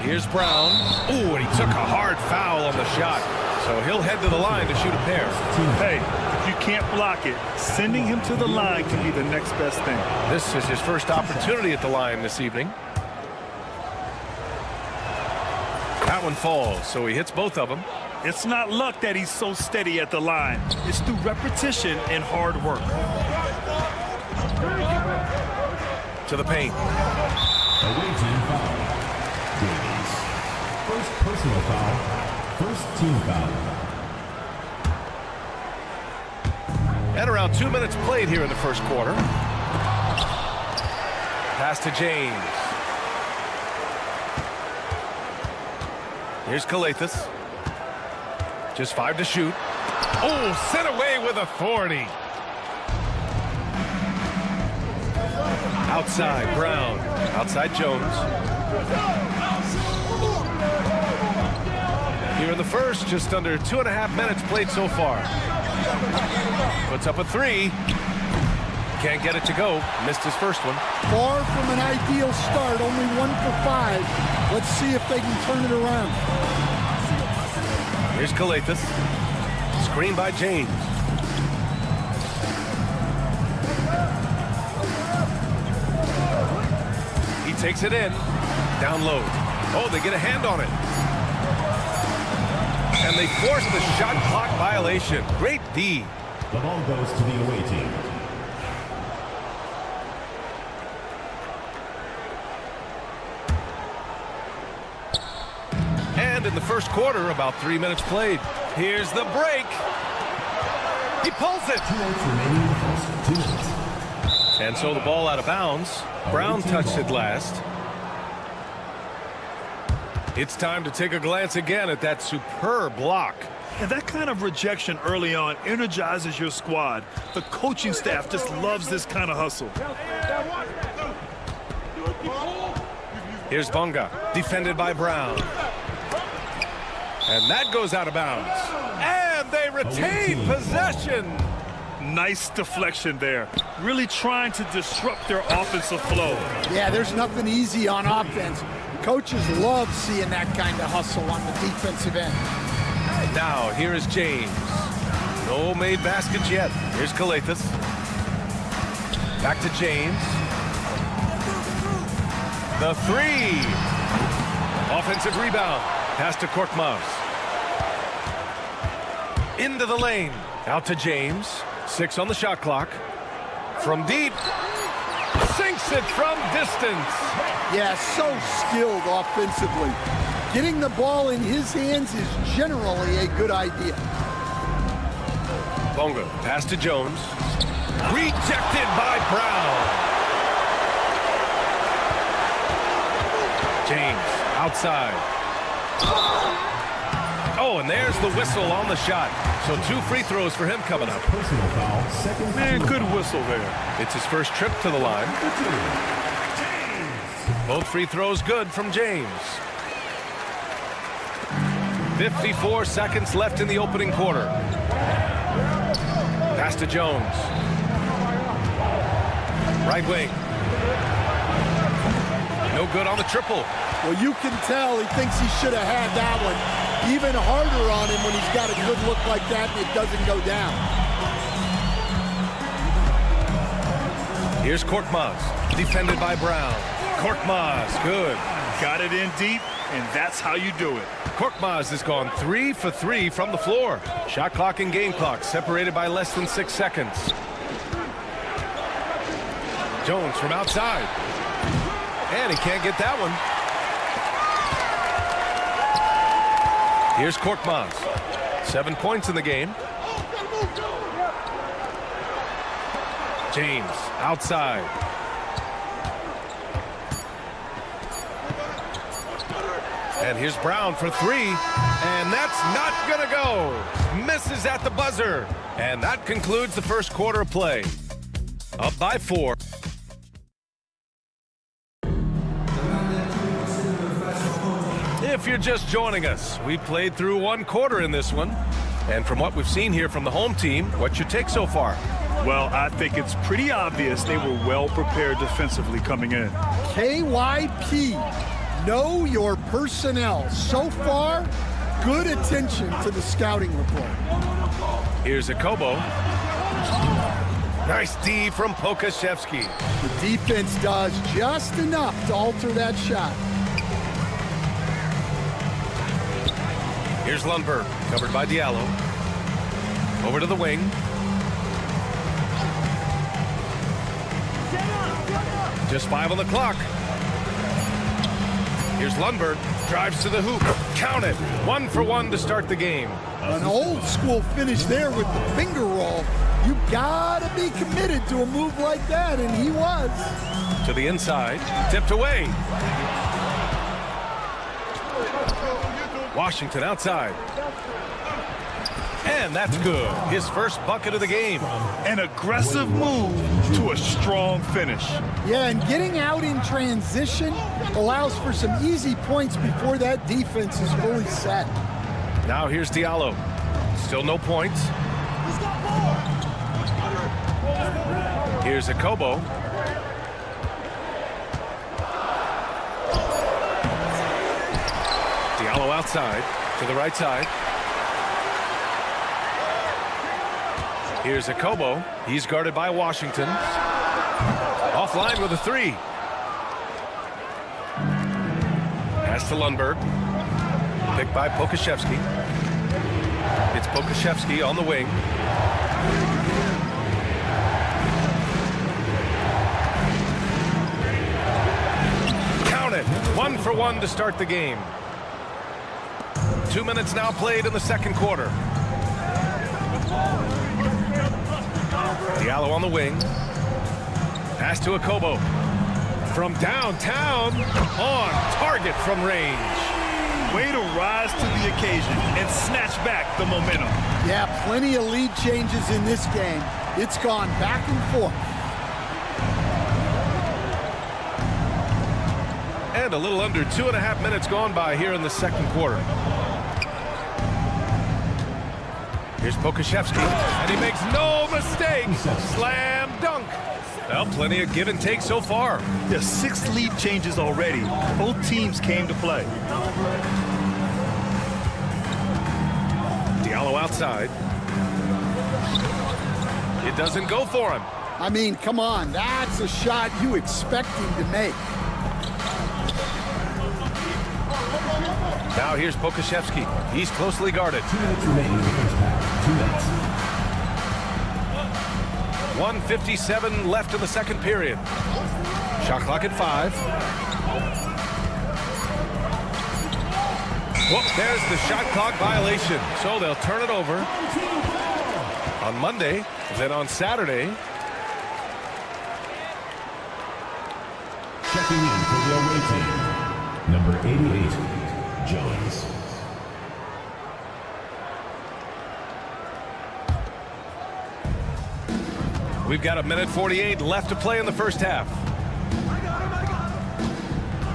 Here's Brown. Ooh, and he took a hard foul on the shot. So he'll head to the line to shoot a pair. Hey, if you can't block it, sending him to the line can be the next best thing. This is his first opportunity at the line this evening. That one falls, so he hits both of them. It's not luck that he's so steady at the line. It's through repetition and hard work. To the paint. Away team foul. Davies. First personal foul. First team foul. At around 2 minutes played here in the first quarter. Pass to James. Here's Kalathis. Just 5 to shoot. Oh, sent away with authority. Outside, Brown. Outside, Jones. Here in the first, just under 2.5 minutes played so far. Puts up a 3. Can't get it to go. Missed his first one. Far from an ideal start, only 1 for 5. Let's see if they can turn it around. Here's Kalathis. Screen by James. takes it in. Down low. Oh, they get a hand on it. And they force the shot clock violation. Great D. The ball goes to the away team. And in the first quarter, about 3 minutes played. Here's the break. He pulls it. 2 minutes remaining in the first. 2 minutes. And so the ball out of bounds. Brown touched it last. It's time to take a glance again at that superb block. And that kind of rejection early on energizes your squad. The coaching staff just loves this kind of hustle. Here's Bonga, defended by Brown. And that goes out of bounds. And they retain possession. Nice deflection there. Really trying to disrupt their offensive flow. Yeah, there's nothing easy on offense. Coaches love seeing that kind of hustle on the defensive end. Now, here is James. No made baskets yet. Here's Calathis. Back to James. The three. Offensive rebound. Pass to Korkmaz. Into the lane. Out to James. 6 on the shot clock. From deep. Sinks it from distance. Yeah, so skilled offensively. Getting the ball in his hands is generally a good idea. Bonga, pass to Jones. Rejected by Brown. James, outside. Oh, and there's the whistle on the shot. So 2 free throws for him coming up. Personal foul. Second. Man, good whistle there. It's his first trip to the line. Both free throws good from James. 54 seconds left in the opening quarter. Pass to Jones. Right wing. No good on the triple. Well, you can tell he thinks he should have had that one. Even harder on him when he's got a good look like that and it doesn't go down. Here's Korkmaz, defended by Brown. Korkmaz, good. Got it in deep, and that's how you do it. Korkmaz has gone 3 for 3 from the floor. Shot clock and game clock separated by less than 6 seconds. Jones from outside. And he can't get that one. Here's Korkmaz. 7 points in the game. James outside. And here's Brown for 3. And that's not gonna go. Misses at the buzzer. And that concludes the first quarter of play. Up by 4. If you're just joining us, we played through 1 quarter in this one. And from what we've seen here from the home team, what's your take so far? Well, I think it's pretty obvious they were well prepared defensively coming in. KYP, know your personnel. So far, good attention to the scouting report. Here's Akobo. Nice D from Pokashevsky. The defense does just enough to alter that shot. Here's Lundberg, covered by Diallo. Over to the wing. Just 5 on the clock. Here's Lundberg, drives to the hoop. Count it, 1 for 1 to start the game. An old school finish there with the finger roll. You gotta be committed to a move like that, and he was. To the inside, tipped away. Washington outside. And that's good. His first bucket of the game. An aggressive move to a strong finish. Yeah, and getting out in transition allows for some easy points before that defense is fully set. Now here's Diallo. Still no points. Here's Akobo. Diallo outside to the right side. Here's Akobo. He's guarded by Washington. Offline with a 3. Pass to Lundberg. Picked by Pokashevsky. It's Pokashevsky on the wing. Count it. 1 for 1 to start the game. 2 minutes now played in the second quarter. Diallo on the wing. Pass to Akobo. From downtown, on target from range. Way to rise to the occasion and snatch back the momentum. Yeah, plenty of lead changes in this game. It's gone back and forth. And a little under 2.5 minutes gone by here in the second quarter. Here's Pokashevsky, and he makes no mistake. Slam dunk. Well, plenty of give and take so far. There's 6 lead changes already. Both teams came to play. Diallo outside. It doesn't go for him. I mean, come on, that's a shot you expect him to make. Now here's Pokashevsky. He's closely guarded. 2 minutes remaining in the first half. 2 minutes. 1:57 left in the second period. Shot clock at 5. Whoop, there's the shot clock violation. So they'll turn it over on Monday, then on Saturday. Checking in for the away team, number 88, Jones. We've got 1:48 left to play in the first half.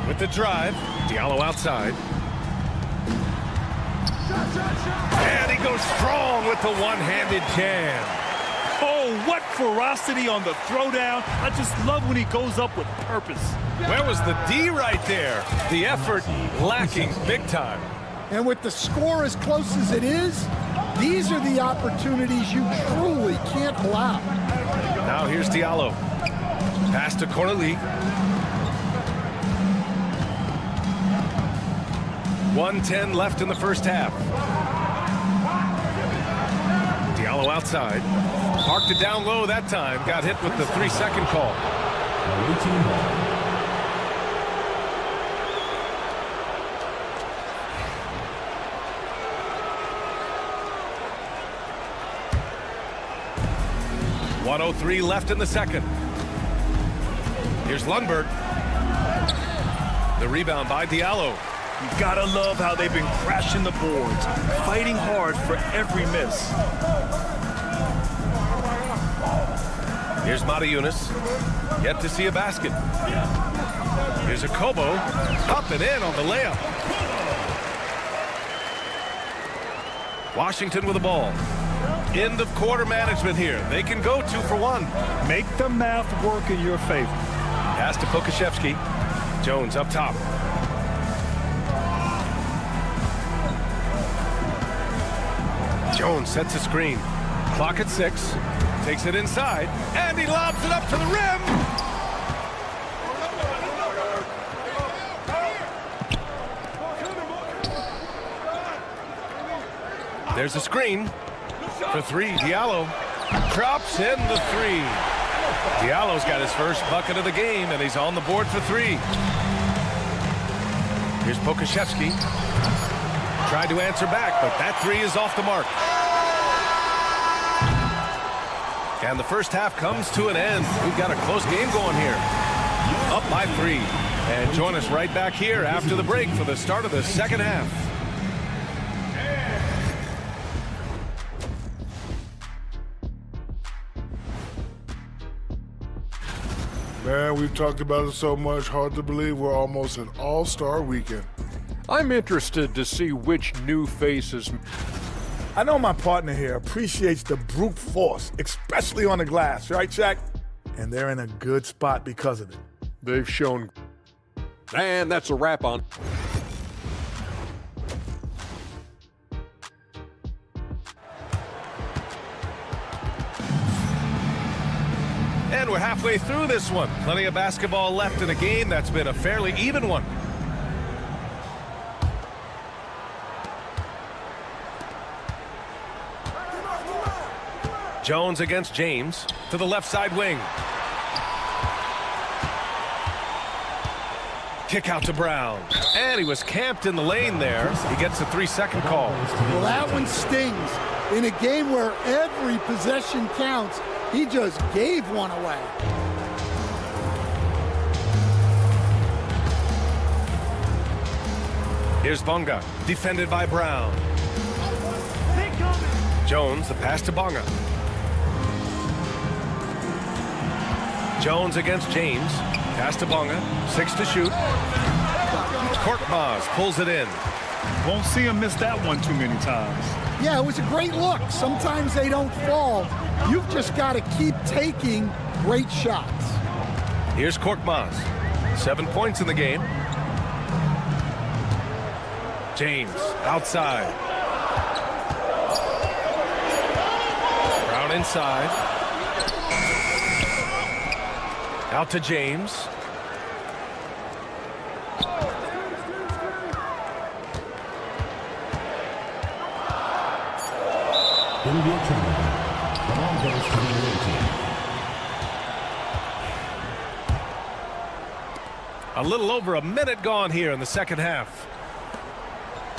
With the drive, Diallo outside. And he goes strong with the one-handed jam. Oh, what ferocity on the throwdown. I just love when he goes up with purpose. Where was the D right there? The effort lacking big time. And with the score as close as it is, these are the opportunities you truly can't allow. Now here's Diallo. Pass to Corneli. 1:10 left in the first half. Diallo outside. Parked it down low that time. Got hit with the 3-second call. Away team ball. .103 left in the second. Here's Lundberg. The rebound by Diallo. You gotta love how they've been crashing the boards, fighting hard for every miss. Here's Mata-Yunis. Yet to see a basket. Here's Akobo. Up and in on the layup. Washington with the ball. End of quarter management here. They can go 2 for 1. Make the math work in your favor. Pass to Pokashevsky. Jones up top. Jones sets a screen. Clock at 6. Takes it inside. And he lobs it up to the rim. There's a screen. For 3, Diallo drops in the 3. Diallo's got his first bucket of the game, and he's on the board for 3. Here's Pokashevsky. Tried to answer back, but that 3 is off the mark. And the first half comes to an end. We've got a close game going here. Up by 3. And join us right back here after the break for the start of the second half. Man, we've talked about it so much, hard to believe we're almost an all-star weekend. I'm interested to see which new faces. I know my partner here appreciates the brute force, especially on the glass, right, Shaq? And they're in a good spot because of it. They've shown. And that's a wrap on. And we're halfway through this one. Plenty of basketball left in a game that's been a fairly even one. Jones against James to the left side wing. Kick out to Brown. And he was camped in the lane there. He gets a 3-second call. Well, that one stings. In a game where every possession counts, he just gave one away. Here's Bonga, defended by Brown. Jones, the pass to Bonga. Jones against James. Pass to Bonga. 6 to shoot. Korkmaz pulls it in. Won't see him miss that one too many times. Yeah, it was a great look. Sometimes they don't fall. You've just got to keep taking great shots. Here's Korkmaz. 7 points in the game. James outside. Brown inside. Out to James. NBA tournament. The ball goes to the away team. A little over a minute gone here in the second half.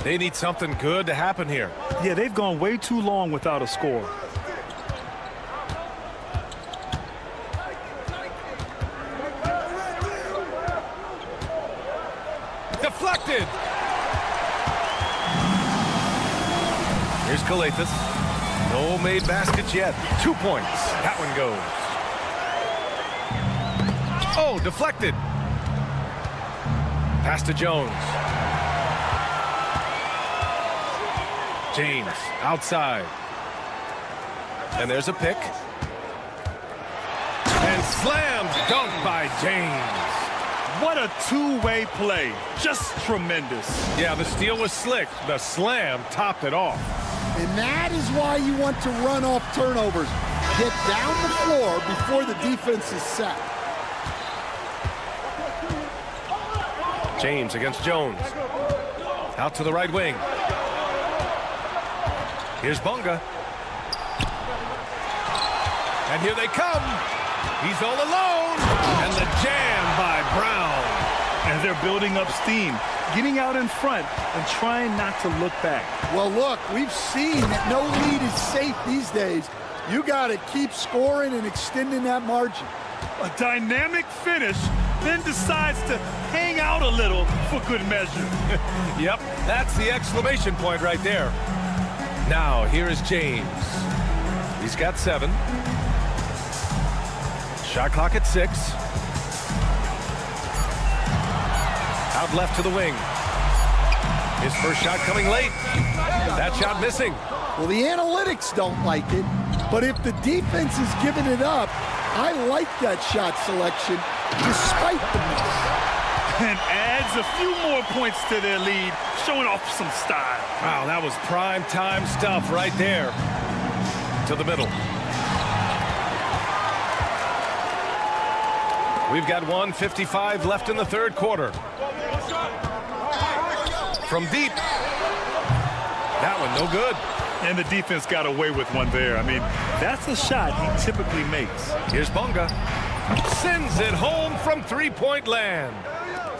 They need something good to happen here. Yeah, they've gone way too long without a score. Deflected. Here's Kalathis. No made baskets yet. 2 points. That one goes. Oh, deflected. Pass to Jones. James outside. And there's a pick. And slammed dunk by James. What a two-way play. Just tremendous. Yeah, the steal was slick. The slam topped it off. And that is why you want to run off turnovers. Get down the floor before the defense is set. James against Jones. Out to the right wing. Here's Bonga. And here they come. He's all alone. And the jam by Brown. And they're building up steam, getting out in front and trying not to look back. Well, look, we've seen that no lead is safe these days. You got to keep scoring and extending that margin. A dynamic finish, then decides to hang out a little for good measure. Yep, that's the exclamation point right there. Now, here is James. He's got 7. Shot clock at 6. Out left to the wing. His first shot coming late. That shot missing. Well, the analytics don't like it, but if the defense is giving it up, I like that shot selection despite the miss. And adds a few more points to their lead, showing off some style. Wow, that was prime time stuff right there. To the middle. We've got 1:55 left in the third quarter. From deep. That one no good. And the defense got away with one there. I mean, that's a shot he typically makes. Here's Bonga. Sends it home from three-point land.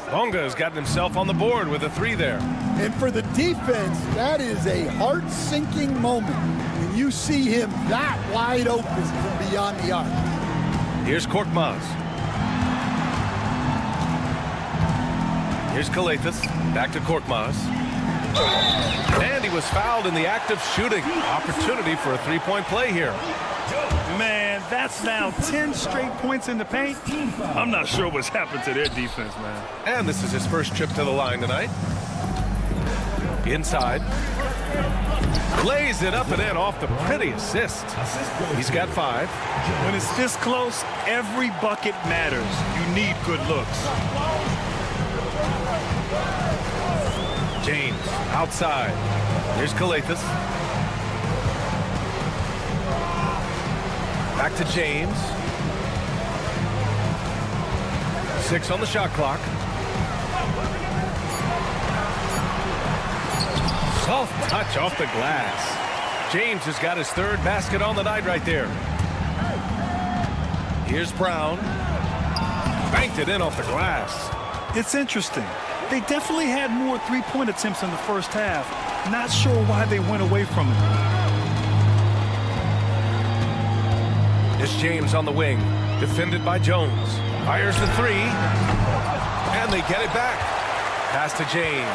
Bonga has gotten himself on the board with a 3 there. And for the defense, that is a heart-sinking moment when you see him that wide open from beyond the arc. Here's Korkmaz. Here's Kalathis. Back to Korkmaz. And he was fouled in the act of shooting. Opportunity for a 3-point play here. Man, that's now 10 straight points in the paint. I'm not sure what's happened to their defense, man. And this is his first trip to the line tonight. Inside. Lays it up and in off the pretty assist. He's got 5. When it's this close, every bucket matters. You need good looks. James outside. Here's Kalathis. Back to James. 6 on the shot clock. Soft touch off the glass. James has got his third basket on the night right there. Here's Brown. Banked it in off the glass. It's interesting. They definitely had more three-point attempts in the first half. Not sure why they went away from it. It's James on the wing. Defended by Jones. Fires the three. And they get it back. Pass to James.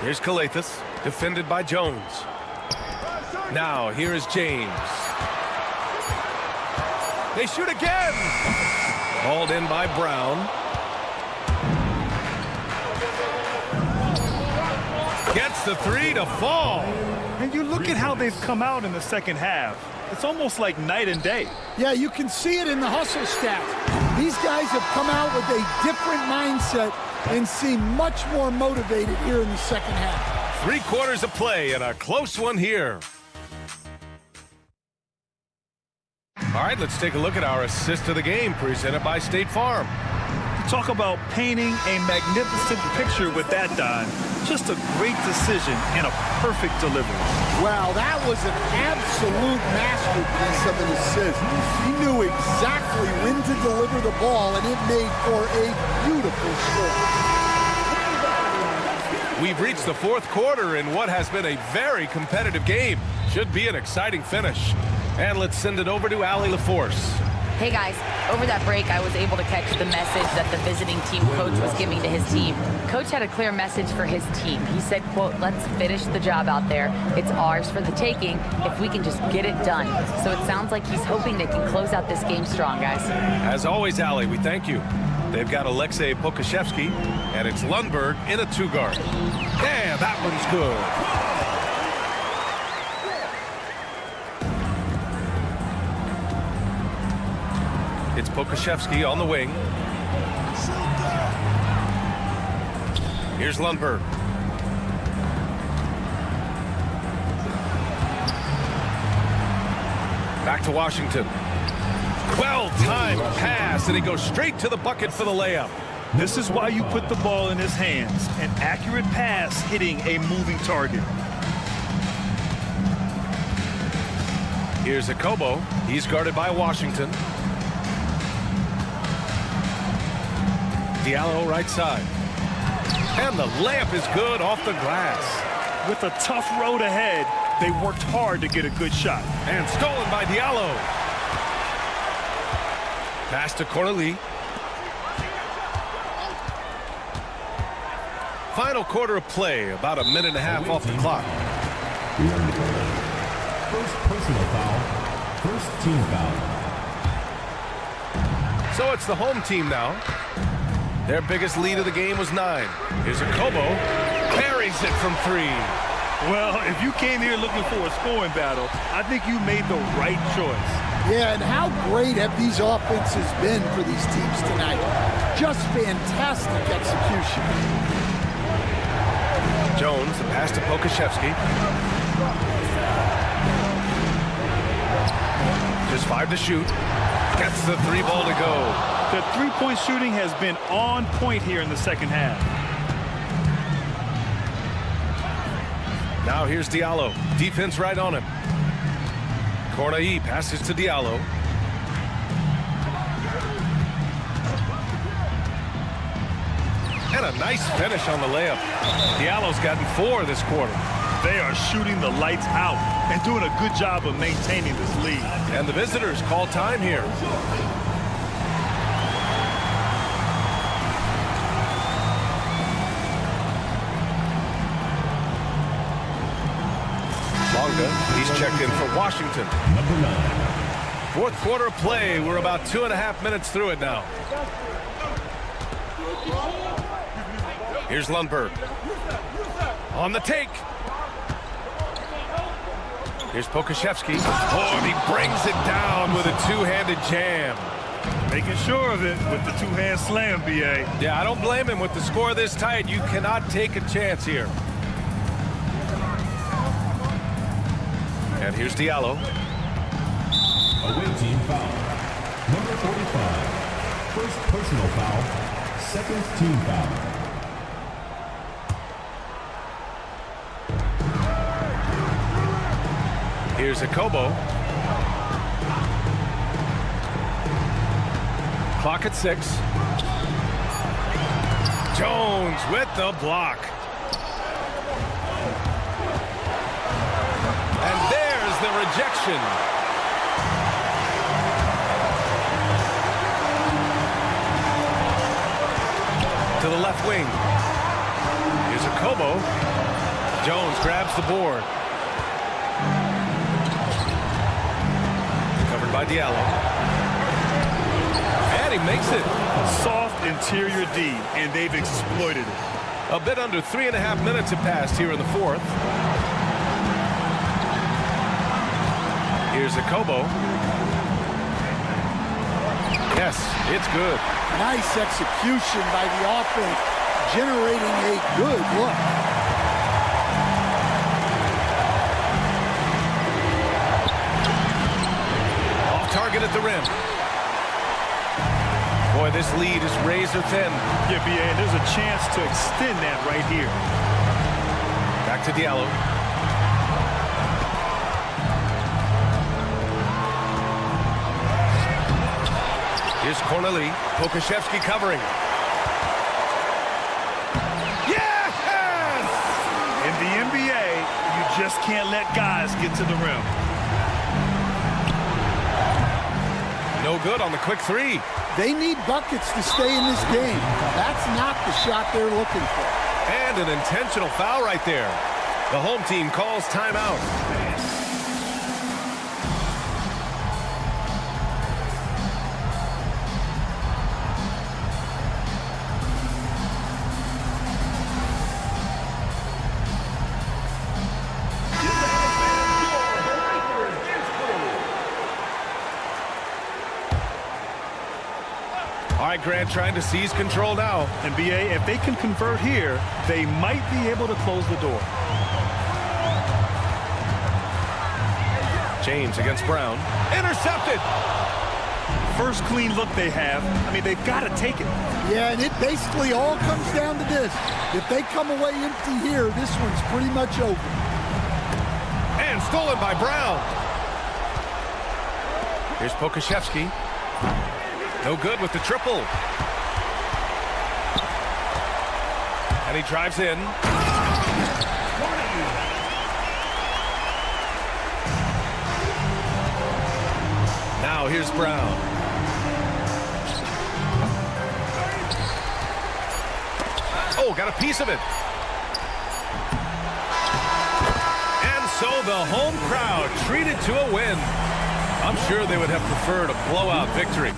Here's Calathis. Defended by Jones. Now, here is James. They shoot again! Hauled in by Brown. Gets the three to fall. And you look at how they've come out in the second half. It's almost like night and day. Yeah, you can see it in the hustle stats. These guys have come out with a different mindset and seem much more motivated here in the second half. 3 quarters of play and a close one here. All right, let's take a look at our assist of the game presented by State Farm. Talk about painting a magnificent picture with that dive. Just a great decision and a perfect delivery. Wow, that was an absolute masterpiece of an assist. He knew exactly when to deliver the ball, and it made for a beautiful score. We've reached the 4th quarter in what has been a very competitive game. Should be an exciting finish. And let's send it over to Allie LaForce. Hey guys, over that break I was able to catch the message that the visiting team coach was giving to his team. Coach had a clear message for his team. He said, quote, let's finish the job out there. It's ours for the taking if we can just get it done. So it sounds like he's hoping they can close out this game strong, guys. As always, Allie, we thank you. They've got Alexei Pokashevsky, and it's Lundberg in a 2-guard. Yeah, that one's good. It's Pokashevsky on the wing. Here's Lundberg. Back to Washington. Well-timed pass, and he goes straight to the bucket for the layup. This is why you put the ball in his hands. An accurate pass hitting a moving target. Here's Akobo. He's guarded by Washington. Diallo right side. And the layup is good off the glass. With a tough road ahead, they worked hard to get a good shot. And stolen by Diallo. Pass to Corley. Final quarter of play, about a minute and a half off the clock. First personal foul, first team foul. So it's the home team now. Their biggest lead of the game was 9. Here's Akobo. Buries it from 3. Well, if you came here looking for a scoring battle, I think you made the right choice. Yeah, and how great have these offenses been for these teams tonight? Just fantastic execution. Jones, the pass to Pokashevsky. Just 5 to shoot. Gets the 3 ball to go. The three-point shooting has been on point here in the second half. Now here's Diallo. Defense right on him. Cornai passes to Diallo. And a nice finish on the layup. Diallo's gotten 4 this quarter. They are shooting the lights out and doing a good job of maintaining this lead. And the visitors call time here. He's checked in for Washington. Number 9. 4th quarter of play. We're about 2.5 minutes through it now. Here's Lundberg. On the take. Here's Pokashevsky. Oh, and he brings it down with a 2-handed jam. Making sure of it with the 2-hand slam, B.A. Yeah, I don't blame him. With the score this tight, you cannot take a chance here. And here's Diallo. Away team foul. Number 45. First personal foul. Second team foul. Here's a Kobo. Clock at 6. Jones with the block. And there's the rejection. To the left wing. Here's a Kobo. Jones grabs the board. Covered by Diallo. And he makes it. Soft interior D, and they've exploited it. A bit under 3.5 minutes have passed here in the fourth. Here's a Kobo. Yes, it's good. Nice execution by the offense, generating a good look. Off target at the rim. Boy, this lead is razor thin. Yeah, BA, and there's a chance to extend that right here. Back to Diallo. Here's Corneli. Pokashevsky covering. Yes! In the NBA, you just can't let guys get to the rim. No good on the quick three. They need buckets to stay in this game. That's not the shot they're looking for. And an intentional foul right there. The home team calls timeout. All right, Grant trying to seize control now. And BA, if they can convert here, they might be able to close the door. James against Brown. Intercepted. First clean look they have. I mean, they've got to take it. Yeah, and it basically all comes down to this. If they come away empty here, this one's pretty much over. And stolen by Brown. Here's Pokashevsky. No good with the triple. And he drives in. Now here's Brown. Oh, got a piece of it. And so the home crowd treated to a win. I'm sure they would have preferred a blowout victory.